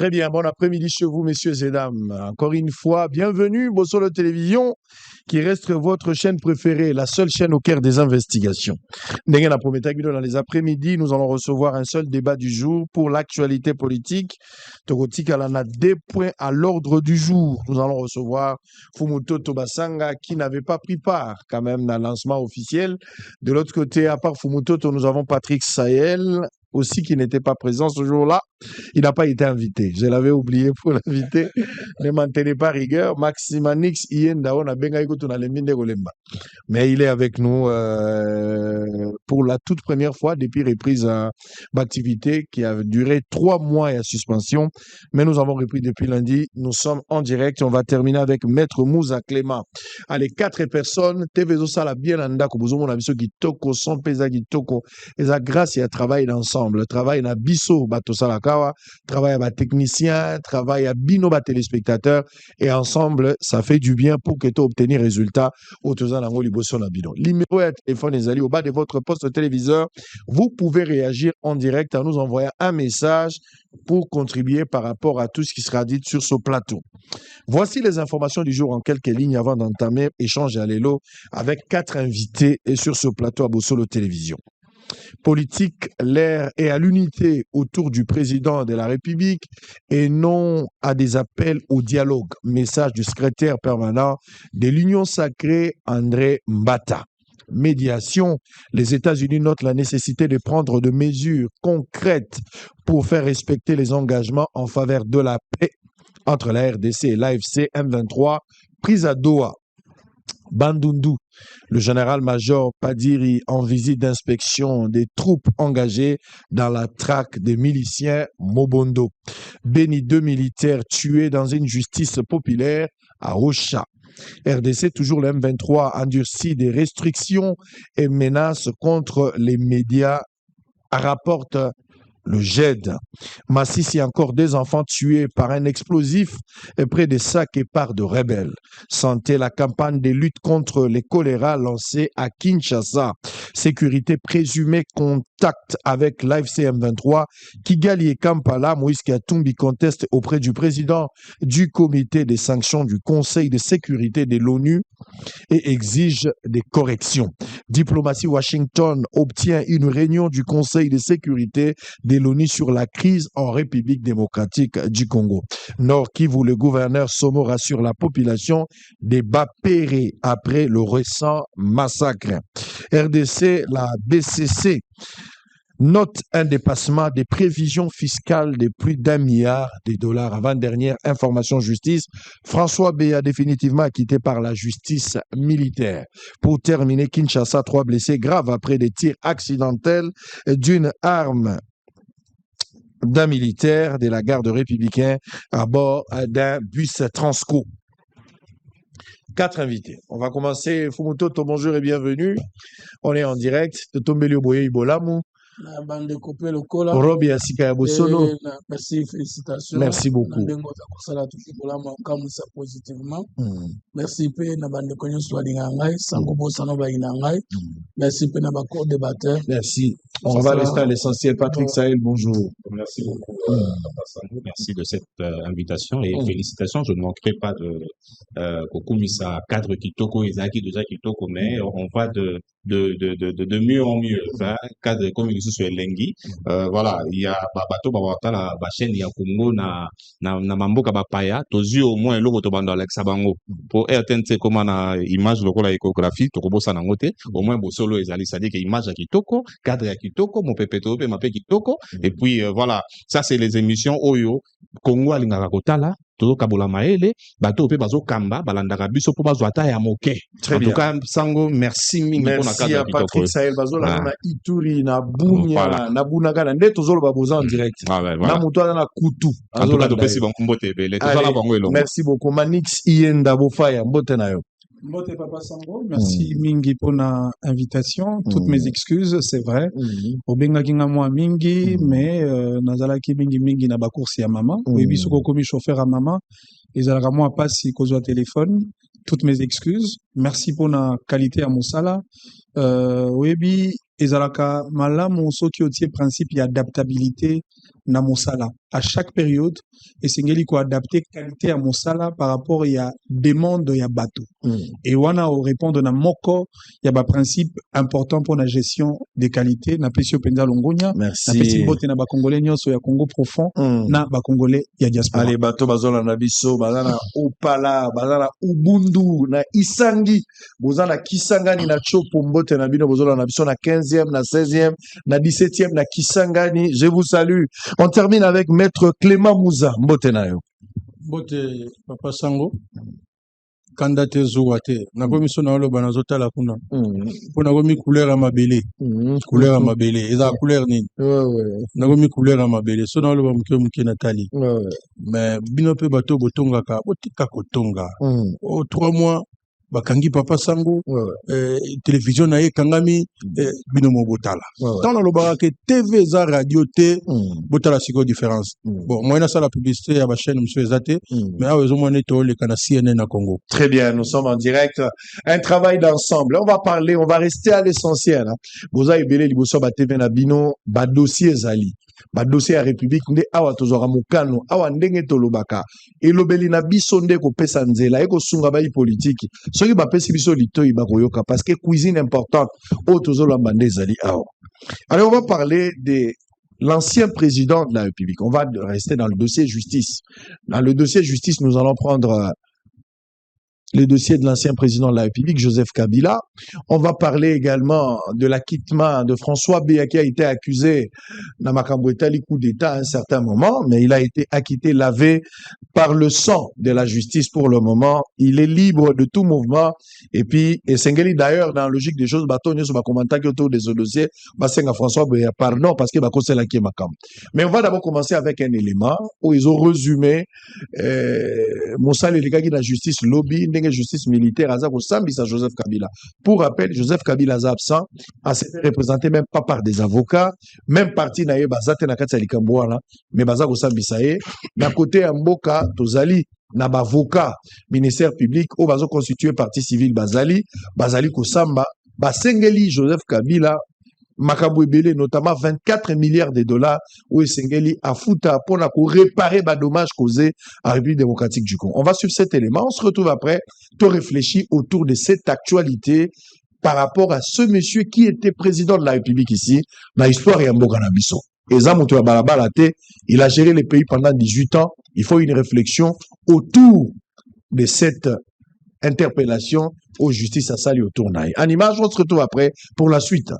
Très bien, bon après-midi chez vous, messieurs et dames. Encore une fois, bienvenue Bossolo Télévision, qui reste votre chaîne préférée, la seule chaîne au cœur des investigations. Dans les après-midi, nous allons recevoir un seul débat du jour pour l'actualité politique. Togotika a des points à l'ordre du jour. Nous allons recevoir Fumuto Tobasanga, qui n'avait pas pris part quand même dans le lancement officiel. De l'autre côté, à part Fumuto, nous avons Patrick Sahel, aussi qui n'était pas présent ce jour-là. Il n'a pas été invité. Je l'avais oublié pour l'inviter. Ne maintenez pas rigueur. Maximanix Ienda, on a benga ikutu na leminde golemba. Mais il est avec nous pour la toute première fois depuis reprise d'activité qui a duré 3 mois et à suspension. Mais nous avons repris depuis lundi. Nous sommes en direct. On va terminer avec Maître Moussa Clément. Allez, 4 personnes. TVZO Sala bien anda kubuzumo na biso kitoko, son pesa kitoko. Et ça grâce et à travail ensemble. Travail na biso bato salakawa, travail à technicien, travail à bino ba téléspectateurs. Et ensemble, ça fait du bien pour que tu obtenir résultat au Tozanango Liboso na bidon. Numéro de téléphone est allé au bas de votre poste téléviseur. Vous pouvez réagir en direct en nous envoyant un message pour contribuer par rapport à tout ce qui sera dit sur ce plateau. Voici les informations du jour en quelques lignes avant d'entamer échange à l'élo avec 4 invités et sur ce plateau à Bossolo Télévision. Politique, l'air et à l'unité autour du président de la République et non à des appels au dialogue. Message du secrétaire permanent de l'Union sacrée, André Mbata. Médiation, les États-Unis notent la nécessité de prendre de mesures concrètes pour faire respecter les engagements en faveur de la paix entre la RDC et l'AFC M23, prise à Doha. Bandundu, le général-major Padiri en visite d'inspection des troupes engagées dans la traque des miliciens Mobondo. Béni, 2 militaires tués dans une justice populaire à Ocha. RDC, toujours le M23, endurcit des restrictions et menaces contre les médias, rapporte le GED. Massissi, encore 2 enfants tués par un explosif près des sacs et parts de rebelles. Santé, la campagne de lutte contre les choléra lancée à Kinshasa. Sécurité présumée, contact avec l'AFC M23. Kigali et Kampala, Moïse Katumbi conteste auprès du président du comité des sanctions du Conseil de sécurité de l'ONU et exige des corrections. Diplomatie, Washington obtient une réunion du Conseil de sécurité de l'ONU sur la crise en République démocratique du Congo. Nord Kivu, le gouverneur Somo rassure la population des Bapéré après le récent massacre. RDC, la BCC note un dépassement des prévisions fiscales de plus d'1 milliard de dollars. Avant-dernière information justice, François Béa définitivement acquitté par la justice militaire. Pour terminer, Kinshasa, 3 blessés graves après des tirs accidentels d'une arme d'un militaire de la garde républicaine à bord d'un bus Transco. 4 invités. On va commencer. Fumuto, bonjour et bienvenue. On est en direct. Totombelio Boye Ibolamu. Robi Asika ya Bossolo. Merci, félicitations. Merci beaucoup. Merci pe na bande konyo swali ngai sango bosano ba inangai. Merci pe na ba co-débatteur. Merci. On va rester à l'essentiel. Patrick Sahel, bonjour. Merci beaucoup. Merci de cette invitation et félicitations. Je ne manquerai pas de Kokumisa cadre Kitoko, Isaki déjà Kitoko, mais on va de mieux en mieux. Cadre comme il sur Lengi. Voilà, il y a Babato Babata la chaîne ya Congo na Mamboka Bapaya, tozu au moins logo to bando Alex Sabango. Pour RTNC comme na image logo la échographie, to kobosa na ngote, au moins Bossolo ezali, c'est-à-dire que image ya Kitoko, cadre ya Kitoko, mon pepeto pe mape Kitoko et puis voilà, ça c'est les émissions Oyo Congo alingaka kotala. Todo kabola maele bato pe bazo kamba balandaka biso po bazo ata ya moke. En tout cas sango merci mingi pour na cadre ya Patrick Sahel bazo la na Ituri na Bunya na Bunaka na ndeto zolo baboza en direct na muto na kutu azola to pesi bango mbote bele to sala bango elo. Merci beaucoup Manix Ienda Bofaya mbote na yo. Mbote Papa Sango, merci mingi pour la invitation. Toutes mes excuses, c'est vrai. Obenga kinga moi mingi, mais nazala ki mingi na ba course ya mama. Webi soko komi chauffeur à mama. Ezalaka moi pas si kozo téléphone. Toutes mes excuses. Merci pour la qualité à Moussala. Webi ezalaka malamu soki otie principe d'adaptabilité na mosala à chaque période et sengeli ko adapter qualité à mosala par rapport à demande ya bateau et wana au répondre na moko ya ba principe important pour la gestion des qualités na pesio penza longonya na pesi bote na ba congolais nyonso ya Congo profond na ba congolais ya diaspora allez bateau bazola na biso bazana opala bazana ubundu na isangi bozana kisangani na chopo mbote na bino bozola na biso na 15e na 16e na 17e na kisangani. Je vous salue. On termine avec maître Clément Mouza Mbotenayo. Bote papa sango kandate zuwate na komi sona lo banazota la kuna pona komi couleur amabele couleur amabele eza couleur nini na komi couleur amabele sona lo bamuke Nathalie mais bino pe bato botonga ka botika kotonga o 3 mois bakangi papa sango télévision na ye kangami bino mo botala dans le lobaka que TV za radio te botala siko différence bon moi na ça la publicité à ma chaîne monsieur Ezate mais à raison moi neto le kana CNN na Congo. Très bien, nous sommes en direct, un travail d'ensemble. On va parler, on va rester à l'essentiel. Boza ebele liboso ba TV na bino ba dossier zali. Ba dossier ya République nde awa tozora mukano awa ndenge tolobaka elobeli na biso nde ko pesa nzela eko sunga ba politique soki ba pesi biso litoyi ba koyoka parce que cuisine importante o tozolamba nde zali awa. Alors on va parler de l'ancien président de la République. On va rester dans le dossier justice. Dans le dossier justice, nous allons prendre le dossier de l'ancien président de la République, Joseph Kabila. On va parler également de l'acquittement de François Béa qui a été accusé dans Makambouetali coup d'État à un certain moment, mais il a été acquitté, lavé par le sang de la justice pour le moment. Il est libre de tout mouvement. Et puis, et Sengeli d'ailleurs, dans la logique des choses, Batonio sur ma commentaire autour des dossiers, Basenga François Béa, pardon, parce que Bako c'est là qui est Makam. Mais on va d'abord commencer avec un élément où ils ont résumé Moussa Lelika qui la justice lobby, justice militaire, Azab Sambisa Joseph Kabila. Pour rappel, Joseph Kabila est absent, a été représenté même pas par des avocats, même parti naïe Bazate Nakatsa Likambouana, mais Bazak Sambisae, d'un côté Mboka, Tozali, na avocat, ministère public, au bazo constitué partie civile Bazali, Bazali Kosamba, Basengeli Joseph Kabila, Makabou Ebele, notamment 24 milliards de dollars, où Sengeli a fouta pour réparer les dommages causés à la République démocratique du Congo. On va suivre cet élément. On se retrouve après, tout réfléchi autour de cette actualité par rapport à ce monsieur qui était président de la République ici, dans l'histoire et en Boganabiso. Il a géré les pays pendant 18 ans. Il faut une réflexion autour de cette interpellation aux justices à Sali autour d'Aïe. En image, on se retrouve après pour la suite.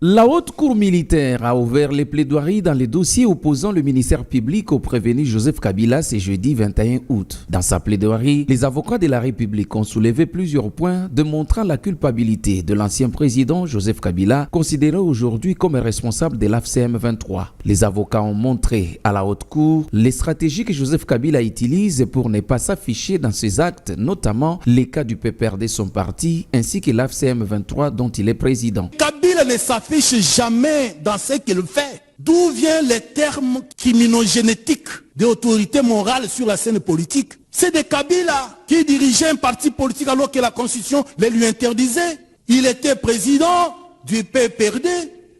La haute cour militaire a ouvert les plaidoiries dans les dossiers opposant le ministère public au prévenu Joseph Kabila ce jeudi 21 août. Dans sa plaidoirie, les avocats de la République ont soulevé plusieurs points démontrant la culpabilité de l'ancien président Joseph Kabila, considéré aujourd'hui comme responsable de l'AFCM 23. Les avocats ont montré à la haute cour les stratégies que Joseph Kabila utilise pour ne pas s'afficher dans ses actes, notamment les cas du PPRD, son parti, ainsi que l'AFCM 23 dont il est président. Kabila ne s'affiche jamais dans ce qu'il fait. D'où viennent les termes criminogénétiques d'autorité morale sur la scène politique? C'est de Kabila qui dirigeait un parti politique alors que la constitution le lui interdisait. Il était président du PPRD.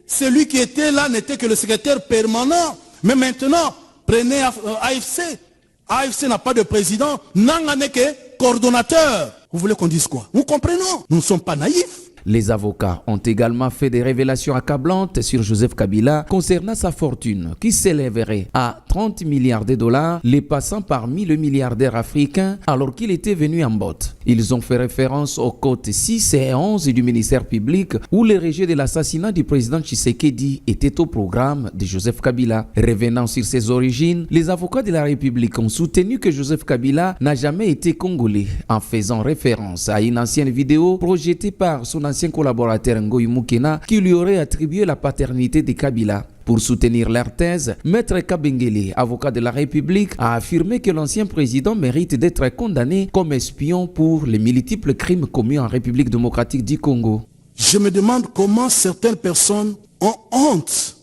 Celui qui était là n'était que le secrétaire permanent. Mais maintenant, prenez AFC. AFC n'a pas de président. Nanga n'est que coordonnateur. Vous voulez qu'on dise quoi? Nous comprenons. Nous ne sommes pas naïfs. Les avocats ont également fait des révélations accablantes sur Joseph Kabila concernant sa fortune qui s'élèverait à 30 milliards de dollars, les passant parmi le milliardaire africain alors qu'il était venu en botte. Ils ont fait référence aux cotes 6 et 11 du ministère public où le rejet de l'assassinat du président Tshisekedi était au programme de Joseph Kabila. Revenant sur ses origines, les avocats de la République ont soutenu que Joseph Kabila n'a jamais été congolais en faisant référence à une ancienne vidéo projetée par son ancien collaborateur Ngoï Moukena qui lui aurait attribué la paternité de Kabila. Pour soutenir leur thèse, Maître Kabengele, avocat de la République, a affirmé que l'ancien président mérite d'être condamné comme espion pour les multiples crimes commis en République démocratique du Congo. Je me demande comment certaines personnes ont honte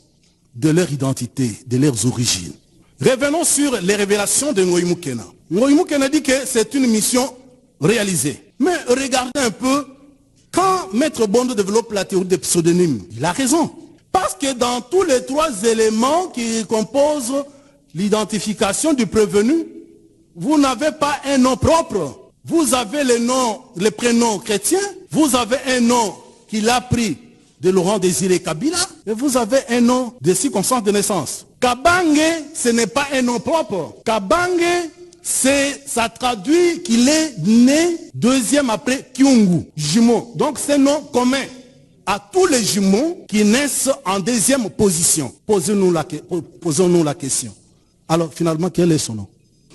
de leur identité, de leurs origines. Revenons sur les révélations de Ngoï Moukena. Ngoï Moukena dit que c'est une mission réalisée. Mais regardez un peu. Quand Maître Bondo développe la théorie des pseudonymes, il a raison. Parce que dans tous les trois éléments qui composent l'identification du prévenu, vous n'avez pas un nom propre. Vous avez le prénom chrétien, vous avez un nom qu'il a pris de Laurent Désiré Kabila, et vous avez un nom de circonstance de naissance. Kabange, ce n'est pas un nom propre. Kabange, ça traduit qu'il est né deuxième après Kyungu, jumeau. Donc c'est un nom commun à tous les jumeaux qui naissent en deuxième position. Posons-nous la question. Alors finalement, quel est son nom?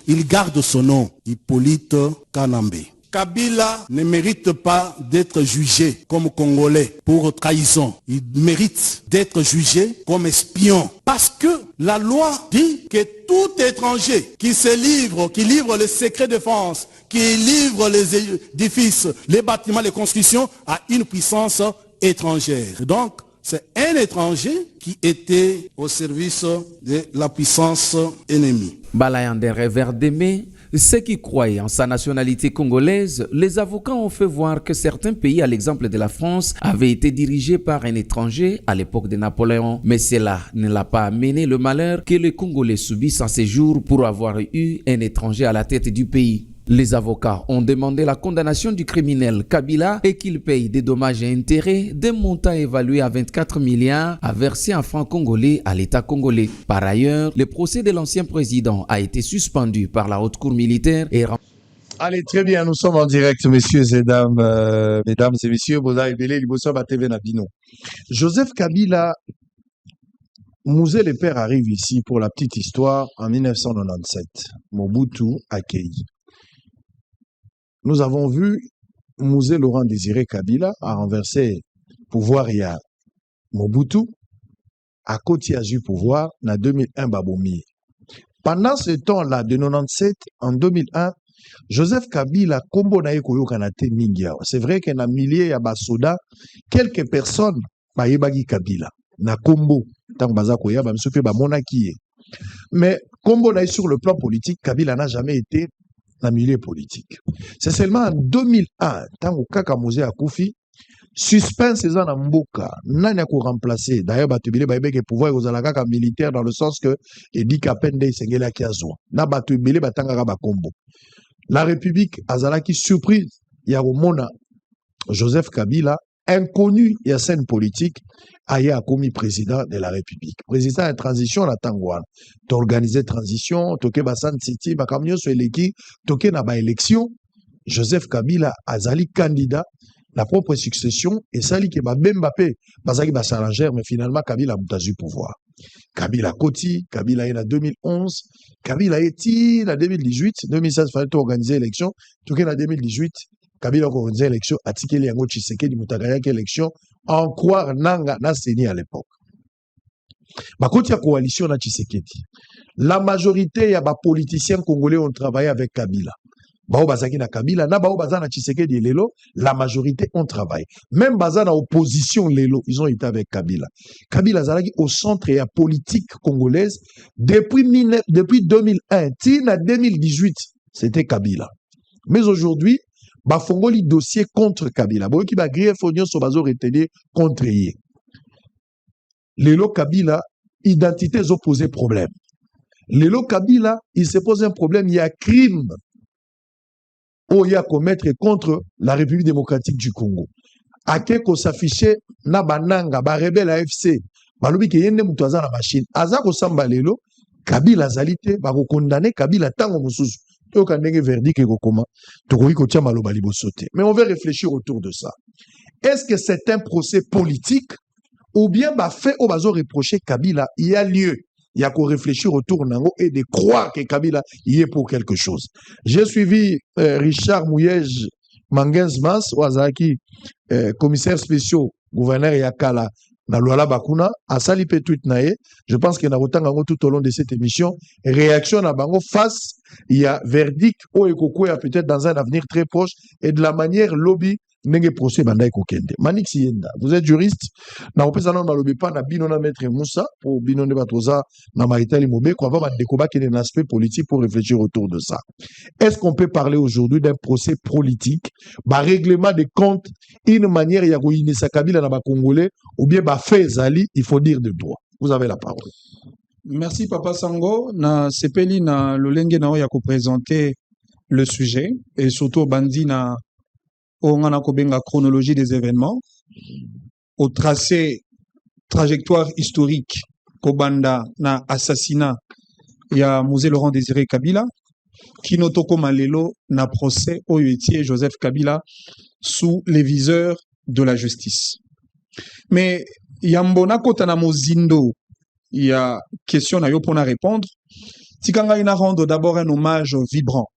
Il garde son nom, Hippolyte Kanambe. Kabila ne mérite pas d'être jugé comme Congolais pour trahison. Il mérite d'être jugé comme espion. Parce que la loi dit que tout étranger qui livre les secrets de défense, qui livre les édifices, les bâtiments, les constructions, a une puissance étrangère. Donc, c'est un étranger qui était au service de la puissance ennemie. Balayant des revers d'aimer, ceux qui croyaient en sa nationalité congolaise, les avocats ont fait voir que certains pays, à l'exemple de la France, avaient été dirigés par un étranger à l'époque de Napoléon. Mais cela ne l'a pas amené le malheur que les Congolais subissent en ces jours pour avoir eu un étranger à la tête du pays. Les avocats ont demandé la condamnation du criminel Kabila et qu'il paye des dommages et intérêts d'un montant évalué à 24 milliards à verser en francs congolais à l'État congolais. Par ailleurs, le procès de l'ancien président a été suspendu par la haute cour militaire et... Allez, très bien, nous sommes en direct, messieurs et dames, mesdames et messieurs, Joseph Kabila, Mouzé le père arrive ici pour la petite histoire en 1997. Mobutu accueilli. Nous avons vu Mouzé Laurent Désiré Kabila a renversé pouvoir il y a Mobutu, à côté du pouvoir, en 2001 Baboumi. Pendant ce temps-là, de 97 en 2001, Joseph Kabila, Kombo na Ekoyo Kanate Mingia. C'est vrai qu'il y a milliers de basoda, quelques personnes, Bayebagi Kabila, na Kombo, tant baza koya, bamsupe ba monaki. Mais Kombo na sur le plan politique, Kabila n'a jamais été dans le milieu politique. C'est seulement en 2001, tant que Kaka Mouzé a Koufi, suspense en Mboka, n'a pas remplacé. D'ailleurs, Batubile Baïbek est pouvoir aux alakaka militaire dans le sens que Edi Kapende Sengela Kiazo. N'a Batubile Batanga Bakombo. La République Azalaki surprise, il y a Mona Joseph Kabila, inconnu et à scène politique, a commis président de la République. Président de transition la Tangwan. T'organiser transition, toke Basan City, Bakamio Soeleki, toke na ba élection. Joseph Kabila Azali candidat, la propre succession, et Sali ke ba Bembape, Bazaki Basalangère, mais finalement Kabila a du pouvoir. Kabila Koti, Kabila est en 2011, Kabila est en 2018, 2016, il fallait organiser l'élection, toke en 2018, Kabila a organisé l'élection, Atikeli Yango Tshisekedi Mutakaya élection, en croire Nanga na Seni à l'époque. Bakoti ya coalition na Tshisekedi. La majorité ya ba politiciens congolais ont travaillé avec Kabila. Bao bazaki na Kabila, na bao bazana Tshisekedi lelo, la majorité ont travaillé. Même bazana opposition lelo, ils ont été avec Kabila. Kabila zalaki au centre ya politique congolaise depuis 2001, tina 2018, c'était Kabila. Mais aujourd'hui, Bafongoli dossier contre Kabila. Boki ba grief onyo so bazo retenir contre yé. Lelo Kabila, identités opposées problème. Lelo Kabila, il se pose un problème, il y a crime où il y a commettre contre la République démocratique du Congo. Akeko s'affichait na bananga, ba rebelle AFC, balobi ke yende mutu aza na machine. Aza ko samba lelo, Kabila zalite, ba ko condamner Kabila tango mususu. Verdict et comment mais on veut réfléchir autour de ça. Est-ce que c'est un procès politique ou bien fait au bazo reprocher Kabila? Il y a lieu, il y a qu'à réfléchir autour nango et de croire que Kabila y est pour quelque chose. J'ai suivi Richard Mouyej Mangenzmas Wazaki, commissaire spécial gouverneur Yakala na Luala Bakuna, à Sali Petouit Nae. Je pense qu'il y a autant tout au long de cette émission. Réaction à Bango face, il y a verdict au Ekoko, peut-être dans un avenir très proche, et de la manière lobby ndenge procès bandai kokende. Manix Yenda, vous êtes juriste, na opesa non balobi pa na bino na maître Moussa pour bino ne batoza na Maritali Mobe ko va décoba qui est un aspect politique pour réfléchir autour de ça. Est-ce qu'on peut parler aujourd'hui d'un procès politique, ba règlement des comptes, une manière ya koinisa Kabila na ba Congolais ou bien ba fait zali, il faut dire de droit. Vous avez la parole. Merci Papa Sango. Na sepeli na lolenge na oya ko présenter le sujet et surtout bandi na on a kobenga chronologie des événements au tracé trajectoire historique kobanda na assassinat ya Mzee Laurent Désiré Kabila qui notoko malelo na procès oyo etie Joseph Kabila sous les viseurs de la justice. Mais yambona kota na mozindo il y a question na yo pour répondre. Tikanga ina rendre d'abord un hommage vibrant.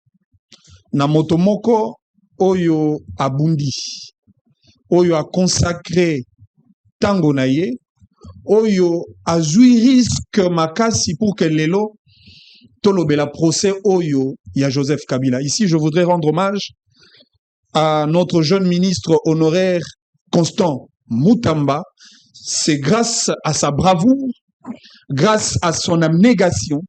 Na motomoko oyo abundi, oyo a consacré tango na ye, oyo a joui risque makasi pour que lelo tolobela procès oyo ya Joseph Kabila. Ici, je voudrais rendre hommage à notre jeune ministre honoraire Constant Mutamba. C'est grâce à sa bravoure, grâce à son abnégation,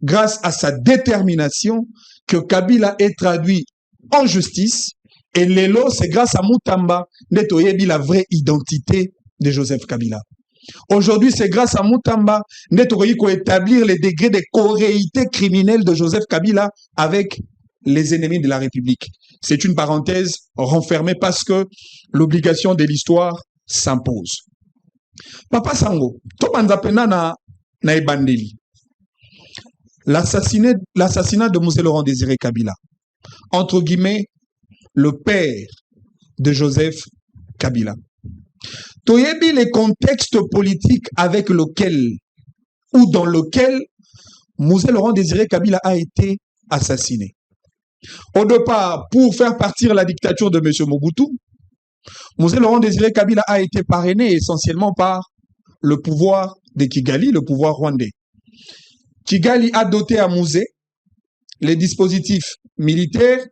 grâce à sa détermination que Kabila est traduit en justice. Et lelo, c'est grâce à Mutamba netoyebi la vraie identité de Joseph Kabila. Aujourd'hui, c'est grâce à Mutamba netoyebi ko établir les degrés de corréité criminelle de Joseph Kabila avec les ennemis de la République. C'est une parenthèse renfermée parce que l'obligation de l'histoire s'impose. Papa Sango, to banza pena na ebandeli. L'assassinat de Mzee Laurent Désiré Kabila, entre guillemets, le père de Joseph Kabila. Toyebi les contextes politiques avec lequel ou dans lequel Mzee Laurent Désiré Kabila a été assassiné. Au départ, pour faire partir la dictature de M. Mobutu, Mzee Laurent Désiré Kabila a été parrainé essentiellement par le pouvoir de Kigali, le pouvoir rwandais. Kigali a doté à Mzee les dispositifs militaires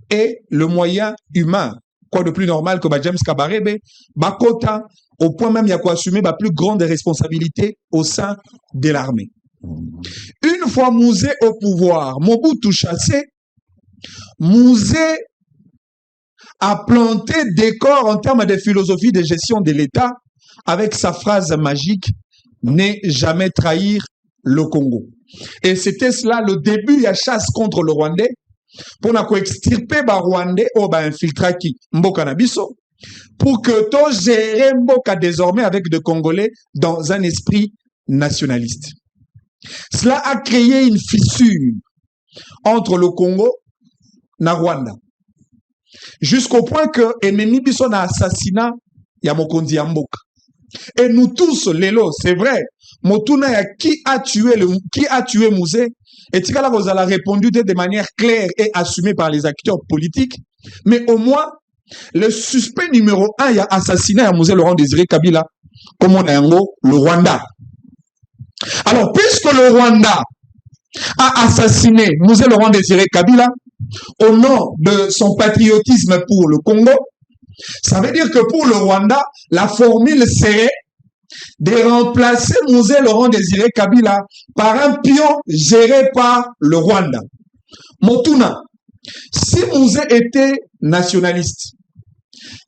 et le moyen humain. Quoi de plus normal que James Kabarebe, Bakota, au point même il y a quoi assumer ma plus grande responsabilité au sein de l'armée. Une fois Mzee au pouvoir, Mobutu chassé, Mzee a planté des corps en termes de philosophie de gestion de l'État avec sa phrase magique « Ne jamais trahir le Congo ». Et c'était cela le début de la chasse contre le Rwandais pour extirper les Rwandais ou infiltrer Mboka Nabiso pour que tout gérer Mboka désormais avec des Congolais dans un esprit nationaliste. Cela a créé une fissure entre le Congo et le Rwanda. Jusqu'au point que ennemi biso na assassinat ya mokonzi ya mboka. Et nous tous, Lelo, c'est vrai, Motuna ya qui a tué Mzee, et Tikala vous a répondu de manière claire et assumée par les acteurs politiques, mais au moins, le suspect numéro 1 y a assassiné à Mzee Laurent Désiré Kabila, comme on a un mot, le Rwanda. Alors, puisque le Rwanda a assassiné Mzee Laurent Désiré Kabila, au nom de son patriotisme pour le Congo, ça veut dire que pour le Rwanda, la formule serait de remplacer Mzee Laurent Désiré Kabila par un pion géré par le Rwanda. Motuna, si Mzee était nationaliste,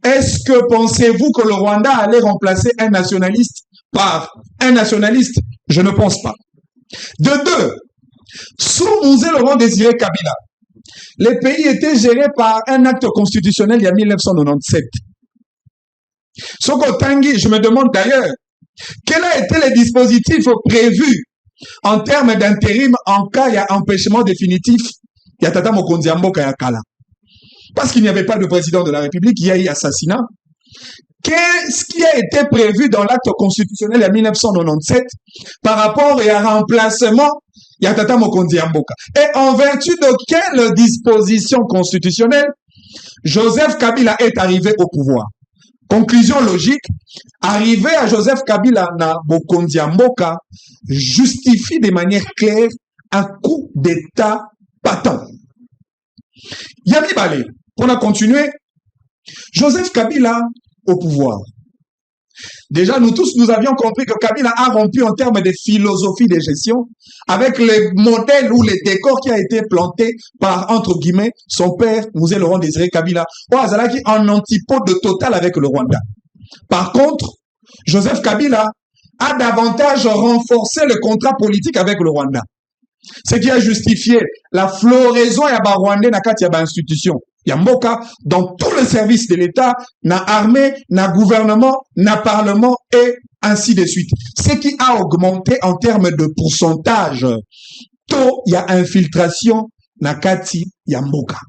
est-ce que pensez-vous que le Rwanda allait remplacer un nationaliste par un nationaliste? Je ne pense pas. De deux, sous Mzee Laurent Désiré Kabila, les pays étaient gérés par un acte constitutionnel il y a 1997. Soko Tanguy, je me demande d'ailleurs, quel a été le dispositif prévu en termes d'intérim en cas d'empêchement définitif? Il y a Tata Mokonzi Mboka ya Kala. Parce qu'il n'y avait pas de président de la République, il y a eu assassinat. Qu'est-ce qui a été prévu dans l'acte constitutionnel en 1997 par rapport à un remplacement Yatata Mokonzi Mboka? Et en vertu de quelle disposition constitutionnelle Joseph Kabila est arrivé au pouvoir? Conclusion logique, arriver à Joseph Kabila na Mokonzi Mboka justifie de manière claire un coup d'État patent. Yami Balé, pour la continuer, Joseph Kabila au pouvoir. Déjà, nous tous, nous avions compris que Kabila a rompu en termes de philosophie de gestion avec le modèle ou les décors qui a été planté par, entre guillemets, son père, Mouzé Laurent Désiré Kabila, ou Azalaki en antipode total avec le Rwanda. Par contre, Joseph Kabila a davantage renforcé le contrat politique avec le Rwanda. Ce qui a justifié la floraison ya ba Rwandais na kati ya ba institution. Yamboka, dans tous les services de l'État, na armée, na gouvernement, na parlement et ainsi de suite. Ce qui a augmenté en termes de pourcentage. Taux, il y a infiltration, na kati Yamboka.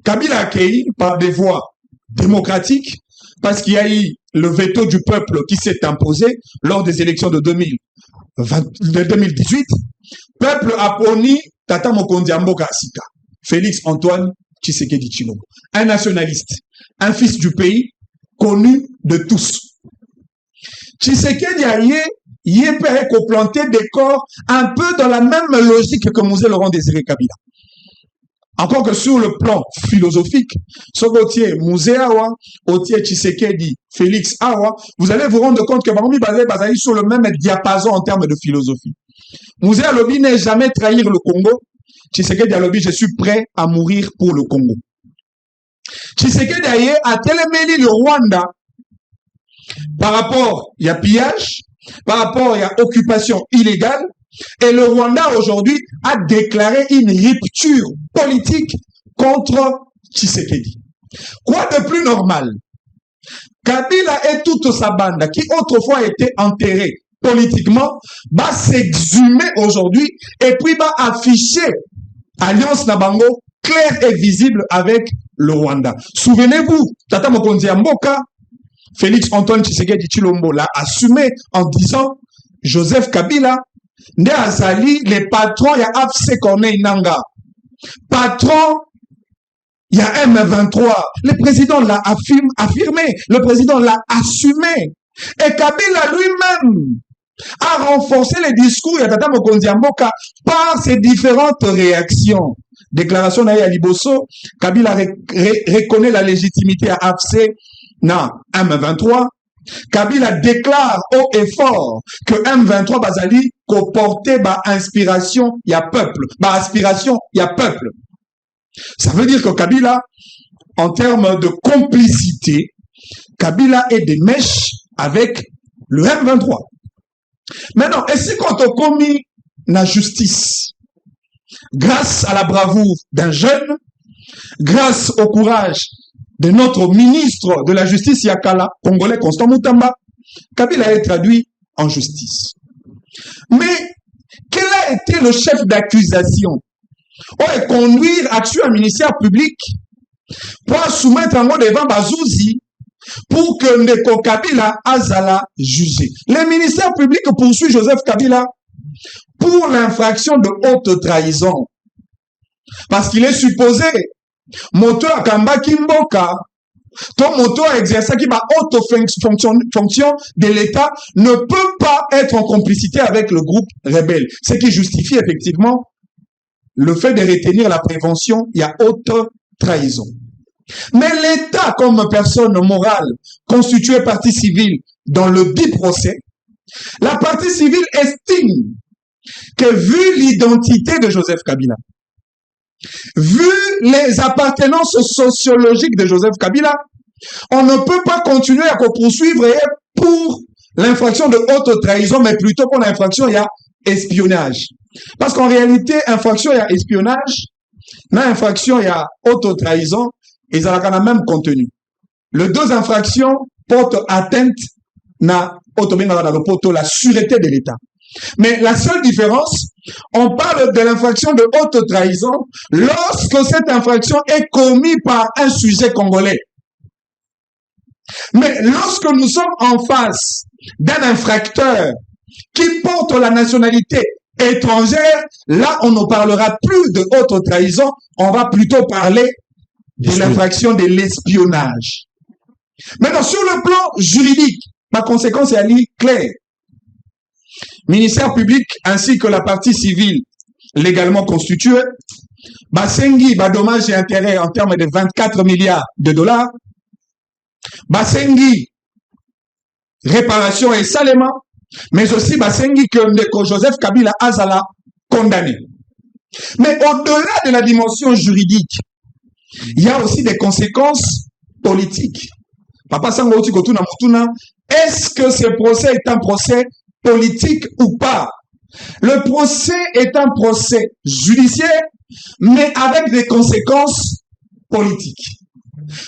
Kabila a accueilli par des voies démocratiques, parce qu'il y a eu le veto du peuple qui s'est imposé lors des élections de 2018. Peuple a poni Tata Mokonzi Mboka Asika. Félix Antoine Tshisekedi Tshilombo, un nationaliste, un fils du pays, connu de tous. Tshisekedi a peut planter des corps un peu dans la même logique que Mouzé Laurent Désiré Kabila. Encore que sur le plan philosophique, Sogotier Mouzé Awa, Otier Tshisekedi, Félix Awa, vous allez vous rendre compte que Baroumi basé sur le même diapason en termes de philosophie. Mouzé Alobi n'est jamais trahir le Congo. Tshisekedi Alobi, je suis prêt à mourir pour le Congo. Tshisekedi Aye a téléméli le Rwanda par rapport il y a pillage, par rapport il y a occupation illégale, et le Rwanda aujourd'hui a déclaré une rupture politique contre Tshisekedi. Quoi de plus normal? Kabila et toute sa bande qui autrefois était enterrée politiquement va s'exhumer aujourd'hui et puis va afficher Alliance Nabango claire et visible avec le Rwanda. Souvenez-vous, Tata Mokonzi Mboka, Félix Antoine Tshisekedi Tshilombo l'a assumé en disant Joseph Kabila, Nde Azali, les patrons, il y a AFC Corneille Nanga. Patron, il y a M23. Le président l'a affirmé, le président l'a assumé. Et Kabila lui-même a renforcé les discours de Tata Mokonzi Mboka par ses différentes réactions. Déclaration d'Aya Liboso, Kabila reconnaît la légitimité à AFC na M23. Kabila déclare haut et fort que M23 Bazali comportait ba inspiration ya peuple, ba aspiration ya peuple. Ça veut dire que Kabila, en termes de complicité, Kabila est des mèches avec le M23. Maintenant, et si quand on commis la justice, grâce à la bravoure d'un jeune, grâce au courage de notre ministre de la Justice Yakala, congolais Constant Moutamba, Kabila est traduit en justice. Mais quel a été le chef d'accusation? On conduire action à ministère public pour soumettre en mode devant Bazouzi pour que Ndeko Kabila Azala jugé. Le ministère public poursuit Joseph Kabila pour l'infraction de haute trahison. Parce qu'il est supposé moto akamba kimboka, ton moto exercer qui va haute fonction de l'État ne peut pas être en complicité avec le groupe rebelle. Ce qui justifie effectivement le fait de retenir la prévention, il y a haute trahison. Mais l'État, comme personne morale constituée partie civile dans le dit procès, la partie civile estime que vu l'identité de Joseph Kabila, vu les appartenances sociologiques de Joseph Kabila, on ne peut pas continuer à poursuivre pour l'infraction de haute trahison, mais plutôt pour l'infraction, il y a espionnage. Parce qu'en réalité, infraction, il y a espionnage, dans infraction, il y a haute trahison, et ça a le même contenu. Les deux infractions portent atteinte à la sûreté de l'État. Mais la seule différence, on parle de l'infraction de haute trahison lorsque cette infraction est commise par un sujet congolais. Mais lorsque nous sommes en face d'un infracteur qui porte la nationalité étrangère, là on ne parlera plus de haute trahison, on va plutôt parler de l'infraction de l'espionnage. Maintenant, sur le plan juridique, la conséquence est claire. Ministère public ainsi que la partie civile légalement constituée Basengi, dommages et intérêts en termes de 24 milliards de dollars. Basengi, réparation et salement. Mais aussi Basengi que Joseph Kabila Azala condamné. Mais au-delà de la dimension juridique, il y a aussi des conséquences politiques. Papa Sango Tikotuna Mutuna, est-ce que ce procès est un procès politique ou pas? Le procès est un procès judiciaire, mais avec des conséquences politiques.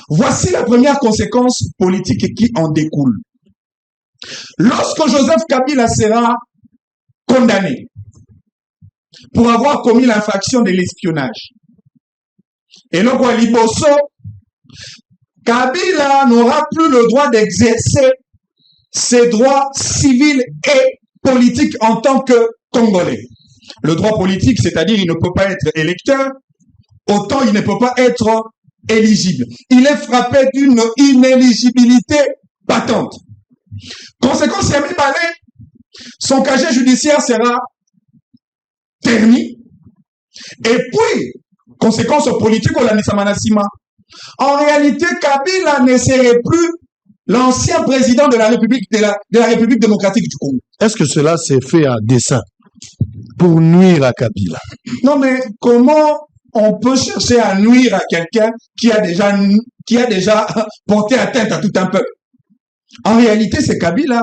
Voici la première conséquence politique qui en découle. Lorsque Joseph Kabila sera condamné pour avoir commis l'infraction de l'espionnage, et le roi Liboso, Kabila n'aura plus le droit d'exercer ses droits civils et politiques en tant que Congolais. Le droit politique, c'est-à-dire il ne peut pas être électeur, autant il ne peut pas être éligible. Il est frappé d'une inéligibilité patente. Conséquence, Yami Balé, son casier judiciaire sera terni. Et puis, conséquence politique au Lanisamanasima. En réalité, Kabila ne serait plus l'ancien président de la République, de la République démocratique du Congo. Est-ce que cela s'est fait à dessein pour nuire à Kabila? Non, mais comment on peut chercher à nuire à quelqu'un qui a déjà porté atteinte à tout un peuple? En réalité, c'est Kabila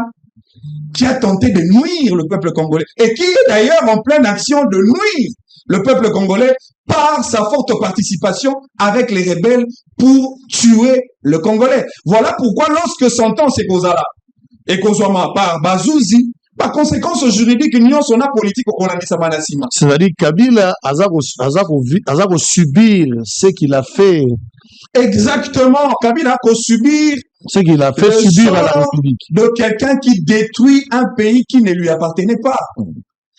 qui a tenté de nuire le peuple congolais et qui est d'ailleurs en pleine action de nuire le peuple congolais par sa forte participation avec les rebelles pour tuer le Congolais. Voilà pourquoi lorsque sentence est causala et causama par Bazouzi, par conséquence juridique, union sona politique au Manasima. C'est-à-dire Kabila a subir ce qu'il a fait. Exactement, Kabila a subir ce qu'il a fait subir à la République. De quelqu'un qui détruit un pays qui ne lui appartenait pas.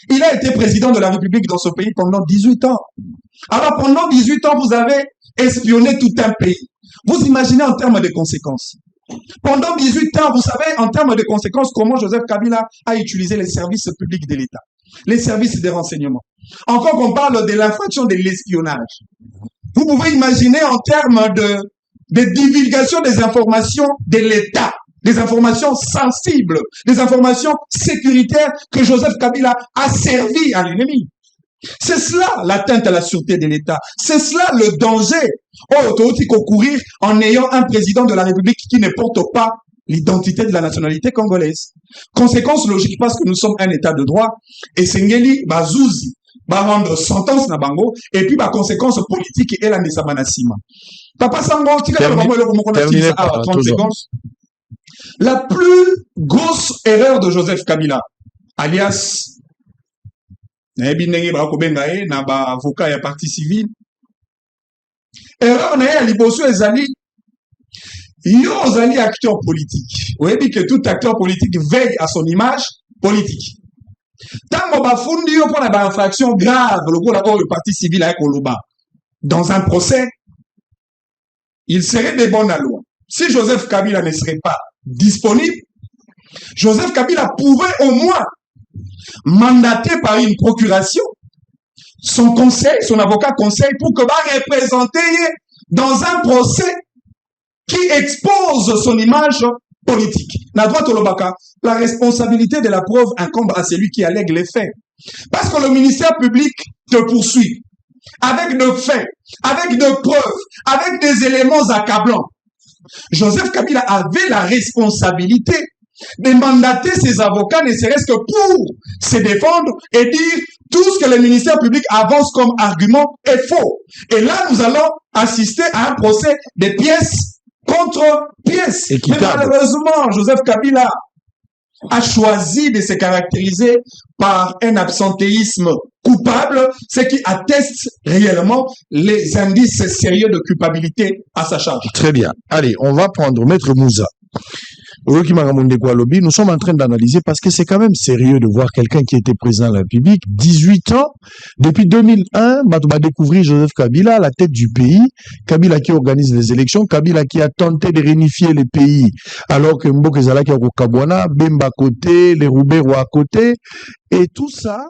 Il a été président de la République dans ce pays pendant 18 ans. Alors pendant 18 ans, vous avez espionné tout un pays. Vous imaginez en termes de conséquences. Pendant 18 ans, vous savez en termes de conséquences comment Joseph Kabila a utilisé les services publics de l'État, les services de renseignement. Encore qu'on parle de l'infraction de l'espionnage. Vous pouvez imaginer en termes de divulgation des informations de l'État, des informations sensibles, des informations sécuritaires que Joseph Kabila a servi à l'ennemi. C'est cela l'atteinte à la sûreté de l'État. C'est cela le danger courir en ayant un président de la République qui ne porte pas l'identité de la nationalité congolaise. Conséquence logique parce que nous sommes un État de droit et Sengeli Bazouzi va rendre sentence na bango et puis conséquence politique et la Nisamanasima. Papa Sango, terminé par 30 secondes. La plus grosse erreur de Joseph Kabila, alias avocat et parti civil, erreur na liboso ezali yo ozali acteur politique. Vous voyez que tout acteur politique veille à son image politique. Tango bafundi yo pona ba infraction grave le parti civil avec Oloba dans un procès, il serait de bonne loi. Si Joseph Kabila ne serait pas disponible, Joseph Kabila pourrait au moins mandater par une procuration son conseil, son avocat conseil pour que va représenter dans un procès qui expose son image politique. La droite au Lobaka, la responsabilité de la preuve incombe à celui qui allègue les faits. Parce que le ministère public te poursuit avec de faits, avec de preuves, avec des éléments accablants. Joseph Kabila avait la responsabilité de mandater ses avocats, ne serait-ce que pour se défendre et dire tout ce que le ministère public avance comme argument est faux. Et là, nous allons assister à un procès de pièces contre pièces. Mais malheureusement, Joseph Kabila a choisi de se caractériser par un absentéisme coupable, ce qui atteste réellement les indices sérieux de culpabilité à sa charge. Très bien. Allez, on va prendre Maître Mouza. Nous sommes en train d'analyser parce que c'est quand même sérieux de voir quelqu'un qui était président de la République, 18 ans, depuis 2001, va découvrir Joseph Kabila à la tête du pays, Kabila qui organise les élections, Kabila qui a tenté de réunifier les pays, alors que Mbokezala qui est au Kabwana, Bemba à côté, les Roubero à côté, et tout ça,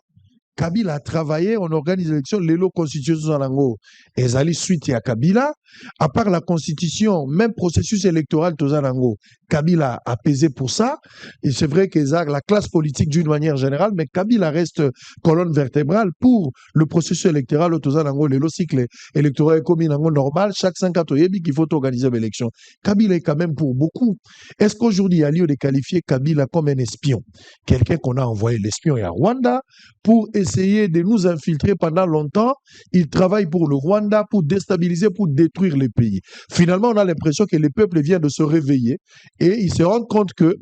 Kabila a travaillé, on organise l'élection, l'élo constitution Zanango, ezali suite à Kabila. À part la constitution, même processus électoral Tozanango, Kabila a pesé pour ça. Et c'est vrai que la classe politique d'une manière générale, mais Kabila reste colonne vertébrale pour le processus électoral Tozanango, l'élo cycle électoral est comme normal, chaque 5 ans, qu'il faut organiser l'élection. Kabila est quand même pour beaucoup. Est-ce qu'aujourd'hui, il y a lieu de qualifier Kabila comme un espion? Quelqu'un qu'on a envoyé l'espion à Rwanda pour essayer de nous infiltrer pendant longtemps. Il travaille pour le Rwanda, pour déstabiliser, pour détruire les pays. Finalement, on a l'impression que le peuple vient de se réveiller et ils se rendent compte que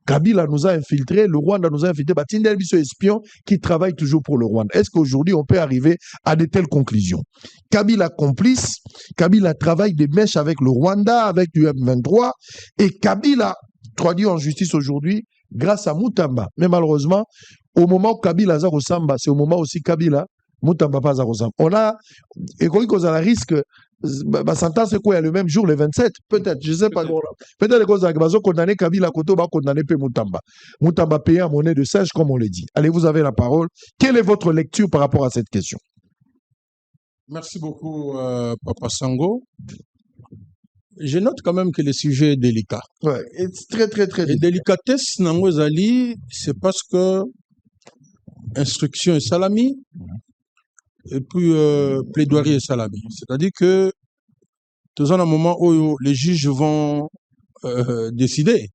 Kabila nous a infiltrés, le Rwanda nous a infiltrés, Batindel Bisso espion qui travaille toujours pour le Rwanda. Est-ce qu'aujourd'hui on peut arriver à de telles conclusions? Kabila complice, Kabila travaille des mèches avec le Rwanda, avec du M23, et Kabila traduit en justice aujourd'hui grâce à Mutamba. Mais malheureusement, au moment où Kabila a Samba, c'est au moment aussi Kabila, Mutamba pas Samba. On a, et qu'on a risque, ma sentence c'est quoi, il y a le même jour, le 27, peut-être, je ne sais pas. Peut-être que condamné Kabila Koto, condamné Mutamba. Mutamba payé à monnaie de singe, comme on le dit. Allez, vous avez la parole. Quelle est votre lecture par rapport à cette question? Merci beaucoup, Papa Sango. Je note quand même que le sujet est délicat. Ouais, très, très, très délicat. Et délicatesse, Nango Zali, c'est parce que instruction et salami, et puis plaidoirie et salami. C'est-à-dire que, dans un moment où les juges vont décider,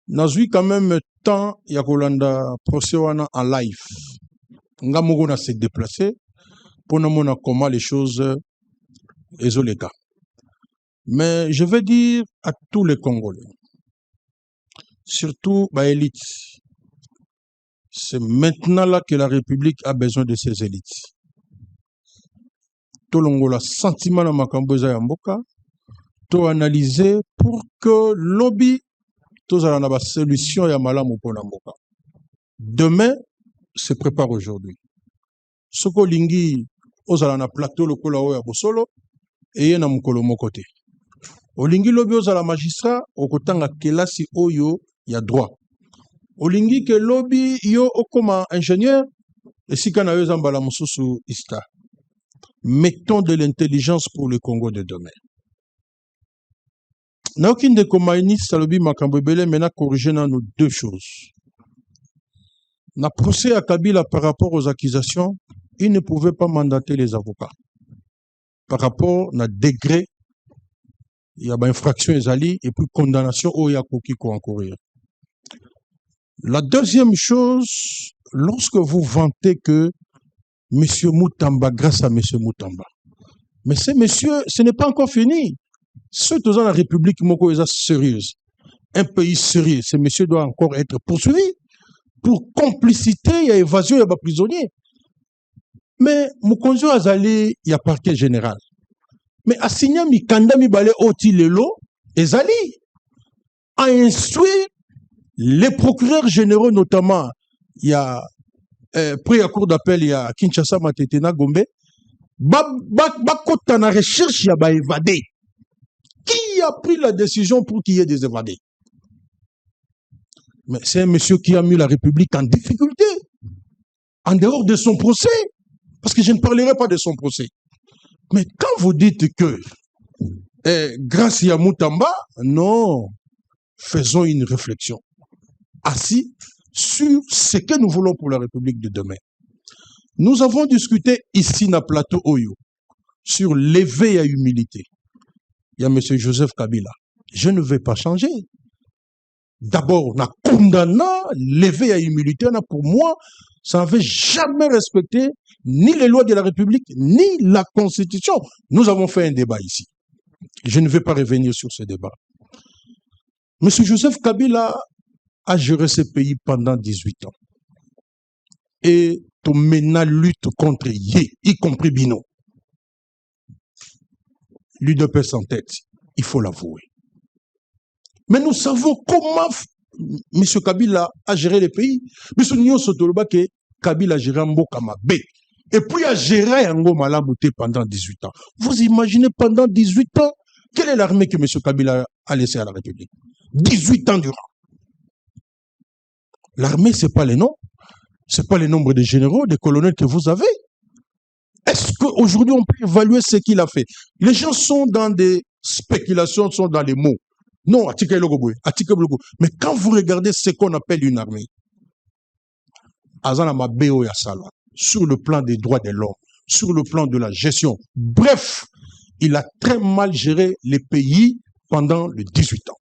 Nazui quand même temps, Yakolanda, procès en live. Ngamogona s'est déplacé pour nous montrer comment les choses sont les cas. Mais je veux dire à tous les Congolais, surtout l'élite, c'est maintenant là que la République a besoin de ses élites. Tout le sentiment de Makamboza Yamboka, tout analyser pour que lobby, tout a la solution ya malamu pour Namboka. Demain se prépare aujourd'hui. Soko lingi, ozala na plateau le kola ya bosolo, et na mukolo mokote. Olingi lobby ozala magistrat, okotanga kelasi oyo ya droit. Olingi ke lobby yo okoma ingénieur, et si kana yo zambala mususu ista. Mettons de l'intelligence pour le Congo de demain. Na aucune de komaini salobi makambebele mena corriger nous deux choses. Na procès à Kabila par rapport aux accusations, il ne pouvait pas mandater les avocats. Par rapport à degré, il y a une infraction ezali et puis condamnation au yakoki ko encourir. La deuxième chose, lorsque vous vantez que M. Mutamba, grâce à M. Mutamba, mais ce monsieur, ce n'est pas encore fini. Ceux dans la République Moko est sérieuse, un pays sérieux, ce monsieur doit encore être poursuivi pour complicité, il y a évasion, il y a prisonnier. Mais Mukonjo Azali, il y a parquet général. Mais Assigna Mikanda Mibale Oti Lelo, Ezali a instruit les procureurs généraux, notamment, il y a pris à cour d'appel, il y a Kinshasa Matetena Gombe, Bakota na recherche, il y a évadé. Qui a pris la décision pour qu'il y ait des évadés? Mais c'est un monsieur qui a mis la République en difficulté, en dehors de son procès, parce que je ne parlerai pas de son procès. Mais quand vous dites que grâce à Mutamba, non, faisons une réflexion assis sur ce que nous voulons pour la République de demain. Nous avons discuté ici dans le plateau Oyo sur l'éveil à humilité. Il y a M. Joseph Kabila. Je ne vais pas changer. D'abord, on a condamné l'éveil à humilité. Pour moi, ça n'avait jamais respecté ni les lois de la République, ni la Constitution. Nous avons fait un débat ici. Je ne vais pas revenir sur ce débat. M. Joseph Kabila a géré ce pays pendant 18 ans. Et tout mena lutte contre Yé, y compris Bino. L'UDPS en tête, il faut l'avouer. Mais nous savons comment M. Kabila a géré le pays. M. Nyo Sotoloba que Kabila a géré Mboka Mabe. Et puis a géré Ngoma Lamouté pendant 18 ans. Vous imaginez pendant 18 ans, quelle est l'armée que M. Kabila a laissée à la République? 18 ans durant. L'armée, ce n'est pas les noms. Ce n'est pas le nombre de généraux, de colonels que vous avez. Est-ce qu'aujourd'hui, on peut évaluer ce qu'il a fait? Les gens sont dans des spéculations, sont dans les mots. Non, mais quand vous regardez ce qu'on appelle une armée, Azana Mabeo Yassala, sur le plan des droits de l'homme, sur le plan de la gestion, bref, il a très mal géré les pays pendant les 18 ans.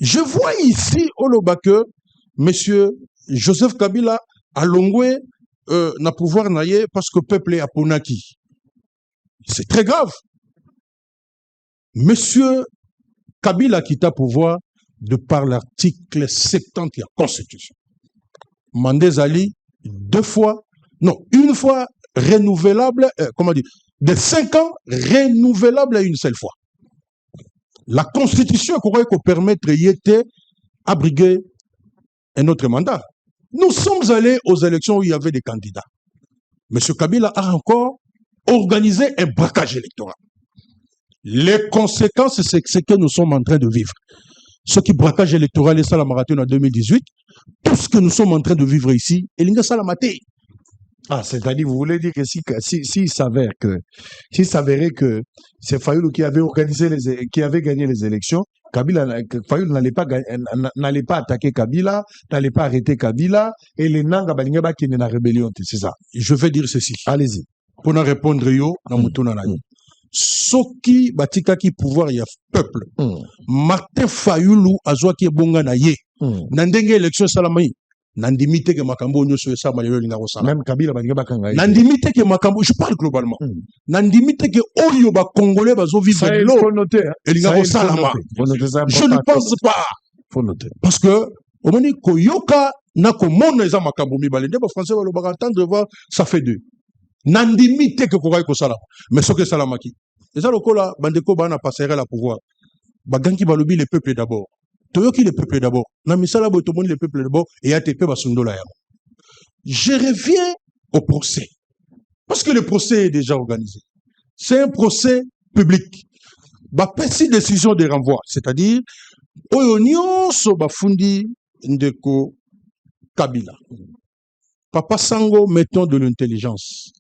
Je vois ici, au Lobake, M. Joseph Kabila a longoué na pouvoir naïe parce que le peuple est à Ponaki. C'est très grave. Monsieur Kabila quitta pouvoir de par l'article 70 de la Constitution. Mandé Ali, une fois renouvelable, de 5 ans, renouvelable une seule fois. La Constitution pourrait permettre d'abriguer un autre mandat. Nous sommes allés aux élections où il y avait des candidats. M. Kabila a encore organisé un braquage électoral. Les conséquences, c'est ce que nous sommes en train de vivre. Ce qui braquage électoral et ça la marathon en 2018, tout ce que nous sommes en train de vivre ici, et l'Inga Salamate. Ah, c'est-à-dire, vous voulez dire que s'il s'avérait que c'est Fayoulou qui avait qui avait gagné les élections, Fayoulou n'allait pas attaquer Kabila, n'allait pas arrêter Kabila, et les Nanga Balingaba qui n'est pas rébellion, c'est ça. Je vais dire ceci. Allez-y. Pour répondre, ce qui batika qui pouvoir y a peuple. Martin Fayoulou azwa qui est bonga na ye. Nandenge élection salamai. Nandimite que makambo nyo so sa malelo linga ko sala. Même Kabila balinga bakanga. Nandimite que makambo, je parle globalement. Nandimite que oyo ba congolais bazo vivre l'eau. Faut noter. Linga ko salama. Je ne pense pas. Faut noter. Parce que au moment koyoka na ko mona eza makambo mibale ndeba français ba lo ba entendre voir ça fait deux. Nandimite que kokai ko salama. Mais ce que salamaki. Et ça, le là, bandeko bana passerait la pouvoir. Baganki balobi le peuple d'abord. Toyoki le peuple d'abord. Namisala botomoni le peuple d'abord et ATP basundola yamo. Je reviens au procès. Parce que le procès est déjà organisé. C'est un procès public. Bapesi décision de renvoi. C'est-à-dire, oyonyo so bafundi ndeko Kabila. Papa Sango, mettons de l'intelligence.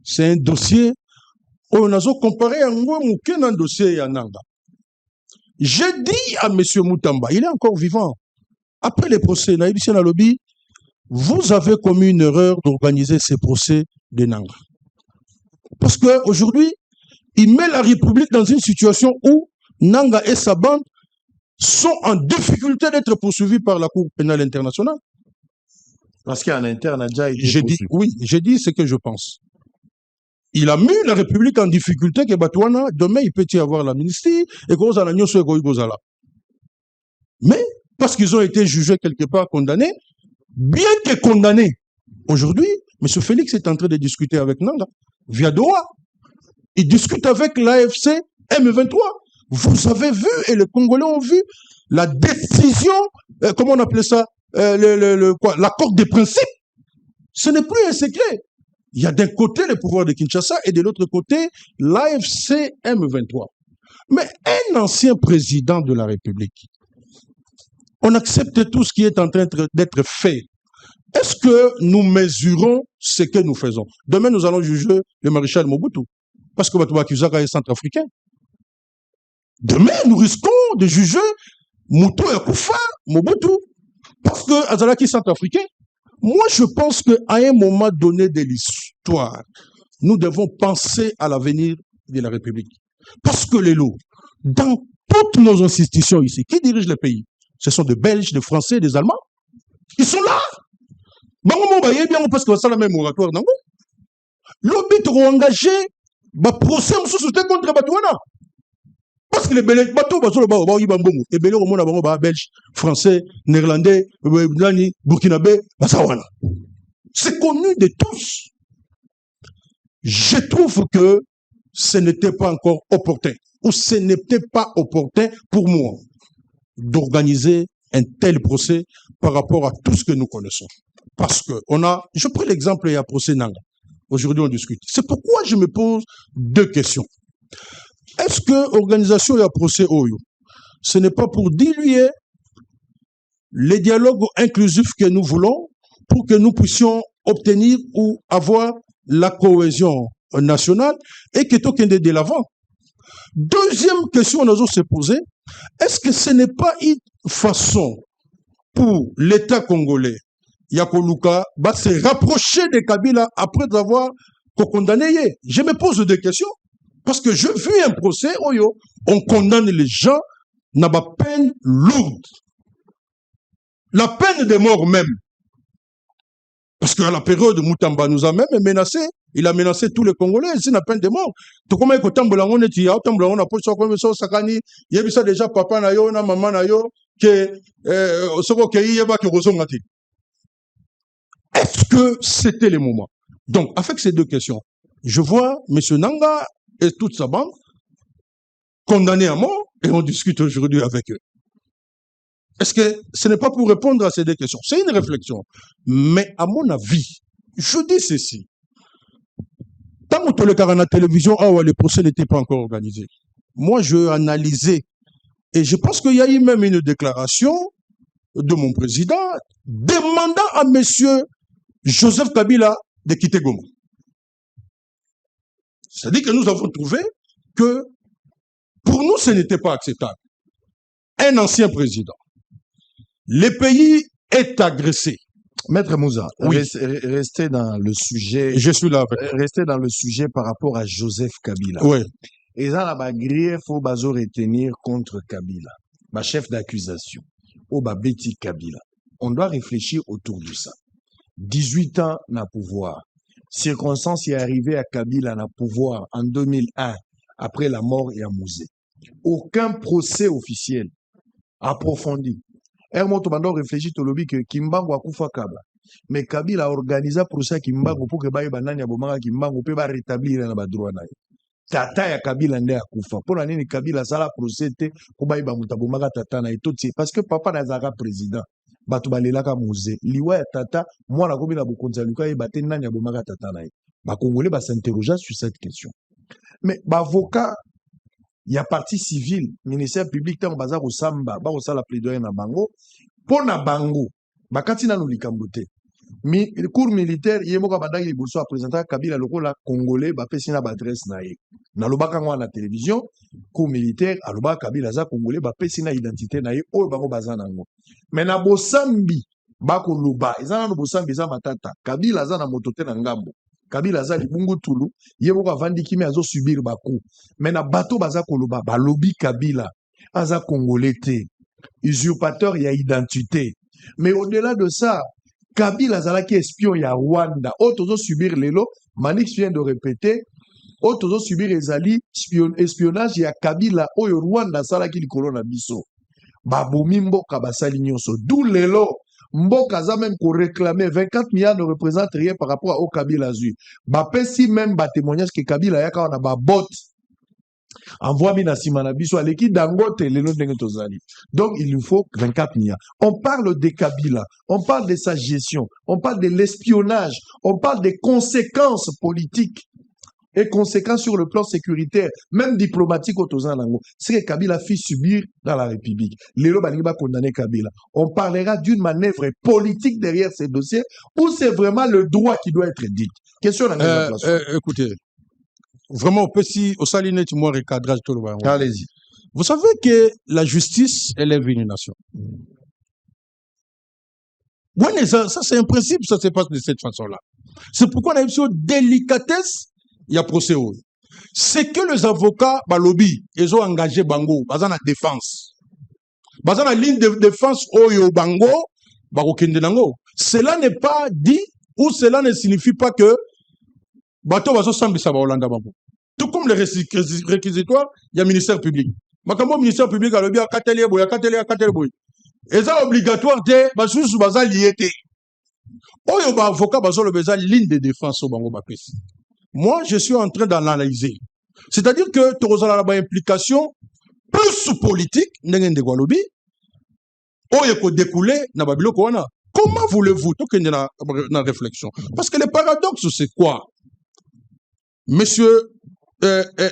C'est un dossier. On a comparé un dossier à Nanga. J'ai dit à M. Moutamba, il est encore vivant. Après les procès, vous avez commis une erreur d'organiser ces procès de Nanga. Parce qu'aujourd'hui, il met la République dans une situation où Nanga et sa bande sont en difficulté d'être poursuivis par la Cour pénale internationale. Parce qu'en interne, a déjà été poursuivi. Oui, j'ai dit ce que je pense. Il a mis la République en difficulté que Batouana, demain il peut y avoir l'amnistie et qu'on a la mais parce qu'ils ont été jugés quelque part condamnés, bien que condamnés, aujourd'hui, M. Félix est en train de discuter avec Nanga via Doha. Il discute avec l'AFC M23. Vous avez vu et les Congolais ont vu la décision, comment on appelait ça, l'accord des principes. Ce n'est plus un secret. Il y a d'un côté le pouvoir de Kinshasa et de l'autre côté l'AFC M23. Mais un ancien président de la République, on accepte tout ce qui est en train d'être fait. Est-ce que nous mesurons ce que nous faisons? Demain, nous allons juger le maréchal Mobutu. Parce que Batouba Kizaka est centrafricain. Demain, nous risquons de juger Moutou et Koufa, Mobutu. Parce que Azalaki est centrafricain. Moi, je pense qu'à un moment donné de l'histoire, nous devons penser à l'avenir de la République. Parce que les lots, dans toutes nos institutions ici, qui dirigent le pays? Ce sont des Belges, des Français, des Allemands. Ils sont là. Parce que c'est la même moratoire. L'obit ont engagé le procès contre Batouana. Parce que les Belges, les Belges, Français, Néerlandais, Burkinabé, c'est connu de tous. Je trouve que ce n'était pas encore opportun, ou ce n'était pas opportun pour moi d'organiser un tel procès par rapport à tout ce que nous connaissons. Parce que je prends l'exemple, il y a procès Nanga. Aujourd'hui, on discute. C'est pourquoi je me pose deux questions. Est-ce que l'organisation et le procès Oyo, ce n'est pas pour diluer les dialogues inclusifs que nous voulons, pour pour que nous puissions obtenir ou avoir la cohésion nationale et que tout de l'avant. Deuxième question, nous allons se poser, est-ce que ce n'est pas une façon pour l'État congolais, Yakoluka, de se rapprocher de Kabila après avoir condamné? Je me pose des questions, parce que je vis un procès où on condamne les gens à la peine lourde. La peine de mort même. Parce qu'à la période, Moutamba nous a même menacé. Il a menacé tous les Congolais. C'est la peine de mort. Tu comment est-ce que Tambolangon est il y a Tambolangon a posé comme ça sakani. Il y a ça déjà papa na yo na maman na yo que soko ke y va que rozongati. Est-ce que c'était le moment? Donc avec ces deux questions, je vois monsieur Nanga et toute sa bande condamnés à mort et on discute aujourd'hui avec eux. Est-ce que ce n'est pas pour répondre à ces deux questions? C'est une réflexion. Mais à mon avis, je dis ceci. Tant que le cas à la télévision, le procès n'était pas encore organisé. Moi, je analysais. Et je pense qu'il y a eu même une déclaration de mon président demandant à monsieur Joseph Kabila de quitter Goma. C'est-à-dire que nous avons trouvé que pour nous, ce n'était pas acceptable. Un ancien président. Le pays est agressé. Maître Moussa, oui. Restez dans le sujet. Je suis là. Restez dans le sujet par rapport à Joseph Kabila. Oui. Et ça, la grief, faut bazo retenir contre Kabila. Ma chef d'accusation. Au Betty Kabila. On doit réfléchir autour de ça. 18 ans na pouvoir. Circonstance est arrivée à Kabila na pouvoir en 2001, après la mort et à Mouzé. Aucun procès officiel approfondi. Hermoto Bando réfléchit au lobby que Kimbango a koufa Kabla. Mais Kabila a organisé un procès à Kimbango pour que Baye Banani Abomanga Kimbango peut rétablir na badroit na. Tata ya Kabila nde a koufa. Pour la nini Kabila sala procès te pour Baye Bamuta Bomanga tata na etoti parce que papa nazaka président. Batu balelaka Mouzé. Liwa ya tata moi na komi na bokonza luka e baté nani Abomanga tata na. Ba Congolais ba s'interroger sur cette question. Mais ba avocat il y a partie civile, ministère public, tant bazar au samba, ba au sala plaidoyer na bango, pour na bango, bakati na likambote. Mi cours militaire, yemoka badagi liboso a présenté Kabila loko la congolais, ba pesi na adresse na ye. Na lobaka ngwa na télévision, cours militaire, aloba Kabila za congolais, ba pesi na identité na ye, o bango bazana ngo. Mais na bosambi, ba ko loba, ezana no bosambi za matata, Kabila za na motote na ngambo. Kabila za libungu tulu, yebo ka vandi kimi azo subir baku. Mais na bato baza koloba, balobi Kabila, aza congolais te, usurpateur ya identité. Mais au-delà de ça, Kabila zala ki espion ya Rwanda, otozo subir lelo, Manix vient de répéter, otozo subir ezali espionnage ya Kabila oyo Rwanda sala ki likolo na biso. Babomi mboka basali nyonso, d'où lelo. Mboka za même qu'on réclamait 24 milliards ne représente rien par rapport au Kabila Zui. Bapesi même ba témoignage que Kabila yaka on a ba bot. Envoie mina simana biso aleki dangote lelo ndenge tozali. Donc il nous faut 24 milliards. On parle de Kabila, on parle de sa gestion, on parle de l'espionnage, on parle des conséquences politiques et conséquences sur le plan sécuritaire, même diplomatique au Tozanango. C'est que Kabila fit subir dans la République. Lélo Baliba condamné Kabila. On parlera d'une manœuvre politique derrière ces dossiers ou c'est vraiment le droit qui doit être dit. Question écoutez, vraiment, au Salinet, moi, recadrage tout le monde. Allez-y. Vous savez que la justice élève une nation. Ouais, ça c'est un principe, ça se passe de cette façon-là. C'est pourquoi on a une délicatesse. Il y a procès. C'est que les avocats, lobby, ils ont engagé Bango, ils ont la défense. Ils ont la ligne de défense, Oyo Bango, Barokendenango. Cela n'est pas dit, ou cela ne signifie pas que Bato Bazo Sambi Sabaolanda Bango. Tout comme les réquisitoires, il y a ministère public. Makambo ministère public a lobby à Katelier Boy, à Katelier Boy. Et ça obligatoire de Basous Bazal Liété. Oyo avocat Bazo le Bazal ligne de défense au Bango Bapes. Moi, je suis en train d'analyser. C'est-à-dire que tu as une implication plus politique, comment voulez-vous tout qu'il y ait une réflexion? Parce que le paradoxe, c'est quoi? Monsieur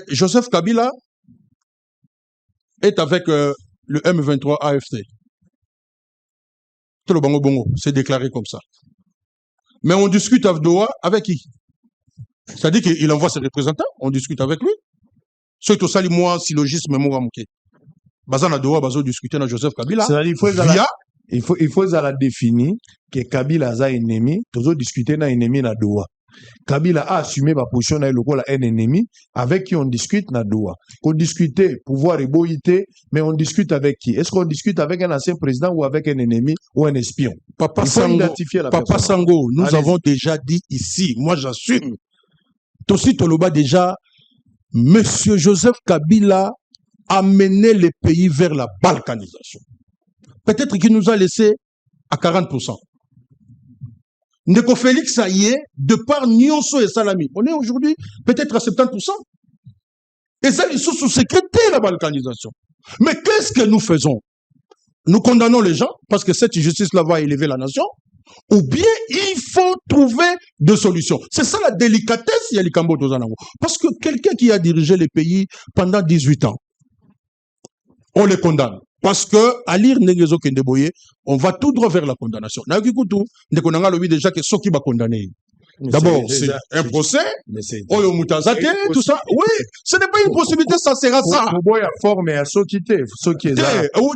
Joseph Kabila est avec le M23 AFT. Tout le bongo bongo, c'est déclaré comme ça. Mais on discute à Doha avec qui? C'est-à-dire qu'il envoie ses représentants, on discute avec lui. C'est tout ça, moi, syllogisme, moi, mouké. Bazan à Doha, Bazo discuter avec Joseph Kabila. C'est-à-dire il faut la définir que Kabila a un ennemi, toujours discuter na ennemi na Doha. Kabila a assumé ma position na lokola un ennemi avec qui on discute na Doha. On discute pouvoir et boïté, mais on discute avec qui? Est-ce qu'on discute avec un ancien président ou avec un ennemi ou un espion? Papa Sango, nous avons déjà dit ici, moi j'assume. Tossi Toloba déjà, Monsieur Joseph Kabila a mené le pays vers la balkanisation. Peut-être qu'il nous a laissé à 40%. Ndeko Félix Saïe, de par Nyonso et Salami, on est aujourd'hui peut-être à 70%. Et ça, ils sont sous-secrétaires la balkanisation. Mais qu'est-ce que nous faisons? Nous condamnons les gens parce que cette justice-là va élever la nation, ou bien il faut trouver des solutions. C'est ça la délicatesse, Yalikambo Tozanango. Parce que quelqu'un qui a dirigé le pays pendant 18 ans, on les condamne. Parce que, à lire Nengezo Kendeboye, on va tout droit vers la condamnation. Nakikutu, Nekonanga lobi déjà que ceux qui va condamner. D'abord, c'est un procès. Oyo Mutazate, tout ça. Oui, ce n'est pas une possibilité, ça sera ça. Non,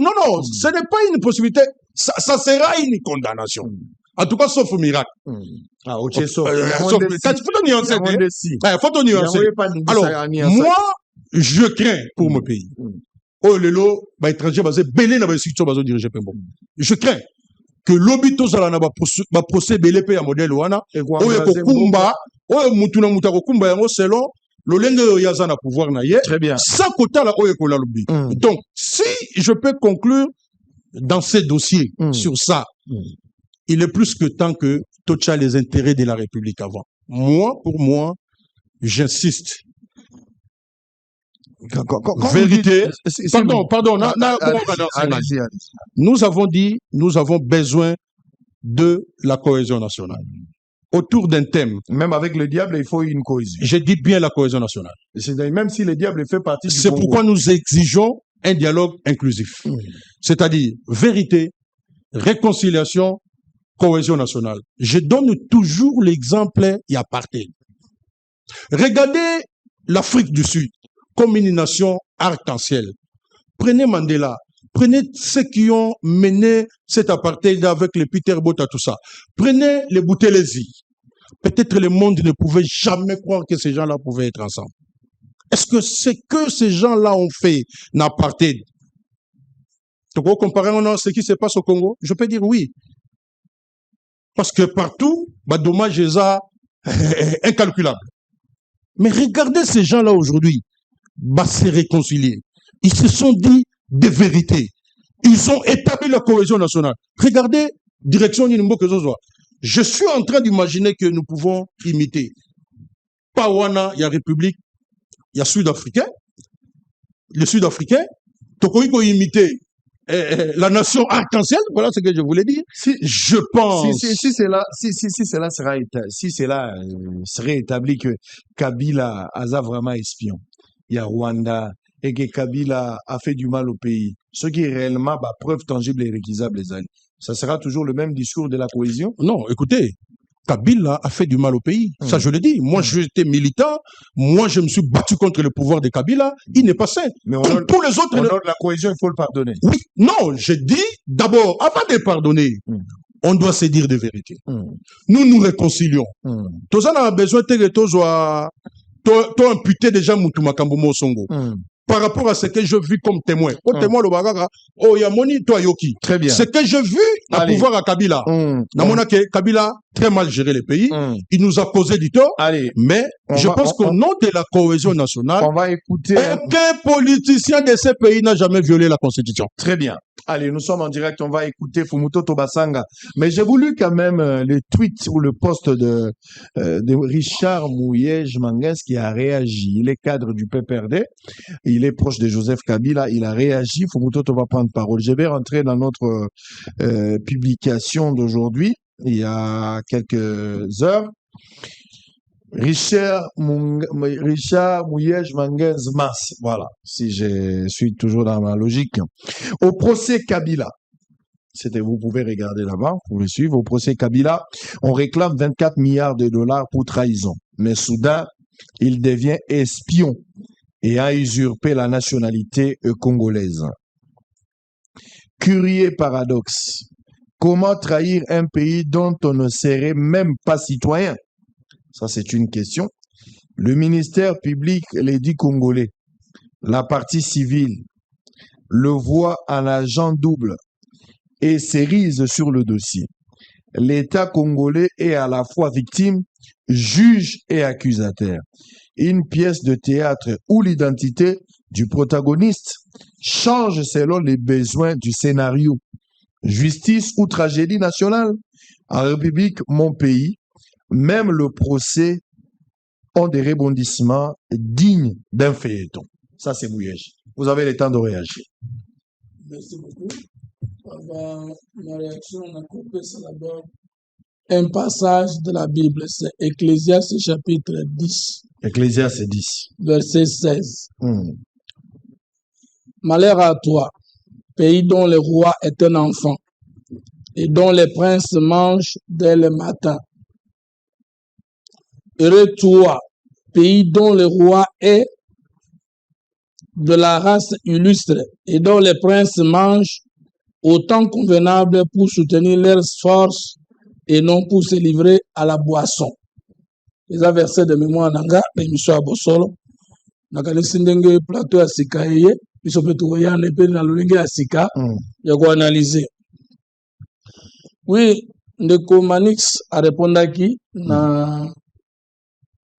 non, ce n'est pas une possibilité, ça sera une condamnation. En tout cas, sauf au miracle. Ah, ok, sauf. Faut nuancer. Faut nuancer. Alors, moi, je crains pour mon pays. Oh, lelo, bah, étranger, basé, belé, na, bah, institution, basé, dirigé, Pembo. Je crains que l'obito, ça, na, bah, procès, belé, à modèle, ouana, oh, kumba, oh, mutuna, mutako, kumba, yango, selon, l'olenge, yazana, pouvoir, na, yé. Très bien. Sans quota, là, oh, la lobby. Donc, si je peux conclure dans ces dossiers, sur ça, il est plus que temps que Tocha les intérêts de la République avant. Moi, pour moi, j'insiste. Vérité. Pardon. Nous avons dit, nous avons besoin de la cohésion nationale. Autour d'un thème. Même avec le diable, il faut une cohésion. Je dis bien la cohésion nationale. Même si le diable fait partie du C'est pourquoi nous exigeons un dialogue inclusif. C'est-à-dire vérité, réconciliation, cohésion nationale. Je donne toujours l'exemple et apartheid. Regardez l'Afrique du Sud comme une nation arc-en-ciel. Prenez Mandela, prenez ceux qui ont mené cet apartheid avec les Peter Botha, tout ça. Prenez les Boutelesi. Peut-être le monde ne pouvait jamais croire que ces gens-là pouvaient être ensemble. Est-ce que c'est que ces gens-là ont fait l'apartheid? Donc, comparé à ce qui se passe au Congo, je peux dire oui. Parce que partout, bah, dommage incalculable. Mais regardez ces gens-là aujourd'hui, bah, se réconcilier. Ils se sont dit des vérités. Ils ont établi la cohésion nationale. Regardez, direction Nimbo Kezozoa. Je suis en train d'imaginer que nous pouvons imiter. Pawana, il y a République, il y a Sud-Africain. Le Sud-Africain, Tokoï peut imiter la nation arc-en-ciel, voilà ce que je voulais dire. Je pense. Si cela serait établi que Kabila a vraiment espion, il y a Rwanda, et que Kabila a fait du mal au pays, ce qui est réellement preuve tangible et réquisable, les alliés. Ça sera toujours le même discours de la cohésion? Non, écoutez, Kabila a fait du mal au pays. Ça, je le dis. Moi, j'étais militant. Moi, je me suis battu contre le pouvoir de Kabila. Il n'est pas sain. Mais pour les autres, la cohésion, il faut le pardonner. Oui. Non, je dis d'abord, avant de pardonner, on doit se dire des vérités. Nous nous réconcilions. Tous on a besoin de toi imputer déjà Moutouma Kambomo Songo. Par rapport à ce que je vis comme témoin. Comme témoin, le bagaga, oh, Yamoni, toi, Yoki. Très bien. Ce que je vis à pouvoir à Kabila. Namona que Kabila très mal géré le pays. Il nous a causé du tort. Mais je pense qu'au nom de la cohésion nationale, on va écouter. Aucun politicien de ce pays n'a jamais violé la Constitution. Très bien. Allez, nous sommes en direct, on va écouter Fumuto Tobasanga. Mais j'ai voulu quand même le tweet ou le post de Richard Mouyej Manguès qui a réagi. Il est cadre du PPRD, il est proche de Joseph Kabila, il a réagi. Fumuto va prendre parole. Je vais rentrer dans notre publication d'aujourd'hui, il y a quelques heures. Richard Mouyej Manguez Mas, voilà, si je suis toujours dans ma logique. Au procès Kabila, Vous pouvez regarder là-bas, vous pouvez suivre. Au procès Kabila, on réclame 24 milliards de dollars pour trahison. Mais soudain, il devient espion et a usurpé la nationalité congolaise. Curieux paradoxe. Comment trahir un pays dont on ne serait même pas citoyen? Ça, c'est une question. Le ministère public, les dit congolais, la partie civile, le voit en agent double et s'érise sur le dossier. L'État congolais est à la fois victime, juge et accusateur. Une pièce de théâtre où l'identité du protagoniste change selon les besoins du scénario. Justice ou tragédie nationale? En République, mon pays, même le procès ont des rebondissements dignes d'un feuilleton. Ça, c'est Bouyège. Vous avez le temps de réagir. Merci beaucoup. Ma réaction, on a coupé ça d'abord. Un passage de la Bible, c'est Ecclésiaste chapitre 10. Ecclésiaste 10. Verset 16. Malheur à toi, pays dont le roi est un enfant et dont les princes mangent dès le matin. Heureux toi, pays dont le roi est de la race illustre et dont les princes mangent au temps convenable pour soutenir leurs forces et non pour se livrer à la boisson. Les versets de mémoire nanga, l'émission à Bossolo, nakanisi ndenge plateau ya sika yeye, biso pe tukoya nepe na lolenge ya sika, ya ko analyser. Oui, ndeko Manix a répondaki na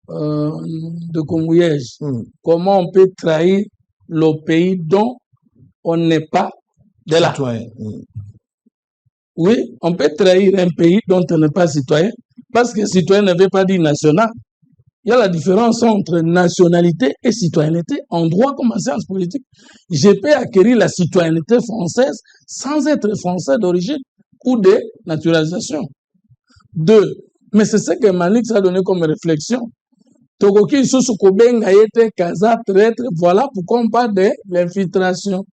de Congoyège. Comment on peut trahir le pays dont on n'est pas de là? Oui, on peut trahir un pays dont on n'est pas citoyen, parce que citoyen ne veut pas dire national. Il y a la différence entre nationalité et citoyenneté en droit comme en sciences politiques. Je peux acquérir la citoyenneté française sans être français d'origine ou de naturalisation. 2. Mais c'est ce que Manix a donné comme réflexion. Tokoki sous Kobenga était Kaza traître. Voilà pourquoi on parle de l'infiltration.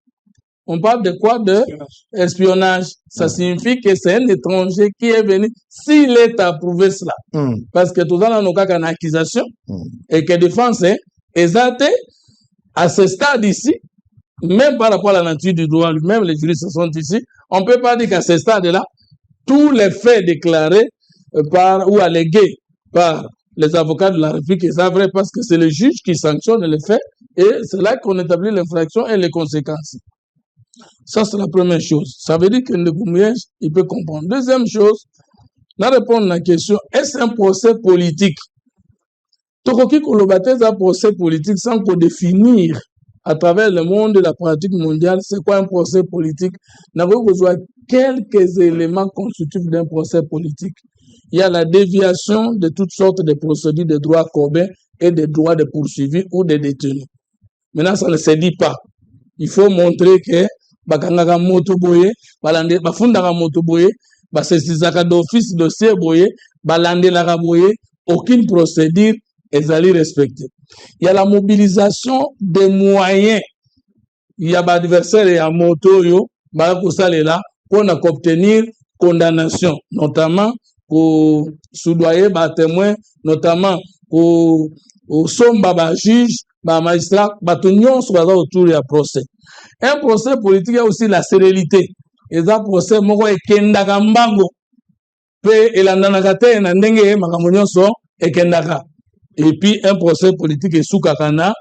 On parle de quoi? De espionnage. Ça signifie que c'est un étranger qui est venu, s'il est approuvé cela. Parce que tout ça, nous avons une accusation et que défense est exacte à ce stade ici, même par rapport à la nature du droit, même les juristes sont ici, on ne peut pas dire qu'à ce stade-là, tous les faits déclarés par ou allégués par les avocats de la République, c'est vrai parce que c'est le juge qui sanctionne les faits et c'est là qu'on établit l'infraction et les conséquences. Ça, c'est la première chose. Ça veut dire que le Goumouège, il peut comprendre. Deuxième chose, la répondre à la question, est-ce un procès politique? Tokoki Kolobaté, un procès politique sans qu'on définir à travers le monde de la pratique mondiale, c'est quoi un procès politique? Nous avons besoin de quelques éléments constitutifs d'un procès politique. Il y a la déviation de toutes sortes de procédures de droit commun et de droits de poursuivis ou de détenus. Maintenant, ça ne se dit pas. Il faut montrer que bakangaka moto boye balande bafundaka moto boye basesizaka d'office dossier boye balandelaka boye aucune procédure ezali respectée. Il y a la mobilisation des moyens. Il y a adversaire et à moto yo balakosalela pour obtenir condamnation, notamment pour soudoyer ba témoin, notamment pour somba ba juge ba magistrat ba tunyon so ba autour du procès. Un procès politique a aussi la sérénité. Et un procès moko ekendaka mbango pe elandanaka te na ndenge makambo nyonso ekendaka. Et puis un procès politique esukaka na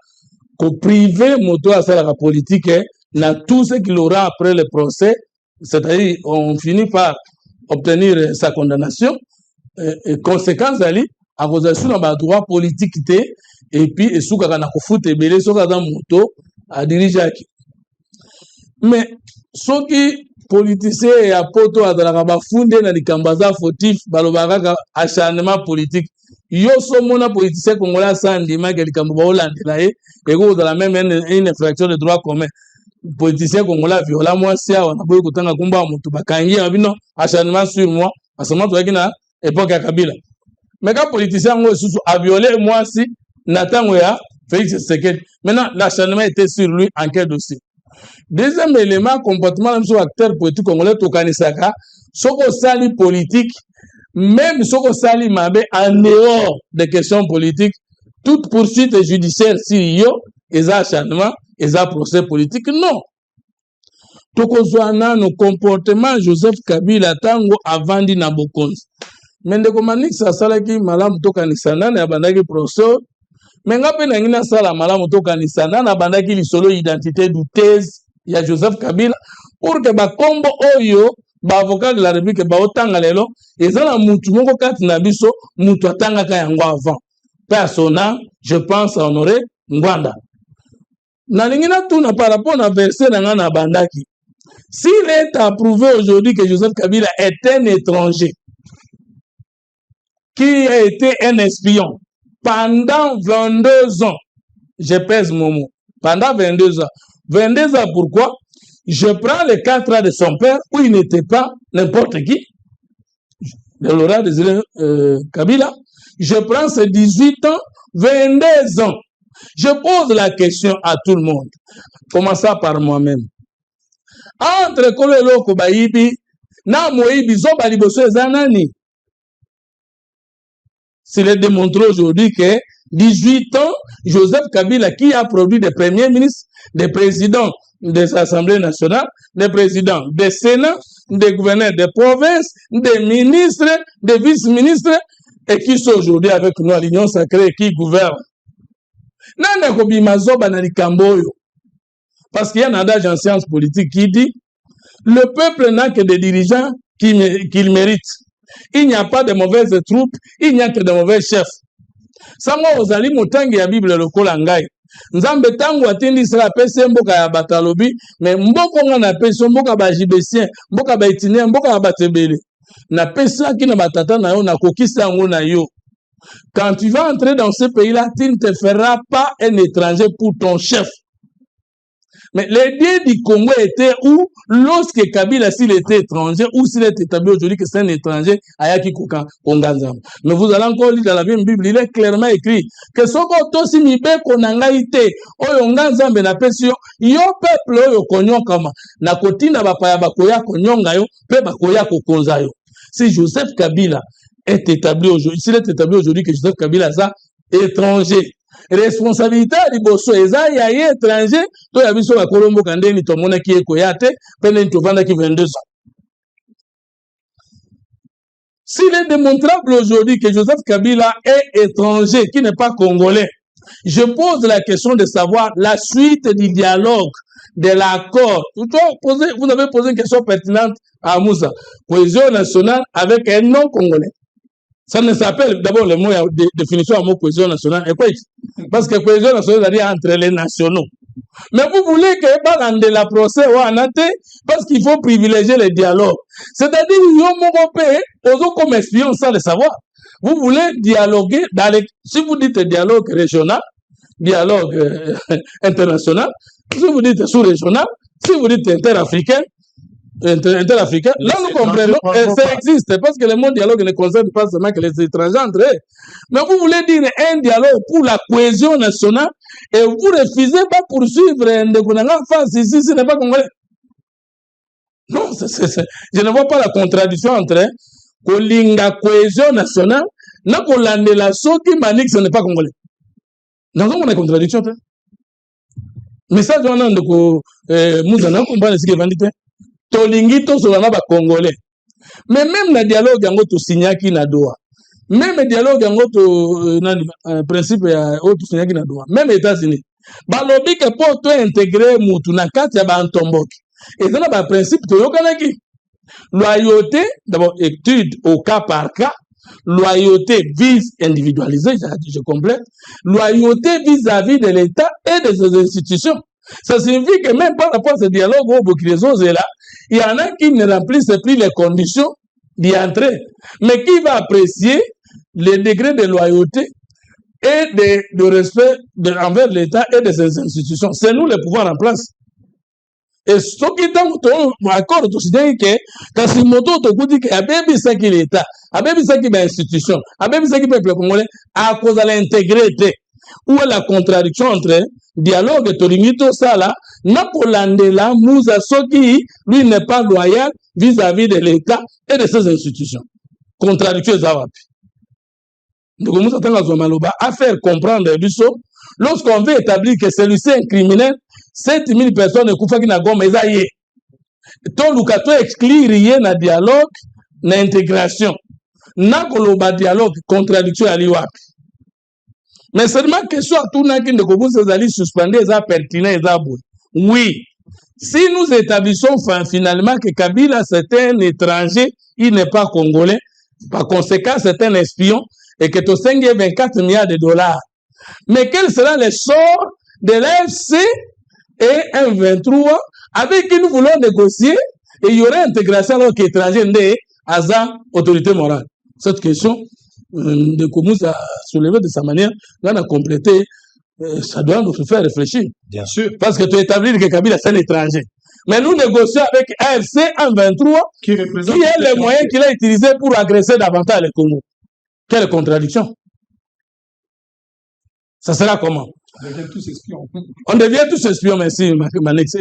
ko privé moto asalaka politique na tout ce qu'il aura après le procès, c'est-à-dire on finit par obtenir sa condamnation et conséquence ali akozala na ba droit politique te et puis esukaka na kofuta ebele soka za moto a dirigeaki. Mais ceux qui politiciens et apoto azalaka bafunde na likambaza fautif balobaka acharnement politique. Yo so mona politicien congolais sandima ke likambo ba olandela et ko dans la même une infraction de droit commun. Politicien congolais viola moi sia on a boy kutanga kumba mutu bakangi abino acharnement sur moi parce que moi to yakina époque ya Kabila. Mais quand politicien ngo susu a violé moi si natango ya Félix Tshisekedi. Maintenant l'acharnement était sur lui en quel dossier? Deuxième élément, comportement même sur acteur politique congolais, Tokanisaka, soko sali politique, même soko sali mabe en dehors des questions politiques, toute poursuite judiciaire, si yo, et ça acharnement, et ça procès politique, non. Tokozwana no comportement Joseph Kabila tango avant di Nabokonzi. Mais ndeko Manix asalaki malamu tokanisana na bandaki procès. Mais ngape na ngina sala malamu tokanisana na bandaki lisolo identité douteuse ya Joseph Kabila pour que ba kombo oyo ba avocat de la République ba otanga lelo ezala mutu moko kati na biso mutu atanga ka yango avant. Personnel, je pense à Honoré Ngwanda. Na lingina tuna par rapport na verset na ngana bandaki. S'il est approuvé aujourd'hui que Joseph Kabila est un étranger qui a été un espion pendant 22 ans, je pèse mon mot, pendant 22 ans. 22 ans, pourquoi? Je prends les 4 ans de son père où il n'était pas n'importe qui, le Laurent Désiré Kabila. Je prends ses 18 ans, 22 ans. Je pose la question à tout le monde. Commençons par moi-même. Entre Kolelo Kobayibi, na Moïbi, Zoba Liboso Zanani. S'il est démontré aujourd'hui que 18 ans, Joseph Kabila, qui a produit des premiers ministres, des présidents des assemblées nationales, des présidents des sénats, des gouverneurs des provinces, des ministres, des vice-ministres, et qui sont aujourd'hui avec nous à l'Union sacrée et qui gouvernent. Nana Kobima Zoba Nalikamboyo. Parce qu'il y a un adage en sciences politiques qui dit le peuple n'a que des dirigeants qu'il mérite. Il n'y a pas de mauvaises troupes, il n'y a que de mauvais chefs. Sango ozali motangi ya Bible lokola ngai. Nzambe tango atindi sala pese mboka ya batalobi, mais mboko nga na pese mboka ba jibesien, mboka ba itinien, mboka ba tebele. Na pese ki na batata na yo na kokisa ngo na yo. Quand tu vas entrer dans ce pays-là, tu ne te feras pas un étranger pour ton chef. Mais l'idée du Congo était où, lorsque Kabila, s'il était étranger, ou s'il est établi aujourd'hui que c'est un étranger, Ayaki Konganzam. Mais vous allez encore lire dans la Bible, il est clairement écrit que ce que si mi be konangaite, oyonganzam na pesio, yo peuple oyo konyokama, na kotina bapaya bakoya konyonga yo, pe bakoya kokonza yo. Si Joseph Kabila est établi aujourd'hui, s'il est établi aujourd'hui que Joseph Kabila est étranger, responsabilité à Liboso, eza ya étranger, to ya biso ba kolombo kandeni to mona ki ekoyate, pene to vanda ki 22 ans. S'il est démontrable aujourd'hui que Joseph Kabila est étranger, qui n'est pas congolais, je pose la question de savoir la suite du dialogue, de l'accord. Vous avez posé une question pertinente à Moussa. Cohésion nationale avec un non-congolais. Ça ne s'appelle d'abord le mot de définition à mot cohésion nationale. Et quoi? Parce que cohésion nationale, c'est-à-dire entre les nationaux. Mais vous voulez que parlant de la procès ou en parce qu'il faut privilégier le dialogue. C'est-à-dire, comme espion sans le savoir. Vous voulez dialoguer dans les, si vous dites dialogue régional, dialogue international, si vous dites sous-régional, si vous dites interafricain, interafricain, là nous comprenons, ça existe, parce que le mot dialogue ne concerne pas seulement que les étrangers entre eux. Mais vous voulez dire un dialogue pour la cohésion nationale et vous refusez pas poursuivre un dégoûtant en face ici, ce n'est pas congolais. Non, je ne vois pas la contradiction entre la cohésion nationale et la soki manik, ce n'est pas congolais. Nous avons une contradiction. Mais ça, on a Mouzana, comprendre ce qui est vendu. Tolingi to solana ba congolais. Mais même le dialogue yango to signaki na doa. Même le dialogue yango to principe ya to signaki na doa. Même États-Unis. Ba lobi ke po to intégrer mutu na kati ya ba ntomboki. Et ça ba principe to yokanaki. Loyauté, d'abord étude au cas par cas. Loyauté vise individualisée, je complète. Loyauté vis-à-vis de l'État et de ses institutions. Ça signifie que même par rapport à ce dialogue au Burkina là, il y en a qui ne remplissent plus les conditions d'y entrer. Mais qui va apprécier les degrés de loyauté et de respect envers l'État et de ses institutions. C'est nous le pouvoir en place. Et ce qui est d'accord, tout c'est que Kasimoto te dit que Abébi ça qui l'État, Abébi ça qui l'institution, Abébi ça qui peuple congolais, à cause de l'intégrité. Où est la contradiction entre dialogue et Tolimito ça là, Napolandela Moussa Soki, lui n'est pas loyal vis-à-vis de l'État et de ses institutions. Contradictions Zawapi. Donc, nous avons à faire comprendre Bisso, lorsqu'on veut établir que celui-ci est un criminel, 7000 personnes ne koufaki na goma ezaye. To lukato exclure rien na dialogue, na intégration. Na koloba dialogue, contradiction à liwapi. Mais seulement question à tout n'a qui ne commence à aller suspendre les pertinents et oui. Si nous établissons finalement que Kabila c'est un étranger, il n'est pas congolais, par conséquent c'est un espion et que tu as 24 milliards de dollars. Mais quel sera le sort de l'AFC et un 23 avec qui nous voulons négocier et il y aurait intégration alors qu'étranger n'est à autorité morale? Cette question de commencer à soulever de sa manière, là on a complété, ça doit nous faire réfléchir. Bien sûr. Parce que tu établis que Kabila c'est un étranger. Mais nous négocions avec AFC en 23 qui est le moyen qu'il a utilisé pour agresser davantage le Congo. Quelle contradiction? Ça sera comment? On devient tous espions. On devient tous espions, merci Manix.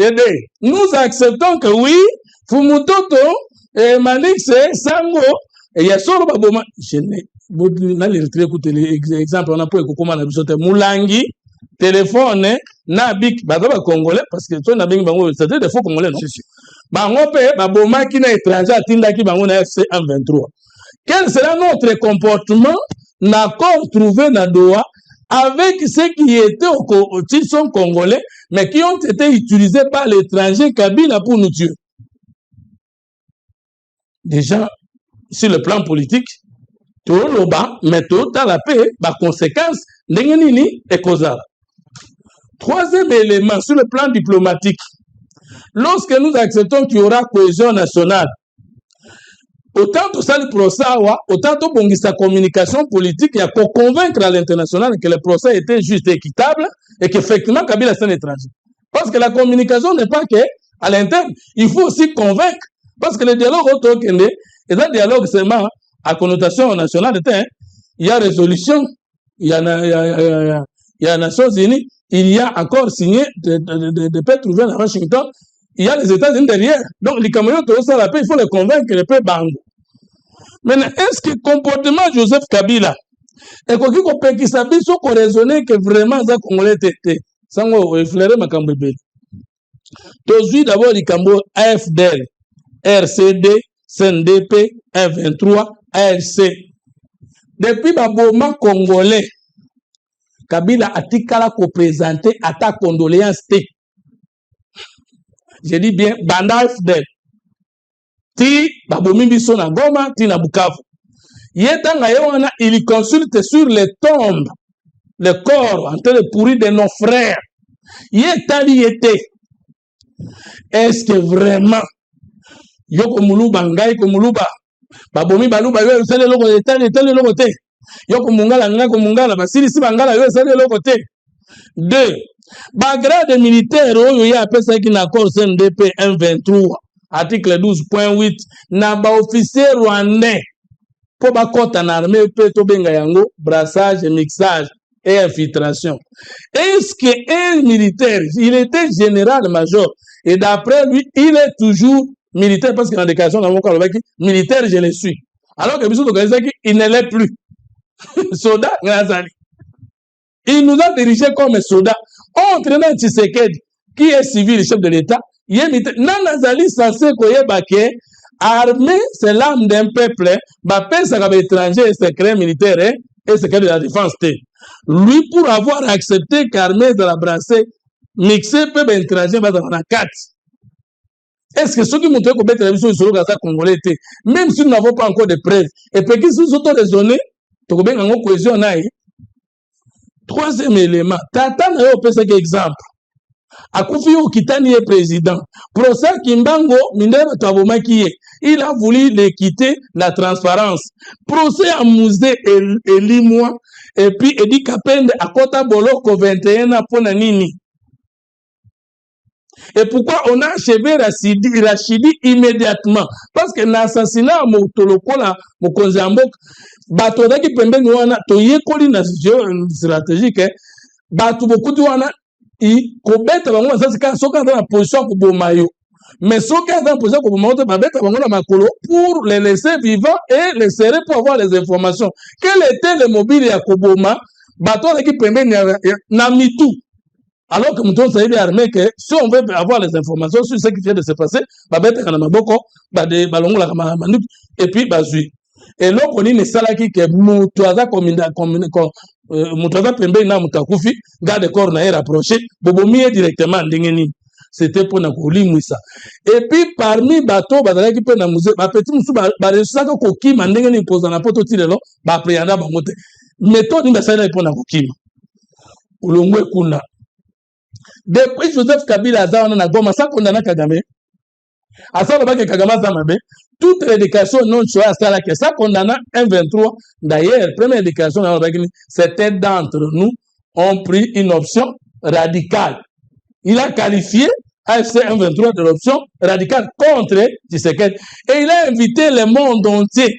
Nous acceptons que oui, Fumutoto et Manix, Sango, et il y a solo baboma. Je n'ai pas écouté l'exemple, on a pas écouté Moulangi, téléphone, Nabik, Badaba Congolais, parce que toi, Nabik Bango, c'est des faux Congolais, non? Bango, Baboma qui n'est étranger, Tinda qui Bango, FC 123. Quel sera notre comportement, l'accord trouvé dans Doha, avec ceux qui étaient qui sont congolais, mais qui ont été utilisés par l'étranger Kabila pour nous tuer? Déjà, sur le plan politique, tout le bas, mais tout à la paix, par conséquence, n'engenini et causal. Troisième élément, sur le plan diplomatique, lorsque nous acceptons qu'il y aura cohésion nationale, autant tout ça le procès, autant tout bon sa communication politique, il y a qu'à convaincre à l'international que le procès était juste et équitable et qu'effectivement Kabila c'est un étranger. Parce que la communication n'est pas qu'à l'interne, il faut aussi convaincre. Parce que le dialogue autour et un dialogue seulement à connotation nationale, il y a résolution, il y a Nations Unies, il y a encore signé de paix trouvé à Washington, il y a les États-Unis derrière. Donc, les Camerounais, tout ça, la paix, il faut les convaincre que le paix bango. Maintenant, est-ce que le comportement de Joseph Kabila, et qu'on peut qu'il s'habille, qu'on raisonner que vraiment, ça, Congolais, ça, on va effleurer ma cambébé. Aujourd'hui, d'abord, les Cambodges, AFDL, RCD, CNDP, 123, AFC. Depuis le Congolais, Kabila a tikala ko présenter à ta condoléance. Je dis bien, Banda FDL. Ti, babomi biso na Goma, ti na Bukavu. Yetanga yewana, il consulte sur les tombes, le corps en train de pourrir de nos frères. Yetali yete. Est-ce que vraiment, yoko muluba, ngai ko muluba, babomi baluba, yo sele loko etali loko te. Yoko mungala, nga ko mungala, basili si bangala, yo sele loko te. Deux, bagrade militaire, yo ya pesa ki na accord CNDP 123, article 12.8, na ba officier rwandais, po ba kota na armée pe to benga yango, brassage, mixage et infiltration. Est-ce qu'un militaire, il était général-major, et d'après lui, il est toujours militaire, parce que dans la déclaration, militaire, je le suis. Alors que il ne l'est plus. Soldat, il nous a dirigé comme soldat. Entraînant Tshisekedi, qui est civil, chef de l'État, il est militaire. Nanazali censé que armée, c'est l'âme d'un peuple, ça va étranger, secret militaire, et secret de la défense. Lui, pour avoir accepté qu'armée de la brassée, mixé peut être étranger, va dans la 4. Est-ce que ceux qui montrent qu'on peut être télévision sur le Gaza congolais, même si nous n'avons pas encore de preuves, et puis qu'ils sont auto-raisonnés, tu peux bien en cohésion. Troisième élément, Tata n'a pas fait exemple. Akufi Okitani est président. Procès Kimbango, Mindeba Tabomaki, il a voulu les quitter la transparence. Procès à Mouzé et Limois, et puis Edi Kapende à Kota Boloko 21 à Ponanini. Et pourquoi on a achevé Rachidi immédiatement? Parce que l'assassinat à Motolokola, Mokonzambok, Batoda qui pembe nous a toyé koli na stratégique, Batu beaucoup de wana i kobeta bango ça c'est soki aza na position ko bomayo mais soki aza na position ko bomayo ba beta bango na makolo pour les laisser vivants et les serrer pour avoir les informations. Quel était le mobile ya koboma bato qui pembeni na mitu alors que nous savons armé que si on veut avoir les informations sur ce qui vient de se passer ba beta kana maboko ba de balongola kama manip et puis bazui et là on ne sala ki ke mutu aza mutu aza pembeni na mutu akufi garde corps na rapproché bobomi directement ndengeni. C'était pour na kolimwisa et puis parmi bato bazalaki pe na musée ba petit musu ba resaka kokima ndengeni poza na poto tilelo ba prianda bango te méthode ni basala pour na kokima ulongwe kuna. Depuis Joseph Kabila aza na Goma sa kondana Kagame asala ba ke Kagame za mabe toute l'éducation non choix asala ke sa kondana M23 d'ailleurs première éducation c'était d'entre nous ont pris une option radicale. Il a qualifié AFC M23 de l'option radicale contre Tshisekedi et il a invité le monde entier.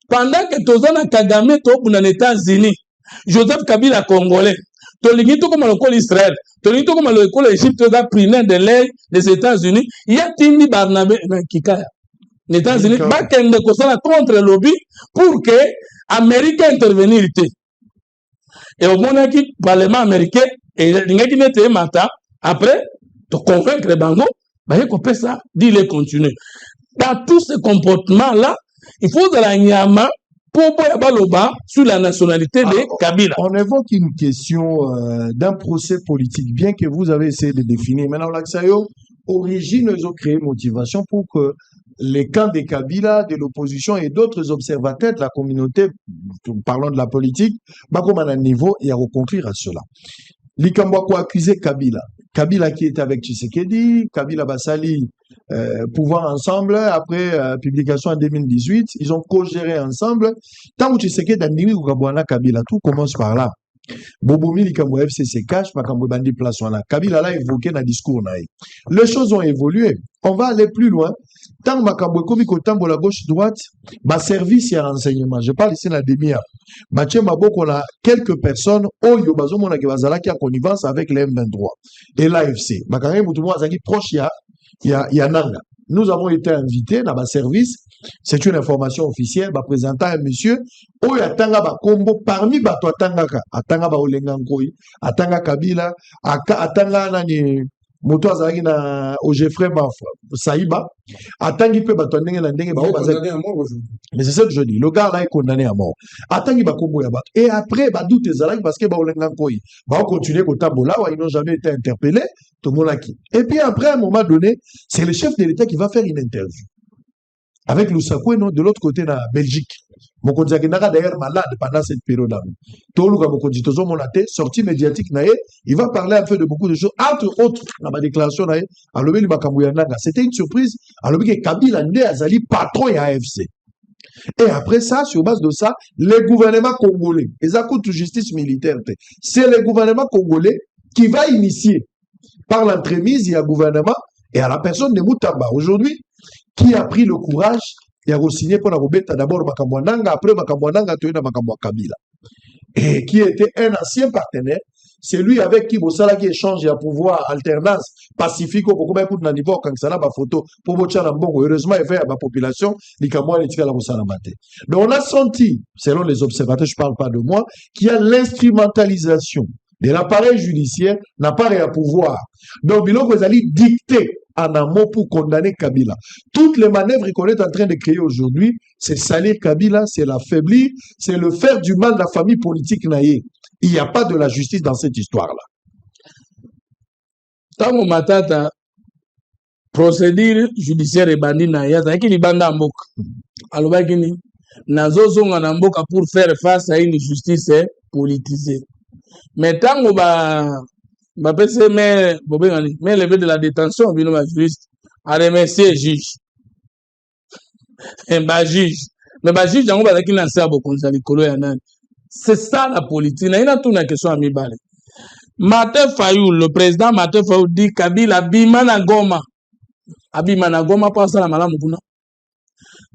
Pendant que Tozana Kagame top dans les États-Unis, Joseph Kabila congolais, Tolingi to comme le Israël, Tolingi to comme le Égypte a pris l'un de l'aile des États-Unis, il y a Tindi Barnabé Kikaya. Les États-Unis bakende kosala contre le lobby pour que l'Amérique intervenir. Et au moment qui parlement américain et l'ingénieur qui n'était matin après te convaincre les bango, bah il faut ça, dis-le continuer. Dans tous ces comportements là, il faut de la nyama pour baloba sur la nationalité de Kabila. On évoque une question d'un procès politique, bien que vous avez essayé de définir. Maintenant, l'Axayo, origine, ils ont créé motivation pour que les camps de Kabila, de l'opposition et d'autres observateurs de la communauté, parlant de la politique, bah comme à un niveau, il y a reconquérir à cela. Likambwako accusé Kabila. Kabila qui était avec Tshisekedi, Kabila Bassali, pouvoir ensemble, après publication en 2018, ils ont co-géré ensemble. Tant que Tshisekedi a dit Kabila, tout commence par là. Bobomi Likambo FCC cache, Makambo Bandi place là. Kabila l'a évoqué dans le discours. Les choses ont évolué. On va aller plus loin. Tant Makambo Komiko Tambo la gauche-droite, ma service et renseignement. Je parle ici dans la demi-heure. Mathieu Maboko, on a quelques personnes, Oyo Bazomona Kibazala qui a connivence avec les M23 et l'AFC. Makambo Moutoumou Azaki proche, il y a Nanga. Nous avons été invités dans ma service. C'est une information officielle. Bah, présentant un monsieur. Oyo Atanga Bakombo, parmi Bato Atangaka, Atanga Baolengankoi, Atanga Kabila, Atanga Nani. Moto azaki na Ogefre Bafra, Saïba, Atangi peut batondenge la ndenge ba condamné à mort aujourd'hui. mais c'est ça que je dis, le gars là est condamné à mort. Atangi ba kombo ya bat. Et après ba doute ezalaki parce que ba olenga nkoi. Ba continuer ko tambola, ils n'ont jamais été interpellés, tout le monde a qui. Et puis après à un moment donné, c'est le chef de l'État qui va faire une interview. Avec Lusakwe, non, de l'autre côté, dans la Belgique. Mokonzi Akinaka d'ailleurs malade pendant cette période-là. Toluka Mokonzi Tozo Monate, sortie médiatique, il va parler un peu de beaucoup de choses. Entre autres, dans ma déclaration, c'était une surprise. Alors que Kabila Ndé Azali, patron et AFC. Et après ça, sur base de ça, les gouvernements congolais, ils accoutent justice militaire. C'est le gouvernement congolais qui va initier, par l'entremise, il y a gouvernement, et à la personne de Moutamba. Aujourd'hui, qui a pris le courage et a re-signé pour la Robeta d'abord Makamwananga, après Makamwananga, tu es dans Makamwa Kabila. Et qui était un ancien partenaire, c'est lui avec qui Bossala qui échange à pouvoir alternance pacifique au Kokoba pour niveau quand ça la photo pour Bochana Mbongo. Heureusement, il fait à la population, les Kamwa et la Bossala Maté. Donc on a senti, selon les observateurs, je ne parle pas de moi, qu'il y a l'instrumentalisation de l'appareil judiciaire n'a pas à pouvoir. Donc, Biloko Zali dicté en amont pour condamner Kabila. Toutes les manœuvres qu'on est en train de créer aujourd'hui, c'est salir Kabila, c'est l'affaiblir, c'est le faire du mal de la famille politique naïe. Il n'y a pas de la justice dans cette histoire-là. Tango matata procédure judiciaire et bandi na ya zaki libanda mboka. Alobaki ni nazozonga na mboka pour faire face à une justice politisée. Mais tango ba pese mais bobengani mais levé de la détention bino ma juriste a remercier juge. Et ba juge mais ba juge yango bazaki na nsa bokonza likolo ya nani. C'est ça la politique. Na ina tuna question à mibale. Martin Fayulu, le président Martin Fayulu dit Kabila Bimana Goma. Abimana Goma pas ça la malamu kuna.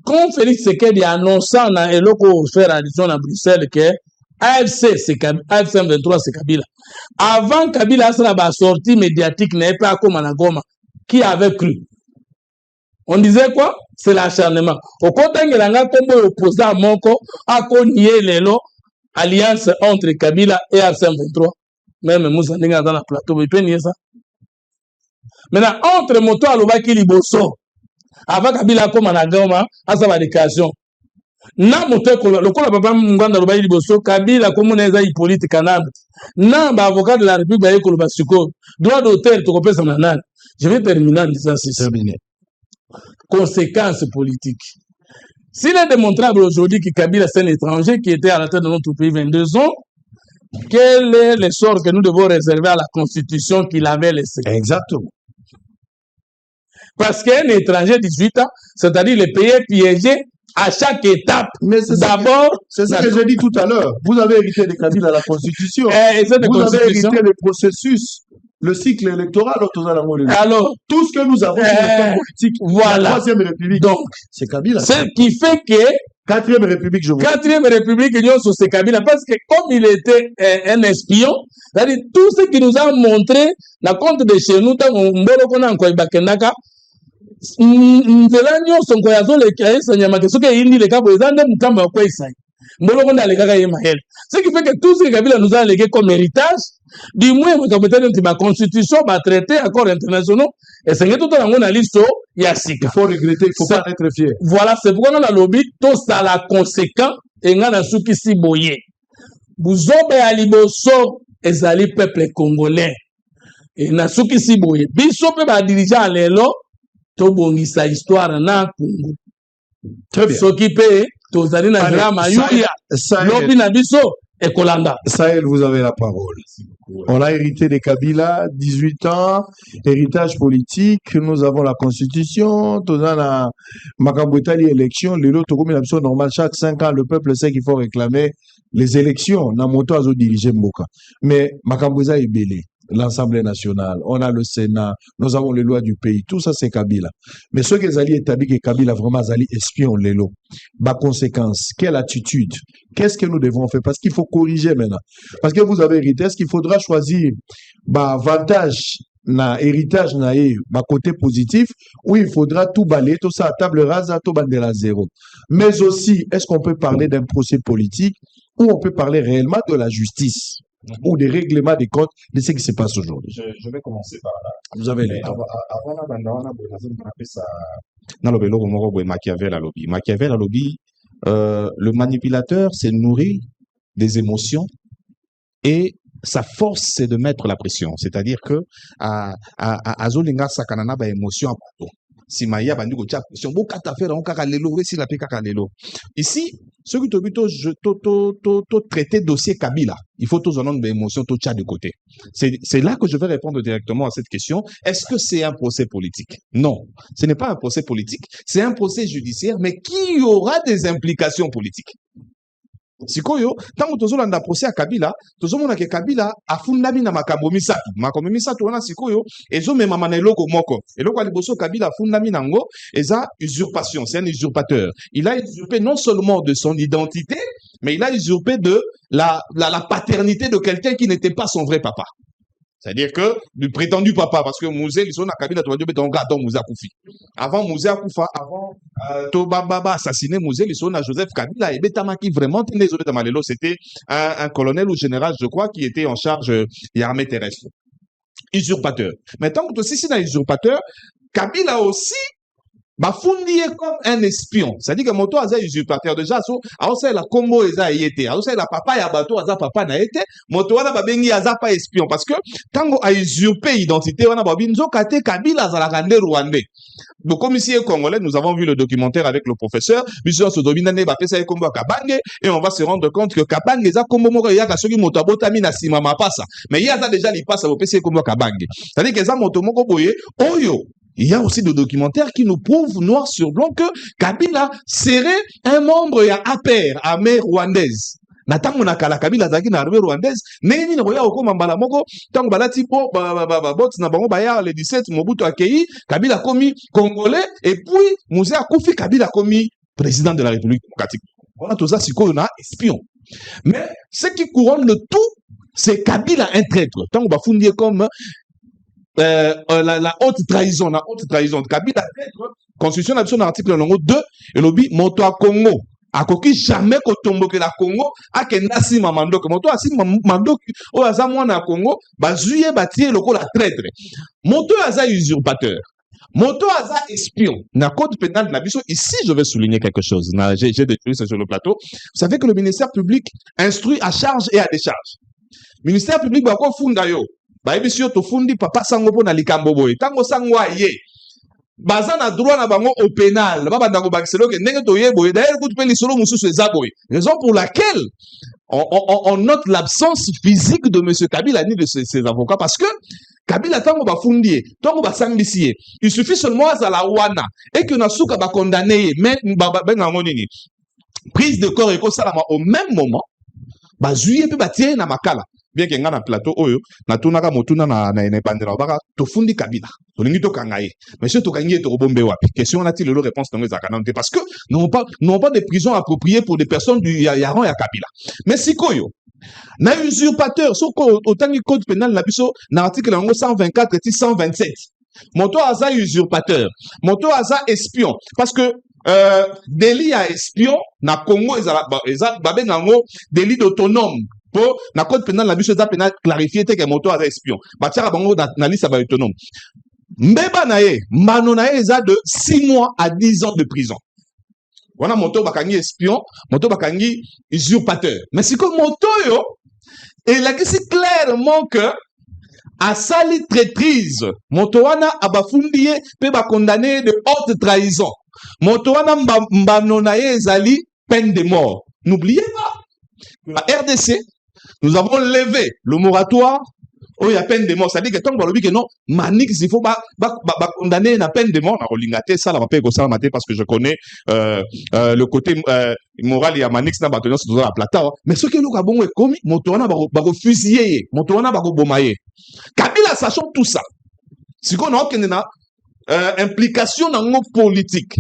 Quand Félix Tshisekedi annonçant na eloko faire addition à Bruxelles que AFC, c'est AFC M23, c'est Kabila. Avant Kabila, ça a sorti médiatique, n'est pas comme Anagoma. Qui avait cru? On disait quoi? C'est l'acharnement. Au côté de l'anga, comme opposant à Moko, a connu l'alliance entre Kabila et AFC M23. Même Moussa Nenga dans la plateau, il peut nier ça. Maintenant, entre Moto Alobaki Liboso, avant Kabila comme Anagoma, à sa validation. Na moto le papa Munganda Alobaki Liboso, Kabila comme Neza Hippolyte Kanab. Na avocat de la République Baye Kolobasiko. Droit d'auteur, tu repères son anal. Je vais terminer en disant ceci. Conséquences politiques. S'il est démontrable aujourd'hui que Kabila c'est un étranger qui était à la tête de notre pays 22 ans, quel est le sort que nous devons réserver à la Constitution qu'il avait laissée? Exactement. Parce qu'un étranger de 18 ans, c'est-à-dire le pays est piégé à chaque étape. Mais d'abord, c'est ce que j'ai dit tout à l'heure. Vous avez hérité de Kabila à la Constitution. Vous avez hérité le processus, le cycle électoral. Alors, tout ce que nous avons sur le plan politique, voilà. La Troisième République, donc, c'est Kabila. Ce qui fait que Quatrième République, je vous dis. Quatrième République, c'est Kabila, parce que comme il était un espion, c'est-à-dire tout ce qu'il nous a montré, la compte de chez nous, on a encore Bakendaka, Nzelanyo, son koyazo, le kaïs, Nyamake, ce qui est indi, les cas, les Andes, Mukamba, Kwaisai. Ce qui fait que tout ce que Kabila nous a légué comme héritage, du moins, ma constitution, ma traité, accords internationaux, et c'est tout dans la liste, il y a six. Il faut regretter, il ne faut pas être fier. Voilà, c'est pourquoi on a lobby, tout ça la conséquent, et on a souki si boye. Bouzobe aliboso, et zali peuple congolais. Et na souki si boye. Bisope va diriger à l'élo, to bongi sa histoire na Congo. Très bien. S'occuper, to zali na drama, yuya, lobby na biso, et Kolanda. Sahel, vous avez la parole. On a hérité de Kabila, 18 ans, héritage politique, nous avons la constitution, nous avons la Makambouetali élection, les lots, normal, chaque 5 ans, le peuple sait qu'il faut réclamer les élections, na moto azo diriger Mboka. Mais Makambouza est belé. L'Assemblée nationale, on a le Sénat, nous avons les lois du pays, tout ça c'est Kabila. Mais ceux qui ont établi que Kabila vraiment Zali espion les lois. Bah conséquence, quelle attitude? Qu'est-ce que nous devons faire? Parce qu'il faut corriger maintenant. Parce que vous avez hérité, est-ce qu'il faudra choisir bah avantage na héritage na bah côté positif ou il faudra tout balayer, tout ça à table rase, tout bander à zéro. Mais aussi, est-ce qu'on peut parler d'un procès politique ou on peut parler réellement de la justice? Ou des règlements des comptes de ce qui se passe aujourd'hui. Je vais commencer par là. Vous avez les temps. Machiavel à lobby. Machiavel à lobby, le manipulateur s'est nourri des émotions et sa force c'est de mettre la pression. C'est-à-dire que à Zolinga Sakanana ba émotion à bateau. Si Maya Bandugo tcha pression, beaucoup d'affaires on kaka lelo, si la peka lelo. Ici, ce qui to traiter dossier Kabila, il faut tous en nombre d'émotions tout tcha de côté. C'est là que je vais répondre directement à cette question. Est-ce que c'est un procès politique? Non, ce n'est pas un procès politique, c'est un procès judiciaire, mais qui aura des implications politiques. Sikoyo, tant que tu as procès à Kabila, tu as que Kabila a fundami na makambo misatu. Makambo misatu wana sikoyo, ezo me mamana eloko moko. Eloko aliboso Kabila fundami nango, eza usurpation, c'est un usurpateur. Il a usurpé non seulement de son identité, mais il a usurpé de la paternité de quelqu'un qui n'était pas son vrai papa. C'est-à-dire que du prétendu papa, parce que Mouzé, ils sont à Kabila, tu vas dire, ton gâteau Mouzé Akoufi. Avant Mouzé Akoufa, avant Tobaba assassiné Mouzé, ils sont à Joseph Kabila, et Betamaki vraiment, c'était un colonel ou général, je crois, qui était en charge de l'armée terrestre. Usurpateur. Mais tant que tu es un usurpateur, Kabila aussi, Bafundi est comme un espion. C'est-à-dire que moto aza usurpateur déjà so aosa la combo eza yete. Aosa la papa ya bato aza papa na yete. Moto wana babengi aza pas espion parce que tango a usurpé identité wana babinzo kate Kabila za la rande rwandais. Donc comme ici est congolais, nous avons vu le documentaire avec le professeur. Biso so domina ne ba pesa e combo Kabange et on va se rendre compte que Kabange eza combo moko ya ka soki moto abotami na sima mapasa. Mais il y a déjà li passa au pesa e combo Kabange. C'est-à-dire que za moto moko boye oyo. Il y a aussi des documentaires qui nous prouvent noir sur blanc que Kabila serait un membre ya APR, armée rwandaise. Natango na kala Kabila zaki na armée rwandaise, neni na boya okoma mbala moko, tango balati po bot na bango baya le 17 Mobutu akei, Kabila komi congolais et puis Mouzé Akoufi Kabila komi président de la République démocratique. Voilà tout ça sikoyo na espion. Mais ce qui couronne le tout, c'est Kabila un traître. Tant qu'on va fonder comme la haute trahison, Kabila traître, constitution d'absence article 2, et lobby moto à Congo. A koki jamais ko tomboke la Congo, a ke nasi mamandok. Moto asi mamandok, o aza mwana Congo, ba zuye batie loko la traître. Moto aza usurpateur. Moto aza espion. Na code pénal de Nabiso, ici je vais souligner quelque chose. J'ai détruit ça sur le plateau. Vous savez que le ministère public instruit à charge et à décharge. Ministère public ba ko funda yo. Ba ebisio to fundi papa sango po na likambo boy. Tango sango aye. Baza na droit na bango au pénal. Ba banda ko bakiselo ke ndenge to ye boy. D'ailleurs coup pe lisolo mususu eza boy. Raison pour laquelle on note l'absence physique de monsieur Kabila ni de ses avocats parce que Kabila tango ba fundier, tango ba sanglisie. Il suffit seulement à la wana et que na suka ba condamner mais ba nini. Prise de corps et ko salama au même moment. Ba zuye pe ba tie na makala. Bien que ngana plateau oyo na tunaka motuna na bandera baka to fundi Kabila. To lingi to kangaye. Monsieur to kangaye to bombe wapi. Question a-t-il le réponse dans les akanante parce que n'ont pas de prison appropriée pour des personnes du Yaron ya Kabila. Mais sikoyo na usurpateur soko autant du code pénal na biso na article 124 et 127. Moto aza usurpateur, moto aza espion parce que délit à espion na Congo eza babe nango délit d'autonome. Pour na code pénal la biso eza pénal clarifié que moto aza espion. Batiaka bango na liste ba autonome. Mbeba na ye, mbano na ye eza de 6 mois à 10 ans de prison. Wana moto bakangi espion, moto bakangi usurpateur. Mais si comme moto yo, il a dit clairement que à sali traîtrise, moto wana abafundie pe ba condamné de haute trahison. Moto wana mbano na ye ezali peine de mort. N'oubliez pas, la RDC, nous avons levé le moratoire. Oh, il y a peine de mort. C'est-à-dire que tant que non, Manix, il faut condamner la peine de mort. Ça, la parce que je connais le côté moral. Il y a Manix, na bâtonnier, c'est toujours la plata. Mais ce que nous avons commis, Motoana va fusiller, Motoana va bomailler. Kabila, sachant tout ça, si on a aucune implication dans nos politiques,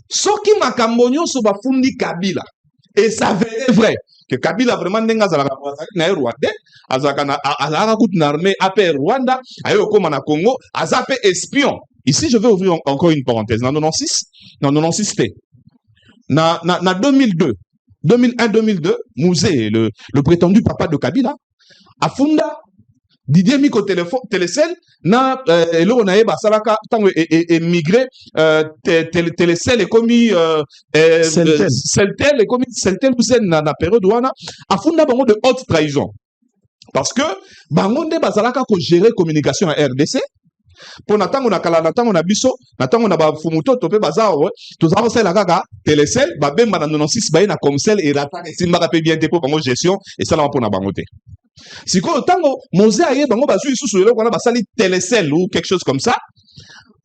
ce qui m'a cambonio sur la fundi Kabila, et ça c'est vrai. Que Kabila vraiment n'enga zalaka na Rwanda azaka na azaka coup d'armée AP Rwanda ayo comme na Congo azape espion. Ici je vais ouvrir encore une parenthèse. Dans 96 T. Na 2002 2001-2002 Mouzé le prétendu papa de Kabila a funda Didier Miko Télécel na elo na yeba salaka tango émigré Télécel est commis Celtel est commis Celtel na période wana afunda bango de haute trahison parce que bango nde bazalaka ko gérer communication à RDC pour natango na kala natango na biso natango na ba fumuto to pe bazao tozako sala kaka Télécel ba bemba na 96 ba na comcel et rata simba pe bien dépôt bango gestion et ça la pour na bango te. Si quoi tango Mosé aye bango bazu sous le qu'on a basali Télécel ou quelque chose comme ça.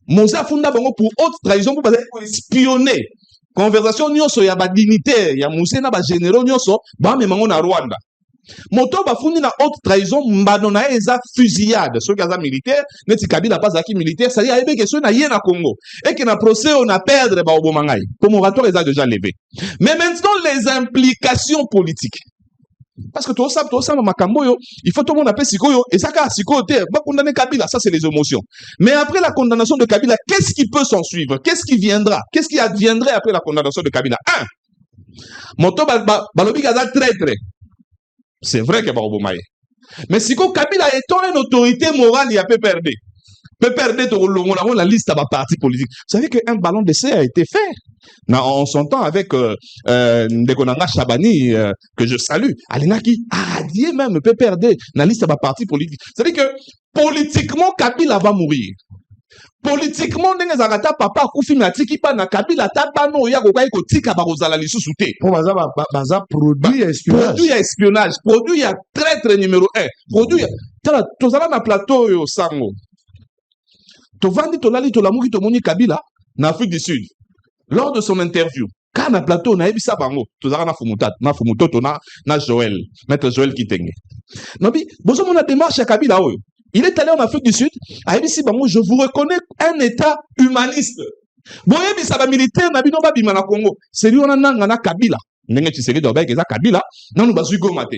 Mosé a funda bango pour haute trahison pour espionner. Conversation nyonso ya ba dignitaire ya Mosé na ba généraux nyonso ba me mango na Rwanda. Moto ba fundi na haute trahison mbano na eza fusillade ceux qui sont militaires neti Kabila pas aki militaire ça y a ebe que ceux na ye na Congo et que na procès on a perdre ba obomangai. Pour moratoire ils a déjà levé. Mais maintenant les implications politiques. Parce que tout ça, makamboyo, il faut tout le monde appeler Sikoyo, et ça, Sikoyo, va condamner Kabila, ça c'est les émotions. Mais après la condamnation de Kabila, qu'est-ce qui peut s'en suivre? Qu'est-ce qui viendra? Qu'est-ce qui adviendrait après la condamnation de Kabila? Moto balobi gaza traître. C'est vrai que Barobomaye. Mais Sikoyo Kabila étant une autorité morale, il a peu perdu. Peut perdre la liste à ma parti politique. Vous savez qu'un ballon d'essai a été fait. On s'entend avec Ndekonanga Chabani, que je salue. Alinaki a dit même peut perdre la liste à ma parti politique. C'est-à-dire que politiquement, Kabila va mourir. Politiquement, Ndengazagata papa Koufi Matiki pa na Kabila tabano ya kokai ko tika ba kozala lisusu te. Pour baza produit espionnage. Produit à espionnage, produit à traître numéro 1. Produit tala tozala na plateau yo sango. Tovandi tolali tolamuki tomoni Kabila na Afrique du Sud. Lors de son interview, quand na plateau na ebisa bango, tozala na fumutoto na Joël, maître Joël Kitenge. Nabi, bozo mona démarche à Kabila oyo. Il est allé en Afrique du Sud, à ebisi bango, je vous reconnais un état humaniste. Boye bisa ba militaire na bino ba bima na Congo. C'est lui on a nanga na Kabila. Ndenge Tshisekedi doit être Kabila, non nous basu Goma te.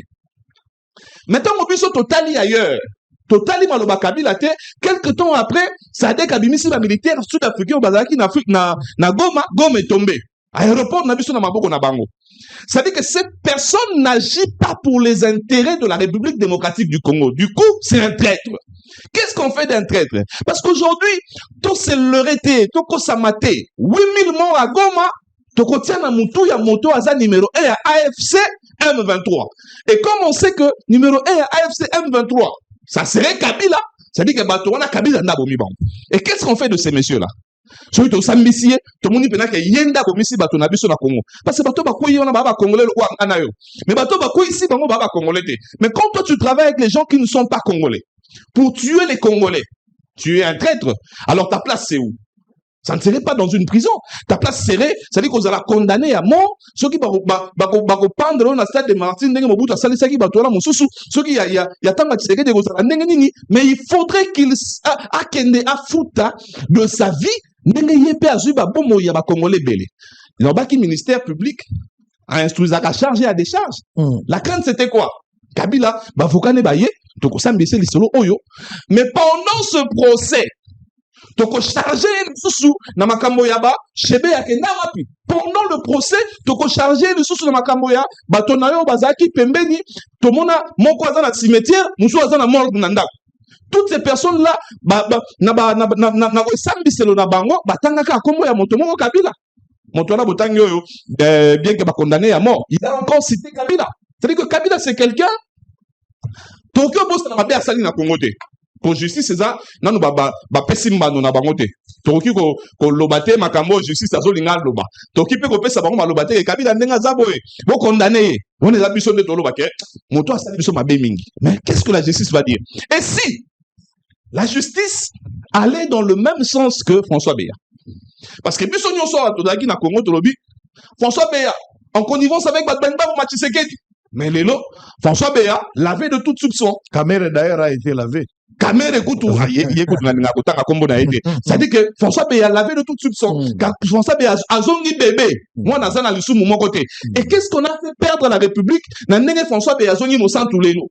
Maintenant mon biso totali ailleurs. Totali maloba Kabila te, quelques temps après, Sadek abimisi la militaire sud-africain au Bazaki na Goma, Goma est tombé. Aéroport na biso na maboko na bango. Ça veut dire que cette personne n'agit pas pour les intérêts de la République démocratique du Congo. Du coup, c'est un traître. Qu'est-ce qu'on fait d'un traître? Parce qu'aujourd'hui, tout c'est l'heurité, tout ça maté. 8000 morts à Goma, tout tient à Moutou, il y a moto à numéro 1 à AFC M23. Et comme on sait que numéro 1 à AFC M23, ça serait Kabila, ça veut dire que on a Kabila na bomi bon. Et qu'est-ce qu'on fait de ces messieurs-là? Celui qui s'ambitie, tout le monde peut dire yenda komisi bato na biso na Congo. Parce que bato bakoyi on a baba congolais le wa anayo. Mais bato bakoyi ici bango baba congolais te. Mais quand toi tu travailles avec les gens qui ne sont pas congolais pour tuer les Congolais, tu es un traître. Alors ta place c'est où? Ça ne serait pas dans une prison. Ta place serait, c'est-à-dire qu'on va condamner à mort ceux qui vont pendre dans la stade de Martine, mais il faudrait qu'il akende afuta de sa vie. Le ministère public a instruit à charger à décharge. La crainte c'était quoi? Kabila, mais pendant ce procès, toko chargé sous na makambo ya ba chebe ya kenda wapi pendant le procès toko chargé sous na makambo ya bato na yo bazaki pembeni tomona moko aza na cimetière musu aza na morgue na ndako. Toutes ces personnes là na sambiselo na bango batangaka kombo ya moto moko Kabila moto na botangi yo bien que ba condamné à mort il a encore cité Kabila. C'est-à-dire que Kabila c'est quelqu'un Tokyo boss na mabe asali na Congo te. Pour justice c'est ça nanu ba pesimba no na bango te toki ko lobate makambo justice azolinga loba toki pe ko pesa bango malobate ke Kabila ndenga zaboe bo condamné on est abiso de toloba ke moto asali biso mabe mingi. Mais qu'est-ce que la justice va dire? Et si la justice allait dans le même sens que François Beya, parce que biso nyonso atodaki na Congo tolobi François Beya en connivence avec Batbamba ou Tshisekedi. Mais Lélo, François Beya lavé de toute soupçon. Kamere d'ailleurs a été lavé. Kamere Koutou, c'est-à-dire que François Beya lavé de toute soupçon. Car François Beya a zongi bébé. Moi, dans un sous mon côté. Et qu'est-ce qu'on a fait perdre à la République? François Beya zongi mon sang tous les jours.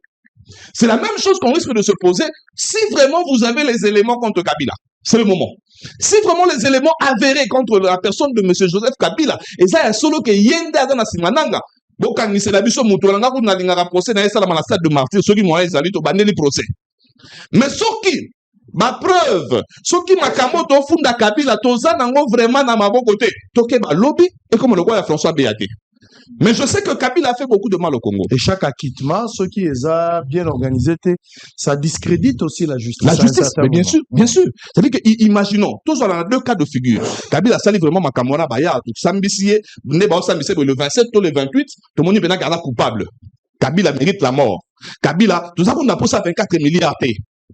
C'est la même chose qu'on risque de se poser si vraiment vous avez les éléments contre Kabila. C'est le moment. Si vraiment les éléments avérés contre la personne de M. Joseph Kabila, et ça, il y a solo que yenda dans la simananga. Donc, quand il s'est l'habitude, Moutouanga, vous n'avez pas procès, dans la stade de martyr, ceux qui m'ont dit, au bandé les procès. Mais ce qui, ma preuve, ce qui m'a kamoto funda Kabila, toza nango vraiment dans ma bon côté, toke ba lobby, et comme le roi François Béaté. Mais je sais que Kabila a fait beaucoup de mal au Congo. Et chaque acquittement, ce qui est bien organisé, ça discrédite aussi la justice. La justice, mais bien sûr, bien sûr. C'est-à-dire que, imaginons, tous dans deux cas de figure. Kabila sali vraiment ma camora baya, tout sambissier, le 27 ou le 28, tout le monde est bien coupable. Kabila mérite la mort. Kabila, tout ça qu'on a posé à 24 milliards.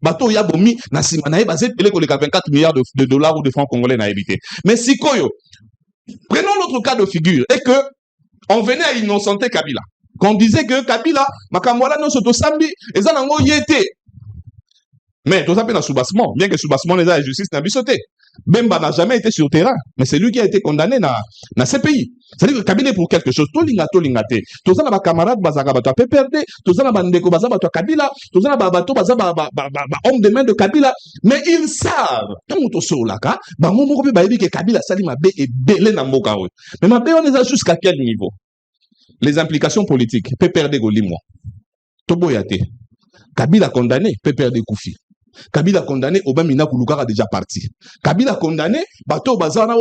Bato ya bomi, na simanae, basé, télé, 24 milliards de dollars ou de francs congolais n'a évité. Mais si koyo, prenons l'autre cas de figure, et que, on venait à innocenter Kabila. Qu'on disait que Kabila, Makamwala no soto sambi, et ça nango yete. Mais tout ça fait un soubassement, bien que soubassement les la justice n'a bisoté. Bemba n'a jamais été sur terrain, mais c'est lui qui a été condamné dans ces pays. C'est-à-dire que Kabila est pour quelque chose. Tolinga te. Tout ça n'a pas camarade bazaka bato a PPRD, tout ça n'a pas ndeko bazaka bato Kabila, tout ça n'a pas bato bazaka homme de main de Kabila. Mais ils savent, tant que sur la cas, bango moko pe bayebi que Kabila sali mabe et belé na mboka we. Mais mabe on les a jusqu'à quel niveau? Les implications politiques, PPRD golimwa. Toboyate. Kabila condamné, PPRD Koufi. Kabila condamné, Obamina Kouloukara a déjà parti. Kabila condamné, Bato Bazana,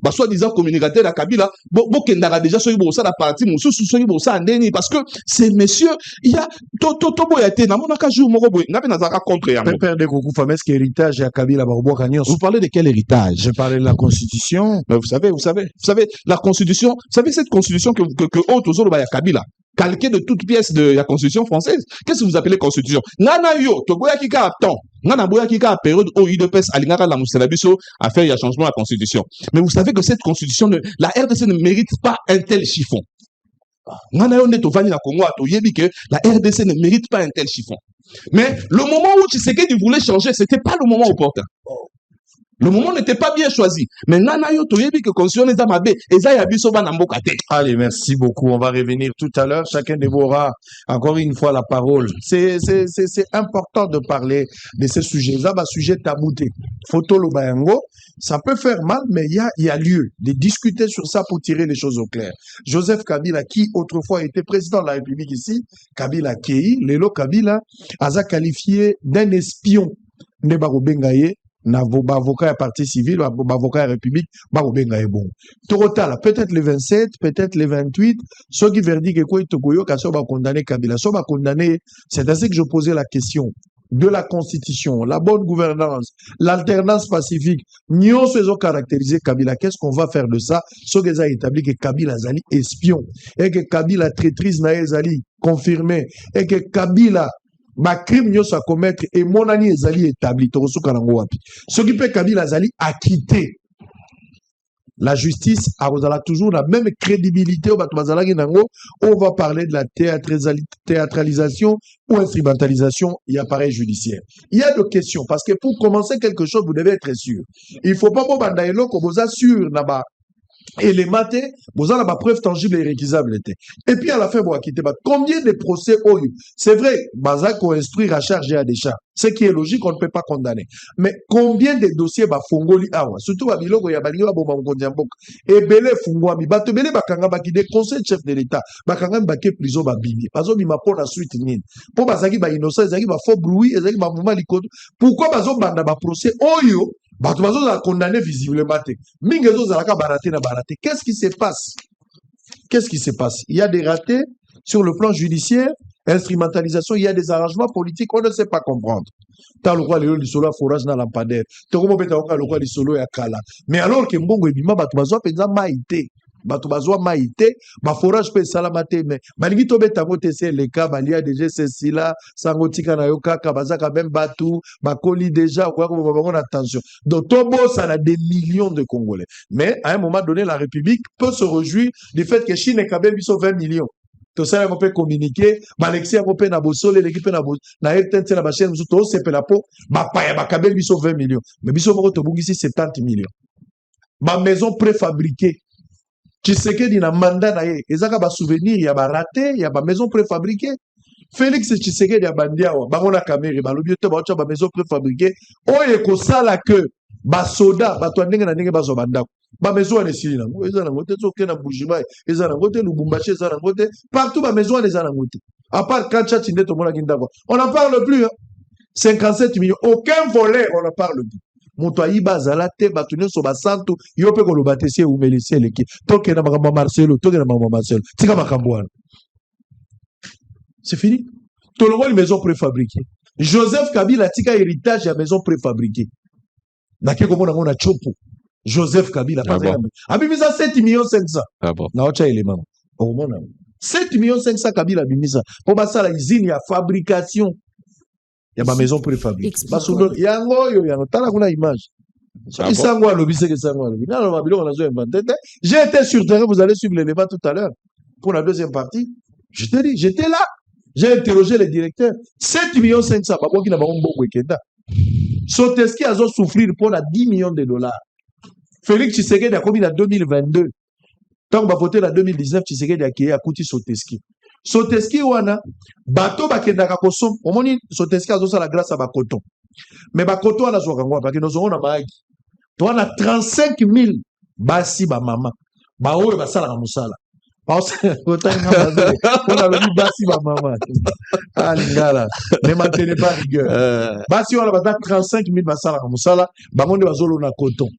soi-disant communicateur à Kabila, Bokendara déjà soyez bossa la partie, Moussou soyez bossa andeni, parce que ces messieurs, il y a Toboyate, Namonaka jour Moroboy, Nabenazaka contre Yango. Père de Koukou Famesque héritage à Kabila Barbo Kanyos. Vous parlez de quel héritage? Je parlais de la Constitution. Mais vous savez, la Constitution, vous savez cette Constitution que Otozoro Baya Kabila. Calqué de toutes pièces de la Constitution française. Qu'est-ce que vous appelez Constitution? Nana yo, toboya kika a temps. Nana boya kika a période où il pèse à l'ingara la mousselabiso à faire un changement à la Constitution. Mais vous savez que cette Constitution, la RDC ne mérite pas un tel chiffon. Nana yo neto vani na Congo ato yebi que la RDC ne mérite pas un tel chiffon. Mais le moment où Tshisekedi voulait changer, c'était pas le moment opportun. Le moment n'était pas bien choisi. Mais nana yo toyebi que constitution est mabe, eza ya biso bana mboka te. Allez, merci beaucoup. On va revenir tout à l'heure. Chacun de vous aura encore une fois la parole. C'est important de parler de ces sujets. Ça, un sujet tabouté. Photo le bayango, ça peut faire mal, mais il y a lieu de discuter sur ça pour tirer les choses au clair. Joseph Kabila, qui autrefois était président de la République ici, Kabila Kei, Lelo Kabila, a qualifié d'un espion de Barobengaye. Na avocat à parti civil, avocat à République, bon. Total, peut-être le 27, peut-être le 28, ceux qui verdict que quoi Tokoyo, quand va condamner Kabila, soit va condamner, c'est ainsi que je posais la question de la constitution, la bonne gouvernance, l'alternance pacifique, nous faisons caractériser Kabila. Qu'est-ce qu'on va faire de ça? Ce qui a établi que Kabila Zali espion, et que Kabila traîtrise na Zali confirmé, et que Kabila ma crime nyonso à commettre et mon ami ezali établi torosu kalango wapi ce qui peut Kabila Zali acquitter la justice a toujours la même crédibilité au batubazalaki nango. On va parler de la théâtralisation ou instrumentalisation et appareil judiciaire. Il y a deux questions parce que pour commencer quelque chose vous devez être sûr. Il faut pas bon bandaïlo que vous assure là-bas. Et les matés, vous avez la preuve tangible et réquisable. Et puis à la fin, vous quittez. Combien de procès ont eu? C'est vrai, Bazak qu'on instruire à charge et à décharge. Ce qui est logique, on ne peut pas condamner. Mais combien de dossiers va fongoli awa? Surtout à Biloko, il y a Balinga, Bomba, et Belé Fungwami, Batebele Bakanga Baki, des conseils de chef de l'État, Bakanga Baki, prison Babini. Bazo Bima pour la suite, Nin. Pour Bazaki, Innocent, Zaki, faux bruit, Zaki, Mouvement Likoto. Pourquoi Bazo Banda, procès, Oyo? Batubazo a condamné visiblement. Mingezo Zalaka baraté na baraté. Qu'est-ce qui se passe? Qu'est-ce qui se passe? Il y a des ratés sur le plan judiciaire, instrumentalisation, il y a des arrangements politiques, on ne sait pas comprendre. T'as le roi Léo Lissolo forage dans la lampadaire. T'as le roi Lissolo et Kala. Mais alors que Mbongo et Bima Batubazo a maïté. Batubazo maïté, ma forage peut salamate, mais malgré tout, c'est le cas, Balia déjà, c'est si là, Sangotika Nayoka, Kabazaka, même Batu, Bakoli déjà, attention. Donc, Tobo, ça a des millions de Congolais. Mais, à un moment donné, la République peut se réjouir du fait que Chine et Kabel, ils sont 20 millions. Tout ça, on peut communiquer, Alexis, on peut Nabosole, l'équipe Nabos, Naël, la chaîne, tout c'est la peau, Bapaya, Kabel, ils sont 20 millions. Mais ils sont ici 70 millions. Ma maison préfabriquée. Tshisekedi na mandat na ye ezaka ba souvenir ya ba raté ya ba maison préfabriquée. Félix Tshisekedi ya bandia wa bangona kamere ba lobi te ba cha ba maison préfabriquée oye ko sala que ba soda ba to ndenge na ndenge ba zo bandako ba maison na sili na ngo ezana ngote to ke na Bujiba ezana ngote Lubumbashi ezana ngote partout ba maison les ezana ngote à part Kancha Tinde to mona kindako on n'en parle plus hein. 57 millions aucun volet on n'en parle plus. Motoyi bazala te batune so basanto yo pe ko lobatese ou melisi eleki toke na makamba Marcelo toke na makamba Marcelo tika makambo wana c'est fini to le maison préfabriquée Joseph Kabila tika héritage à maison préfabriquée na ke komona ngona chopo Joseph Kabila pas abimisa 7 millions 500 na ocha élément au mona 7 millions 500 Kabila abimisa pour basala usine ya fabrication. Il y a ma maison préfabriquée. Il y a une image. J'ai été sur terrain, vous allez suivre le débat tout à l'heure. Pour la deuxième partie, je te dis, j'étais là. J'ai interrogé les directeurs. 7 millions 500, pas qui n'a pas un bon week-end. Soteski a souffrir pour la 10 millions de dollars. Félix Tshisekedi a commis en 2022. Tant qu'on va voter en 2019, Tshisekedi a créé à Kouti Soteski. Soteski wana bato bakendaka kosom omoni Soteski azosala grâce à bakoton mais bakoton wana zokangwa parce que nous on a baagi to wana 35 000 basi ba mama ba oyo basala ka musala parce que on a le basi ba mama ah lingala ne maintenez pas rigueur basi wana bata 35 000 basala ka musala bangonde bazolo na coton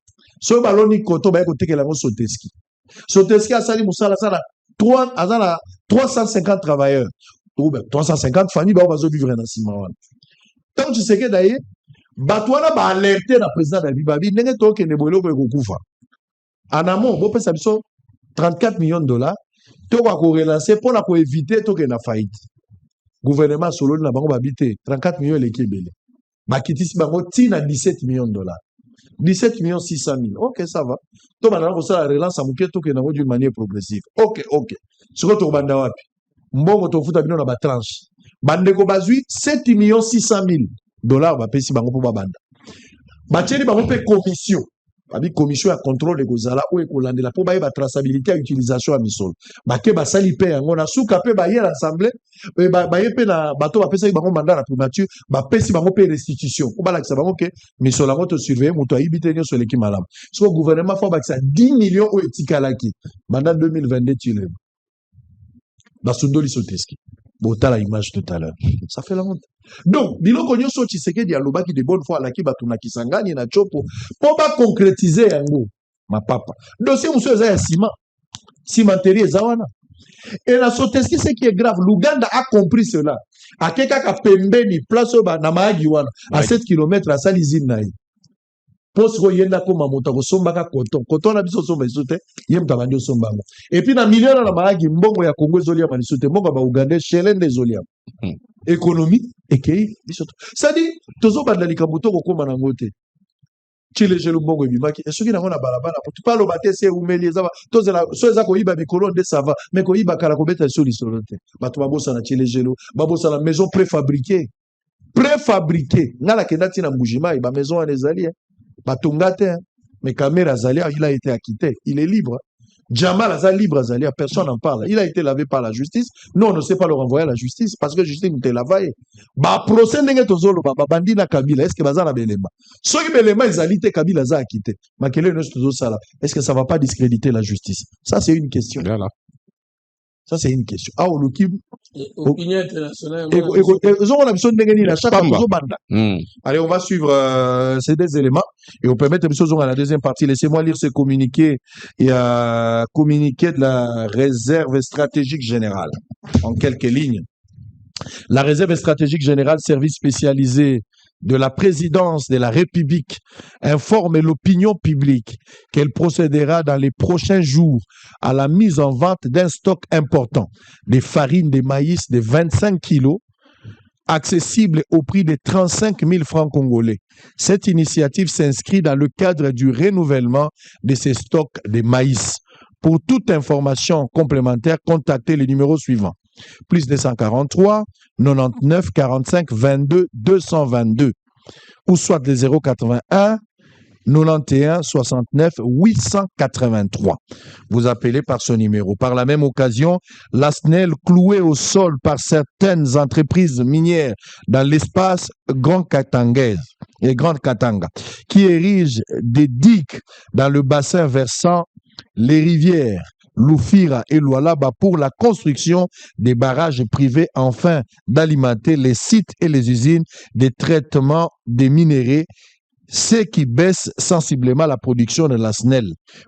so baloni coton ba ekotekela ngo Soteski asali musala sala 350 travailleurs. 350 familles, bah, on va vivre dans Simawan. Tant tu sais que d'ailleurs, Batouana va alerter le président de la Bibabi, n'est-ce pas que ne boilo que Koufa. En amont, on peut savoir 34 millions de dollars, tu vas relancer pour éviter que la faillite. Gouvernement solo n'a pas habité 34 millions de Kébélé. Bakitis Bango tine à 17 millions de dollars. 17 millions 600 000. Ok, ça va. Donc, maintenant, on la relance à Mouké d'une manière progressive. Ok. Ce que tu as dit, Mbongo to futa bino na ba tranche. Bandeko bazui 7 millions 600 000 dollars ba pesi bango pour ba banda. Batieli bango pe commission. Babi commission ya contrôle ekozala ou ekolandela po baye ba traçabilité ya utilisation ya misolo. Bake basali pe yango na suka pe baye l'assemblée baye pe na bato bapesa bango mandat na primature bapesi bango pe restitution. Ko balakisa bango ke misolo yango to surveiller moto ayibite nyonso eleki malamu. So gouvernement fa bakisa 10 millions o etikalaki mandat 2022 tile. Basundoli Soteski. Bota la image tout à l'heure. Ça fait la honte. Donc, biloko nyonso Tshisekedi alobaki de bonne foi alaki batu na Kisangani na Chopo pour pas concrétiser yango ma papa. Dossier monsieur eza ya ciment. Cimenterie ezawana. Et la Soteski ce qui est grave, l'Ouganda a compris cela. Akeka ka pembeni place ba na maagi wana à 7 km à Salizine naï. Poste ko yenda ko mamuta ko sombaka coton na biso somba isote yem tabandi sombango. Et puis na million na maagi mbongo ya Congo zolia manisote mbongo ba Ouganda shelende zolia. Économie et kei bisoto. Ça dit tozo bandali kabuto ko koma na ngote. Chile jelo mbongo ebimaki. Et soki na ngona balabala pour tu parles ba tese umeli ezaba tozela so ezako yiba mikolo de sava mais ko yiba kala ko beta sur l'isolote. Bato babosa na chile jelo, babosa na maison préfabriquée. Préfabriquée. Ngala kendati na mbujima ba maison en ezali. Batungate, mais Kamera Zalia, il a été acquitté. Il est libre. Jamal Azali libre Zalia, personne n'en parle. Il a été lavé par la justice. Non, on ne sait pas le renvoyer à la justice parce que la justice nous l'a lavé. Bah, procès n'est pas tout bandi na Kabila. Est-ce que Bazar a Belema? Ceux qui Belema, ils allaient Kabila a acquitté. Mais quel est le sala? Est-ce que ça ne va pas discréditer la justice? Ça, c'est une question. Voilà. Ça, c'est une question. Ah, au Lukim. Opinion internationale. Allez, on va suivre ces deux éléments et on permet de à la deuxième partie. Laissez-moi lire ce communiqué. Il y a communiqué de la réserve stratégique générale en quelques lignes. La réserve stratégique générale, service spécialisé de la présidence de la République, informe l'opinion publique qu'elle procédera dans les prochains jours à la mise en vente d'un stock important de farine de maïs de 25 kilos, accessible au prix de 35 000 francs congolais. Cette initiative s'inscrit dans le cadre du renouvellement de ces stocks de maïs. Pour toute information complémentaire, contactez le numéro suivant. Plus 243 99 45 22 222 ou soit les 081 91 69 883. Vous appelez par ce numéro. Par la même occasion, la SNEL clouée au sol par certaines entreprises minières dans l'espace Grand Katanga et Grande Katanga, qui érigent des digues dans le bassin versant les rivières Loufira et Lualaba pour la construction des barrages privés afin d'alimenter les sites et les usines de traitement des minéraux, ce qui baisse sensiblement la production de la SNEL.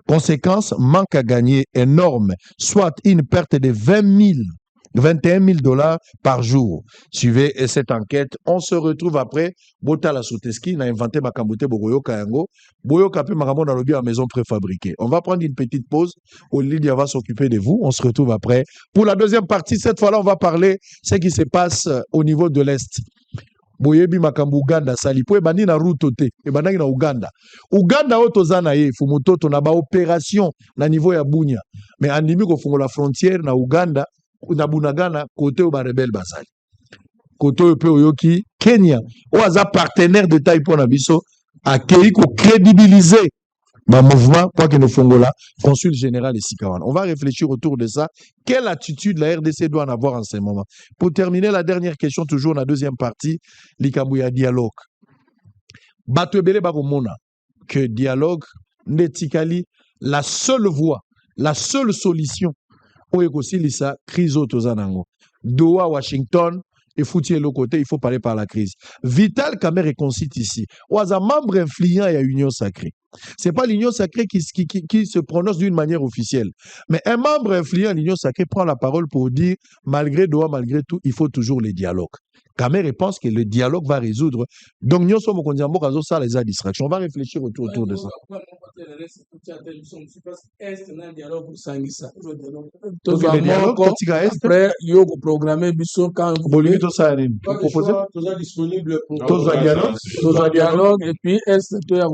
Conséquence, manque à gagner énorme, soit une perte de 21 000 $ par jour. Suivez cette enquête. On se retrouve après. Botala Soteski n'a inventé Makambote Bogoyoka Yango. Boyoka pe Makambo dans le à maison préfabriquée. On va prendre une petite pause. Olivier va s'occuper de vous. On se retrouve après. Pour la deuxième partie, cette fois-là, on va parler de ce qui se passe au niveau de l'Est. Boyebi makambo Uganda sali po ebandi na route te ebandaki na Uganda otozana ye fumutoto na ba opération na niveau ya Bunya mais andimi ko fungola frontière na Uganda na Bunagana côté au rebelle basali côté pe oyoki Kenya oaza partenaire de taille pour na biso akei ko crédibiliser ma mouvement quoi que nous fongola consul général et Sikawan. On va réfléchir autour de ça. Quelle attitude la RDC doit en avoir en ce moment? Pour terminer, la dernière question, toujours dans la deuxième partie, l'Ikabouya dialogue. Batwebele Baromona, que dialogue, netikali, la seule voie, la seule solution, oyekosi lisa, crise autozanango. Doha, Washington, et foutier le côté, il faut parler par la crise. Vital Kamerhe est concite ici. Ou un membre influent à l'Union sacrée. C'est pas l'Union sacrée qui se prononce d'une manière officielle. Mais un membre influent à l'Union sacrée prend la parole pour dire, malgré Doha, malgré tout, il faut toujours les dialogues. Kamerhe pense que le dialogue va résoudre. Donc, nous sommes au ça les distractions. On va réfléchir autour de ça. Après, il y a programmé quand vous voulez. Dialogue et puis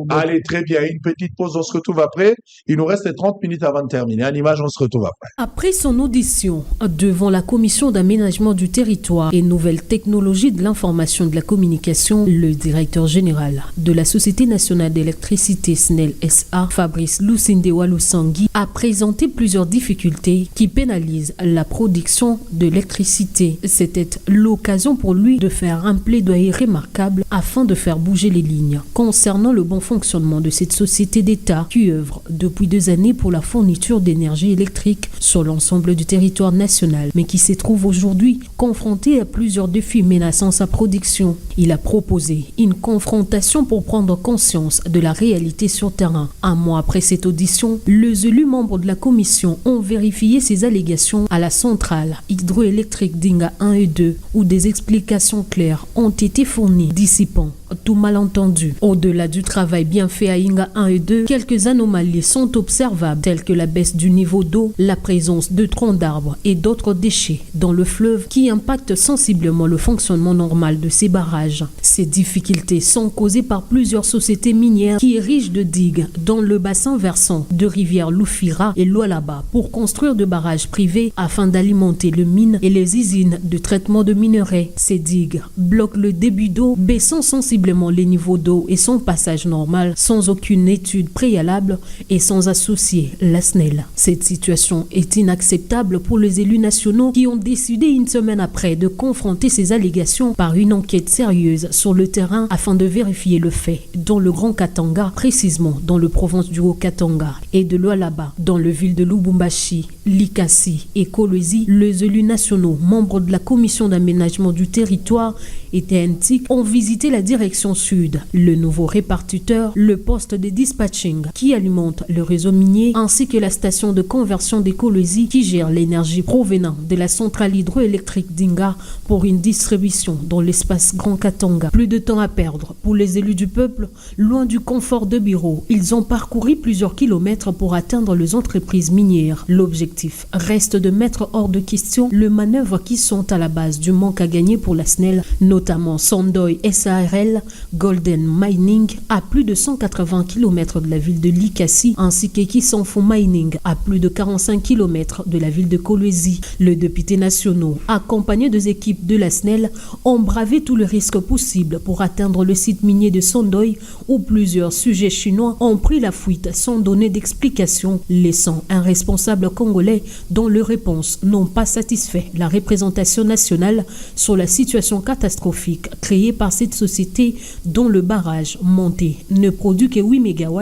allez, très bien. Une petite pause, on se retrouve après. Il nous reste 30 minutes avant de terminer. En image, on se retrouve après. Après son audition devant la commission d'aménagement du territoire et nouvelles technologies technologies de l'information et de la communication, le directeur général de la Société nationale d'électricité SNEL SA, Fabrice Lusindewa Lusangui, a présenté plusieurs difficultés qui pénalisent la production de l'électricité. C'était l'occasion pour lui de faire un plaidoyer remarquable afin de faire bouger les lignes concernant le bon fonctionnement de cette société d'État qui œuvre depuis 2 années pour la fourniture d'énergie électrique sur l'ensemble du territoire national, mais qui se trouve aujourd'hui confronté à plusieurs défis menaçant sa production. Il a proposé une confrontation pour prendre conscience de la réalité sur terrain. Un mois après cette audition, les élus membres de la commission ont vérifié ces allégations à la centrale hydroélectrique d'Inga 1 et 2, où des explications claires ont été fournies, dissipant tout malentendu. Au-delà du travail bien fait à Inga 1 et 2, quelques anomalies sont observables, telles que la baisse du niveau d'eau, la présence de troncs d'arbres et d'autres déchets dans le fleuve qui impactent sensiblement le fonctionnement normal de ces barrages. Ces difficultés sont causées par plusieurs sociétés minières qui érigent de digues dans le bassin versant de rivières Loufira et Lualaba pour construire de barrages privés afin d'alimenter les mines et les usines de traitement de minerais. Ces digues bloquent le débit d'eau, baissant sensiblement les niveaux d'eau et son passage normal sans aucune étude préalable et sans associer la SNEL. Cette situation est inacceptable pour les élus nationaux qui ont décidé une semaine après de confronter ces allégations par une enquête sérieuse sur le terrain afin de vérifier le fait dans le Grand Katanga, précisément dans le province du Haut-Katanga et de Lualaba, dans le ville de Lubumbashi, Likasi et Kolwezi. Les élus nationaux, membres de la commission d'aménagement du territoire et TNTIC, ont visité la direction sud, le nouveau répartiteur, le poste de dispatching qui alimente le réseau minier, ainsi que la station de conversion des Kolwezi qui gère l'énergie provenant de la centrale hydroélectrique d'Inga pour une distribution dans l'espace Grand Katanga. Plus de temps à perdre pour les élus du peuple, loin du confort de bureau. Ils ont parcouru plusieurs kilomètres pour atteindre les entreprises minières. L'objectif reste de mettre hors de question les manœuvres qui sont à la base du manque à gagner pour la SNEL, notamment Sandoy SARL, Golden Mining à plus de 180 km de la ville de Likasi, ainsi que Kisanfo Mining à plus de 45 km de la ville de Kolwezi. Les députés nationaux, accompagnés des équipes de la SNEL, ont bravé tous les risques possibles pour atteindre le site minier de Sandoy, où plusieurs sujets chinois ont pris la fuite sans donner d'explication, laissant un responsable congolais dont les réponses n'ont pas satisfait la représentation nationale sur la situation catastrophique créée par cette société dont le barrage monté ne produit que 8 MW,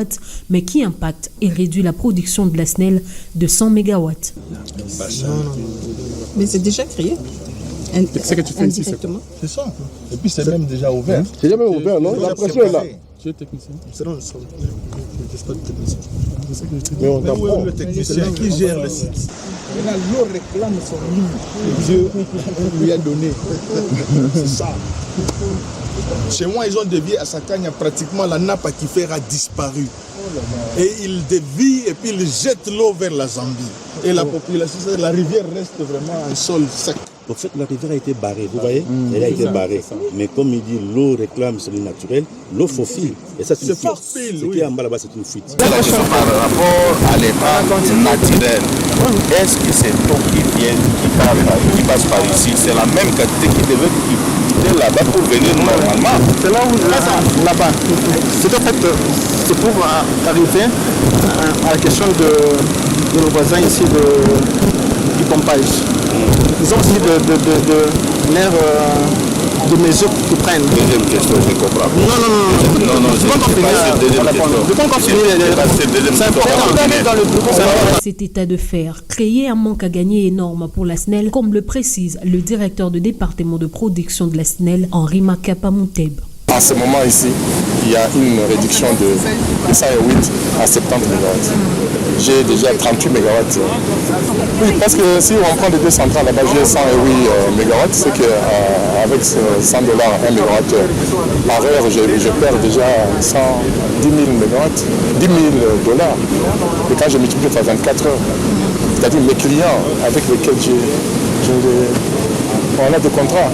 mais qui impacte et réduit la production de la SNEL de 100 MW. Mais c'est déjà créé. C'est que tu fais ici, c'est ça. Et puis c'est même déjà ouvert. C'est jamais ouvert, non? La pression est là. Tu es technicien? C'est non, c'est pas technicien. Mais on apprend. Le technicien qui gère le site. L'eau réclame son lit. Dieu lui a donné. C'est ça. Chez moi, ils ont dévié à Sakanya, pratiquement la nappe aquifère a disparu. Et ils dévient et puis ils jettent l'eau vers la Zambie. Et la population, la rivière reste vraiment un sol sec. En fait, la rivière a été barrée, vous voyez, elle a été barrée. Mais comme il dit, l'eau réclame celui naturel, l'eau faufile. Et ça, c'est une fuite. Ce qui est en bas là-bas, c'est une fuite. La question par rapport à l'état naturel, est-ce que c'est l'eau qui vient, qui passe par ici, c'est la même quantité qui devait quitter là-bas pour venir normalement? C'est là où là-bas. C'est en fait, c'est pour arriver à la question de nos voisins ici du pompage. Ils ont aussi de mesures qu'ils prennent. Deuxième question, je comprends. Cet état de fer créait un manque à gagner énorme pour la SNEL, comme le précise le directeur de département de production de la SNEL, Henri Makapa Mouteb. En ce moment ici, il y a une réduction de 108 à 70 MW. J'ai déjà 38 MW. Oui, parce que si on prend les deux centrales là-bas, j'ai 108 MW, c'est qu'avec $100 1 MW par heure, je perds déjà 110 000 MW, $10 000. Et quand je multiplie par 24 heures, c'est-à-dire mes clients avec lesquels on a des contrats.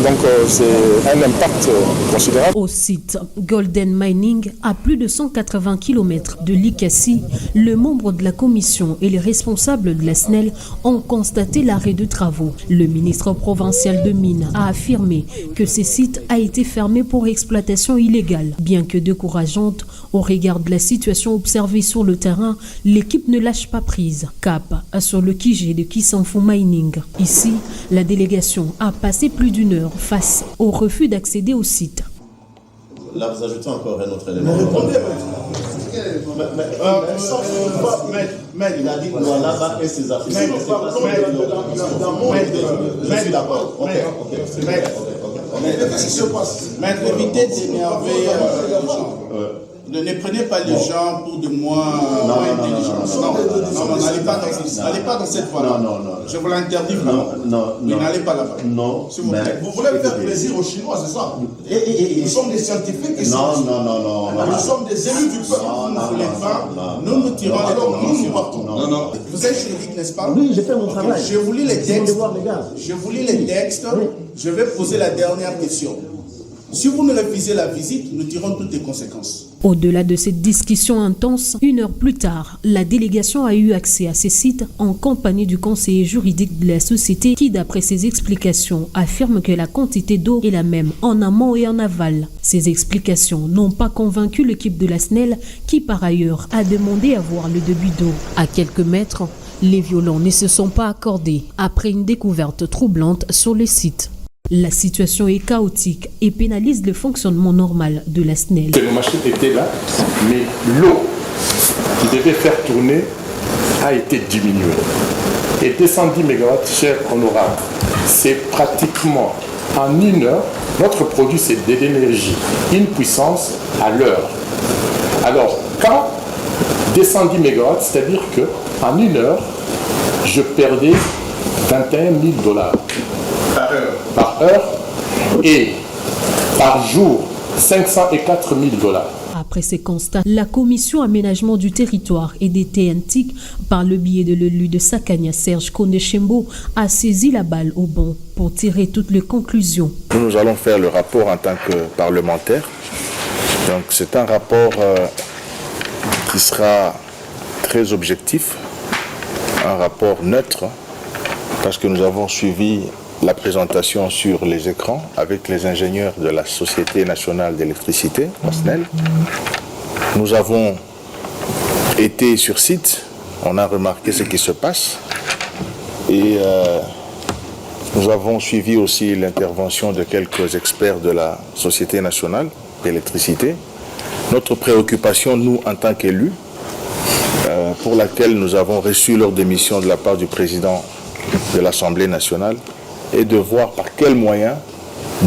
Donc c'est un impact considérable. Au site Golden Mining, à plus de 180 km de Likasi, le membre de la commission et les responsables de la SNEL ont constaté l'arrêt de travaux. Le ministre provincial de Mines a affirmé que ce site a été fermé pour exploitation illégale. Bien que décourageante au regard de la situation observée sur le terrain, l'équipe ne lâche pas prise. Cap sur le Kijé de Kisanfu Mining. Ici, la délégation a passé plus d'une heure face au refus d'accéder au site. Là, vous ajoutez encore un autre élément. Mais il a dit que là-bas et ses affaires. Je suis d'accord. Qu'est-ce qui se passe? Maître, évitez d'énerver les gens. Ne prenez pas les gens pour de moins intelligents. Non, n'allez pas dans cette voie-là. Je vous l'interdis vraiment. N'allez pas là-bas. Non. Vous voulez faire plaisir aux Chinois, c'est ça? Nous sommes des scientifiques ici. Non. Nous sommes des élus du peuple. Vous ne voulez pas. Nous tirons les conclusions. Nous partons. Non. Vous êtes juridique, n'est-ce pas? Oui, j'ai fait mon travail. Je vous lis les textes. Je vais poser la dernière question. Si vous nous refusez la visite, nous tirons toutes les conséquences. Au-delà de cette discussion intense, une heure plus tard, la délégation a eu accès à ces sites en compagnie du conseiller juridique de la société qui, d'après ses explications, affirme que la quantité d'eau est la même en amont et en aval. Ces explications n'ont pas convaincu l'équipe de la SNEL qui, par ailleurs, a demandé à voir le débit d'eau. À quelques mètres, les violons ne se sont pas accordés après une découverte troublante sur le site. La situation est chaotique et pénalise le fonctionnement normal de la SNEL. Nos machines étaient là, mais l'eau qui devait faire tourner a été diminuée. Et 210 MW, cher honorable, c'est pratiquement en une heure, notre produit c'est de l'énergie, une puissance à l'heure. Alors, quand 210 MW, c'est-à-dire qu'en une heure, je perdais 21 000 $ par heure et par jour 504 000 $. Après ces constats, la commission aménagement du territoire et des TNTIC, par le biais de l'élu de Sakania, Serge Kondeshembo, a saisi la balle au bon pour tirer toutes les conclusions. Nous allons faire le rapport en tant que parlementaire. Donc c'est un rapport qui sera très objectif, un rapport neutre, parce que nous avons suivi la présentation sur les écrans avec les ingénieurs de la Société nationale d'électricité, la SNEL. Nous avons été sur site, on a remarqué ce qui se passe et nous avons suivi aussi l'intervention de quelques experts de la Société nationale d'électricité. Notre préoccupation, nous, en tant qu'élus, pour laquelle nous avons reçu leur démission de la part du président de l'Assemblée nationale, et de voir par quels moyens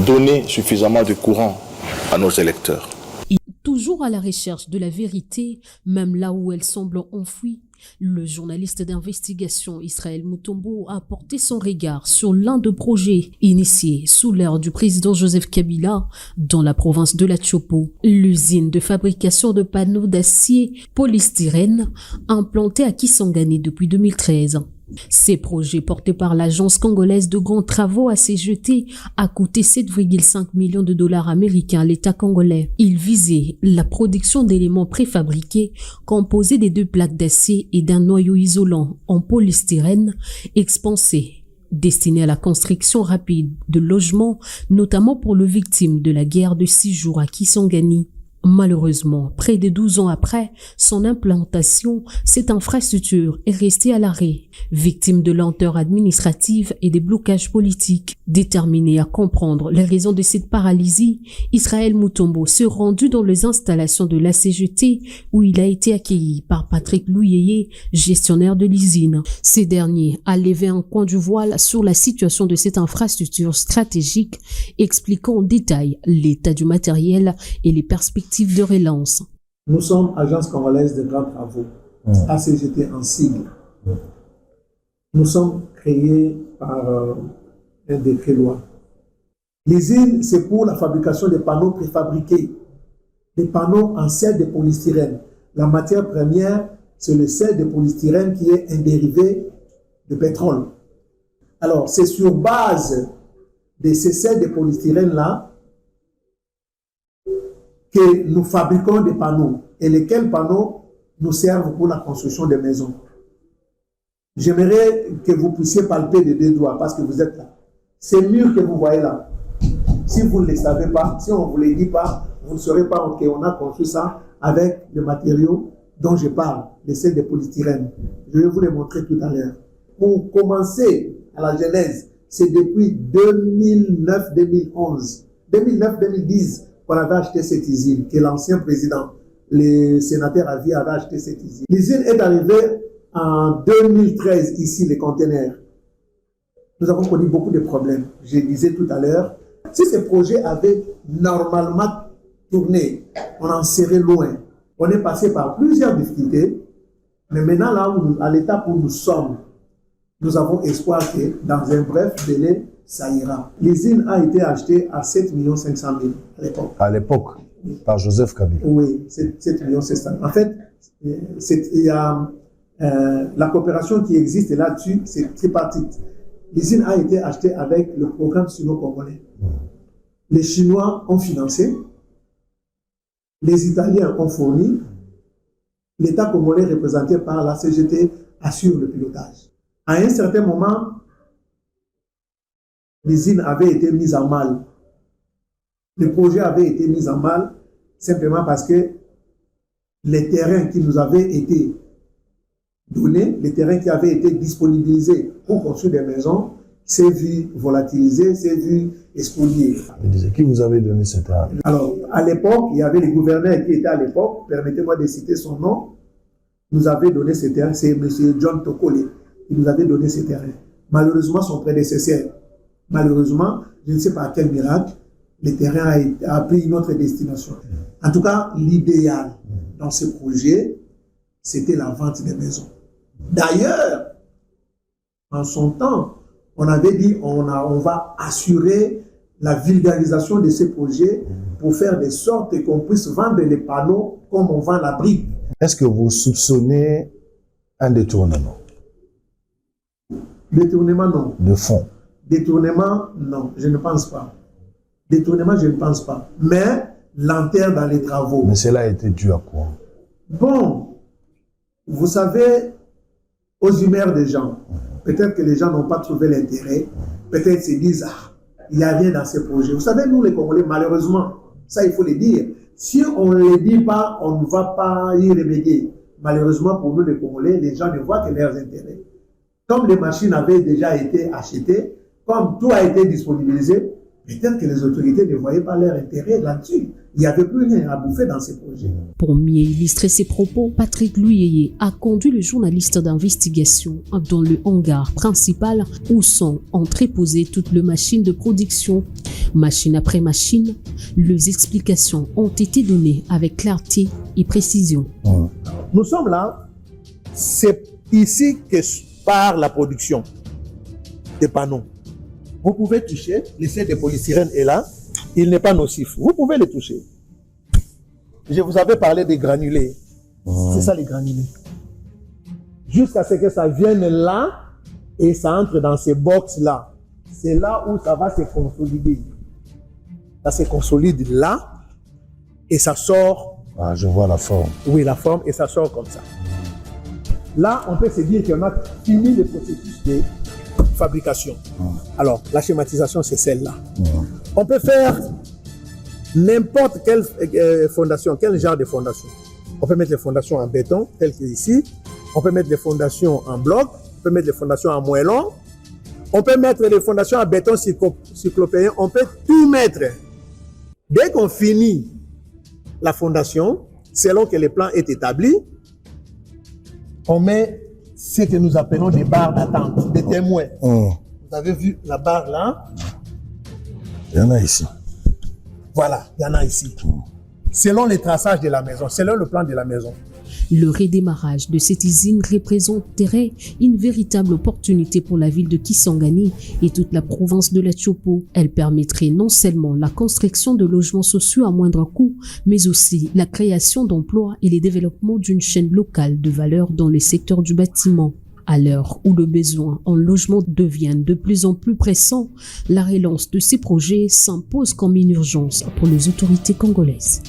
donner suffisamment de courant à nos électeurs. Toujours à la recherche de la vérité, même là où elle semble enfouie, le journaliste d'investigation Israël Mutombo a porté son regard sur l'un des projets initiés sous l'ère du président Joseph Kabila dans la province de la Tchopo, l'usine de fabrication de panneaux d'acier polystyrène implantée à Kisangani depuis 2013. Ces projets portés par l'agence congolaise de grands travaux ACGT a coûté 7,5 millions de $ américains à l'État congolais. Il visait la production d'éléments préfabriqués composés des deux plaques d'acier et d'un noyau isolant en polystyrène expansé, destiné à la construction rapide de logements, notamment pour les victimes de la guerre de 6 jours à Kisangani. Malheureusement, près de 12 ans après son implantation, cette infrastructure est restée à l'arrêt, victime de lenteurs administratives et des blocages politiques. Déterminé à comprendre les raisons de cette paralysie, Israël Mutombo s'est rendu dans les installations de l'ACGT où il a été accueilli par Patrick Louyeye, gestionnaire de l'usine. Ces derniers a levé un coin du voile sur la situation de cette infrastructure stratégique, expliquant en détail l'état du matériel et les perspectives de relance. Nous sommes Agence congolaise de grands travaux, ACGT en sigle. Nous sommes créés par un décret-loi. L'usine, c'est pour la fabrication des panneaux préfabriqués, des panneaux en sel de polystyrène. La matière première, c'est le sel de polystyrène qui est un dérivé de pétrole. Alors, c'est sur base de ces selles de polystyrène-là que nous fabriquons des panneaux et lesquels panneaux nous servent pour la construction des maisons. J'aimerais que vous puissiez palper des deux doigts parce que vous êtes là. Ces murs que vous voyez là, si vous ne les savez pas, si on ne vous les dit pas, vous ne saurez pas qu'on a construit ça avec le matériau dont je parle, les selles de polystyrène. Je vais vous les montrer tout à l'heure. Pour commencer à la genèse, c'est depuis 2009-2011, 2009-2010 qu'on avait acheté cette usine, que l'ancien président, le sénateur avait acheté cette usine. L'usine est arrivée en 2013 ici, les conteneurs. Nous avons connu beaucoup de problèmes. Je disais tout à l'heure, si ce projet avait normalement tourné, on en serait loin. On est passé par plusieurs difficultés, mais maintenant, là où à l'étape où nous sommes, nous avons espoir que dans un bref délai, ça ira. L'usine a été achetée à 7 500 000 à l'époque. À l'époque, par Joseph Kabila. Oui, 7 500 000. En fait, il y a la coopération qui existe là-dessus, c'est tripartite. L'usine a été achetée avec le programme sino-congolais. Les Chinois ont financé, les Italiens ont fourni, l'État congolais représenté par la CGT assure le pilotage. À un certain moment, l'usine avait été mise en mal. Le projet avait été mis en mal simplement parce que les terrains qui nous avaient été donnés, les terrains qui avaient été disponibilisés pour construire des maisons, s'est vu volatilisé, s'est vu spolié. Qui vous avait donné ces terrains? Alors, à l'époque, il y avait le gouverneur qui était à l'époque, permettez-moi de citer son nom, nous avait donné ces terrains, c'est M. John Tokole, qui nous avait donné ces terrains. Malheureusement, son prédécesseur, malheureusement, je ne sais pas à quel miracle, le terrain a pris une autre destination. En tout cas, l'idéal dans ce projet, c'était la vente des maisons. D'ailleurs, en son temps, on avait dit on va assurer la vulgarisation de ces projets pour faire de sorte qu'on puisse vendre les panneaux comme on vend la brique. Est-ce que vous soupçonnez un détournement? Détournement, non. De fonds? Détournement, non, je ne pense pas. Détournement, je ne pense pas. Mais lenteur dans les travaux. Mais cela a été dû à quoi? Bon, vous savez, aux humeurs des gens, peut-être que les gens n'ont pas trouvé l'intérêt, peut-être se disent, ah, il n'y a rien dans ces projets. Vous savez, nous les Congolais, malheureusement, ça il faut le dire, si on ne le dit pas, on ne va pas y remédier. Malheureusement pour nous les Congolais, les gens ne voient que leurs intérêts. Comme les machines avaient déjà été achetées, comme tout a été disponibilisé, peut-être que les autorités ne voyaient pas leur intérêt là-dessus. Il n'y avait plus rien à bouffer dans ces projets. Pour mieux illustrer ses propos, Patrick Luyeye a conduit le journaliste d'investigation dans le hangar principal où sont entreposées toutes les machines de production. Machine après machine, les explications ont été données avec clarté et précision. Nous sommes là, c'est ici que part la production des panneaux. Vous pouvez toucher, l'essai de polystyrène est là, il n'est pas nocif. Vous pouvez le toucher. Je vous avais parlé des granulés. C'est ça les granulés. Jusqu'à ce que ça vienne là et ça entre dans ces box-là. C'est là où ça va se consolider. Ça se consolide là et ça sort. Ah, je vois la forme. Oui, la forme et ça sort comme ça. Là, on peut se dire qu'on a fini le processus de fabrication. Alors, la schématisation, c'est celle-là. On peut faire n'importe quelle fondation, quel genre de fondation. On peut mettre les fondations en béton, tel que ici. On peut mettre les fondations en bloc. On peut mettre les fondations en moellon. On peut mettre les fondations en béton cyclopéen. On peut tout mettre. Dès qu'on finit la fondation, selon que le plan est établi, on met ce que nous appelons des barres d'attente, des témoins. Vous avez vu la barre là? Il y en a ici. Voilà, il y en a ici. Selon les traçages de la maison, selon le plan de la maison. Le redémarrage de cette usine représenterait une véritable opportunité pour la ville de Kisangani et toute la province de l'Etchopo. Elle permettrait non seulement la construction de logements sociaux à moindre coût, mais aussi la création d'emplois et le développement d'une chaîne locale de valeur dans le secteur du bâtiment. À l'heure où le besoin en logement devient de plus en plus pressant, la relance de ces projets s'impose comme une urgence pour les autorités congolaises.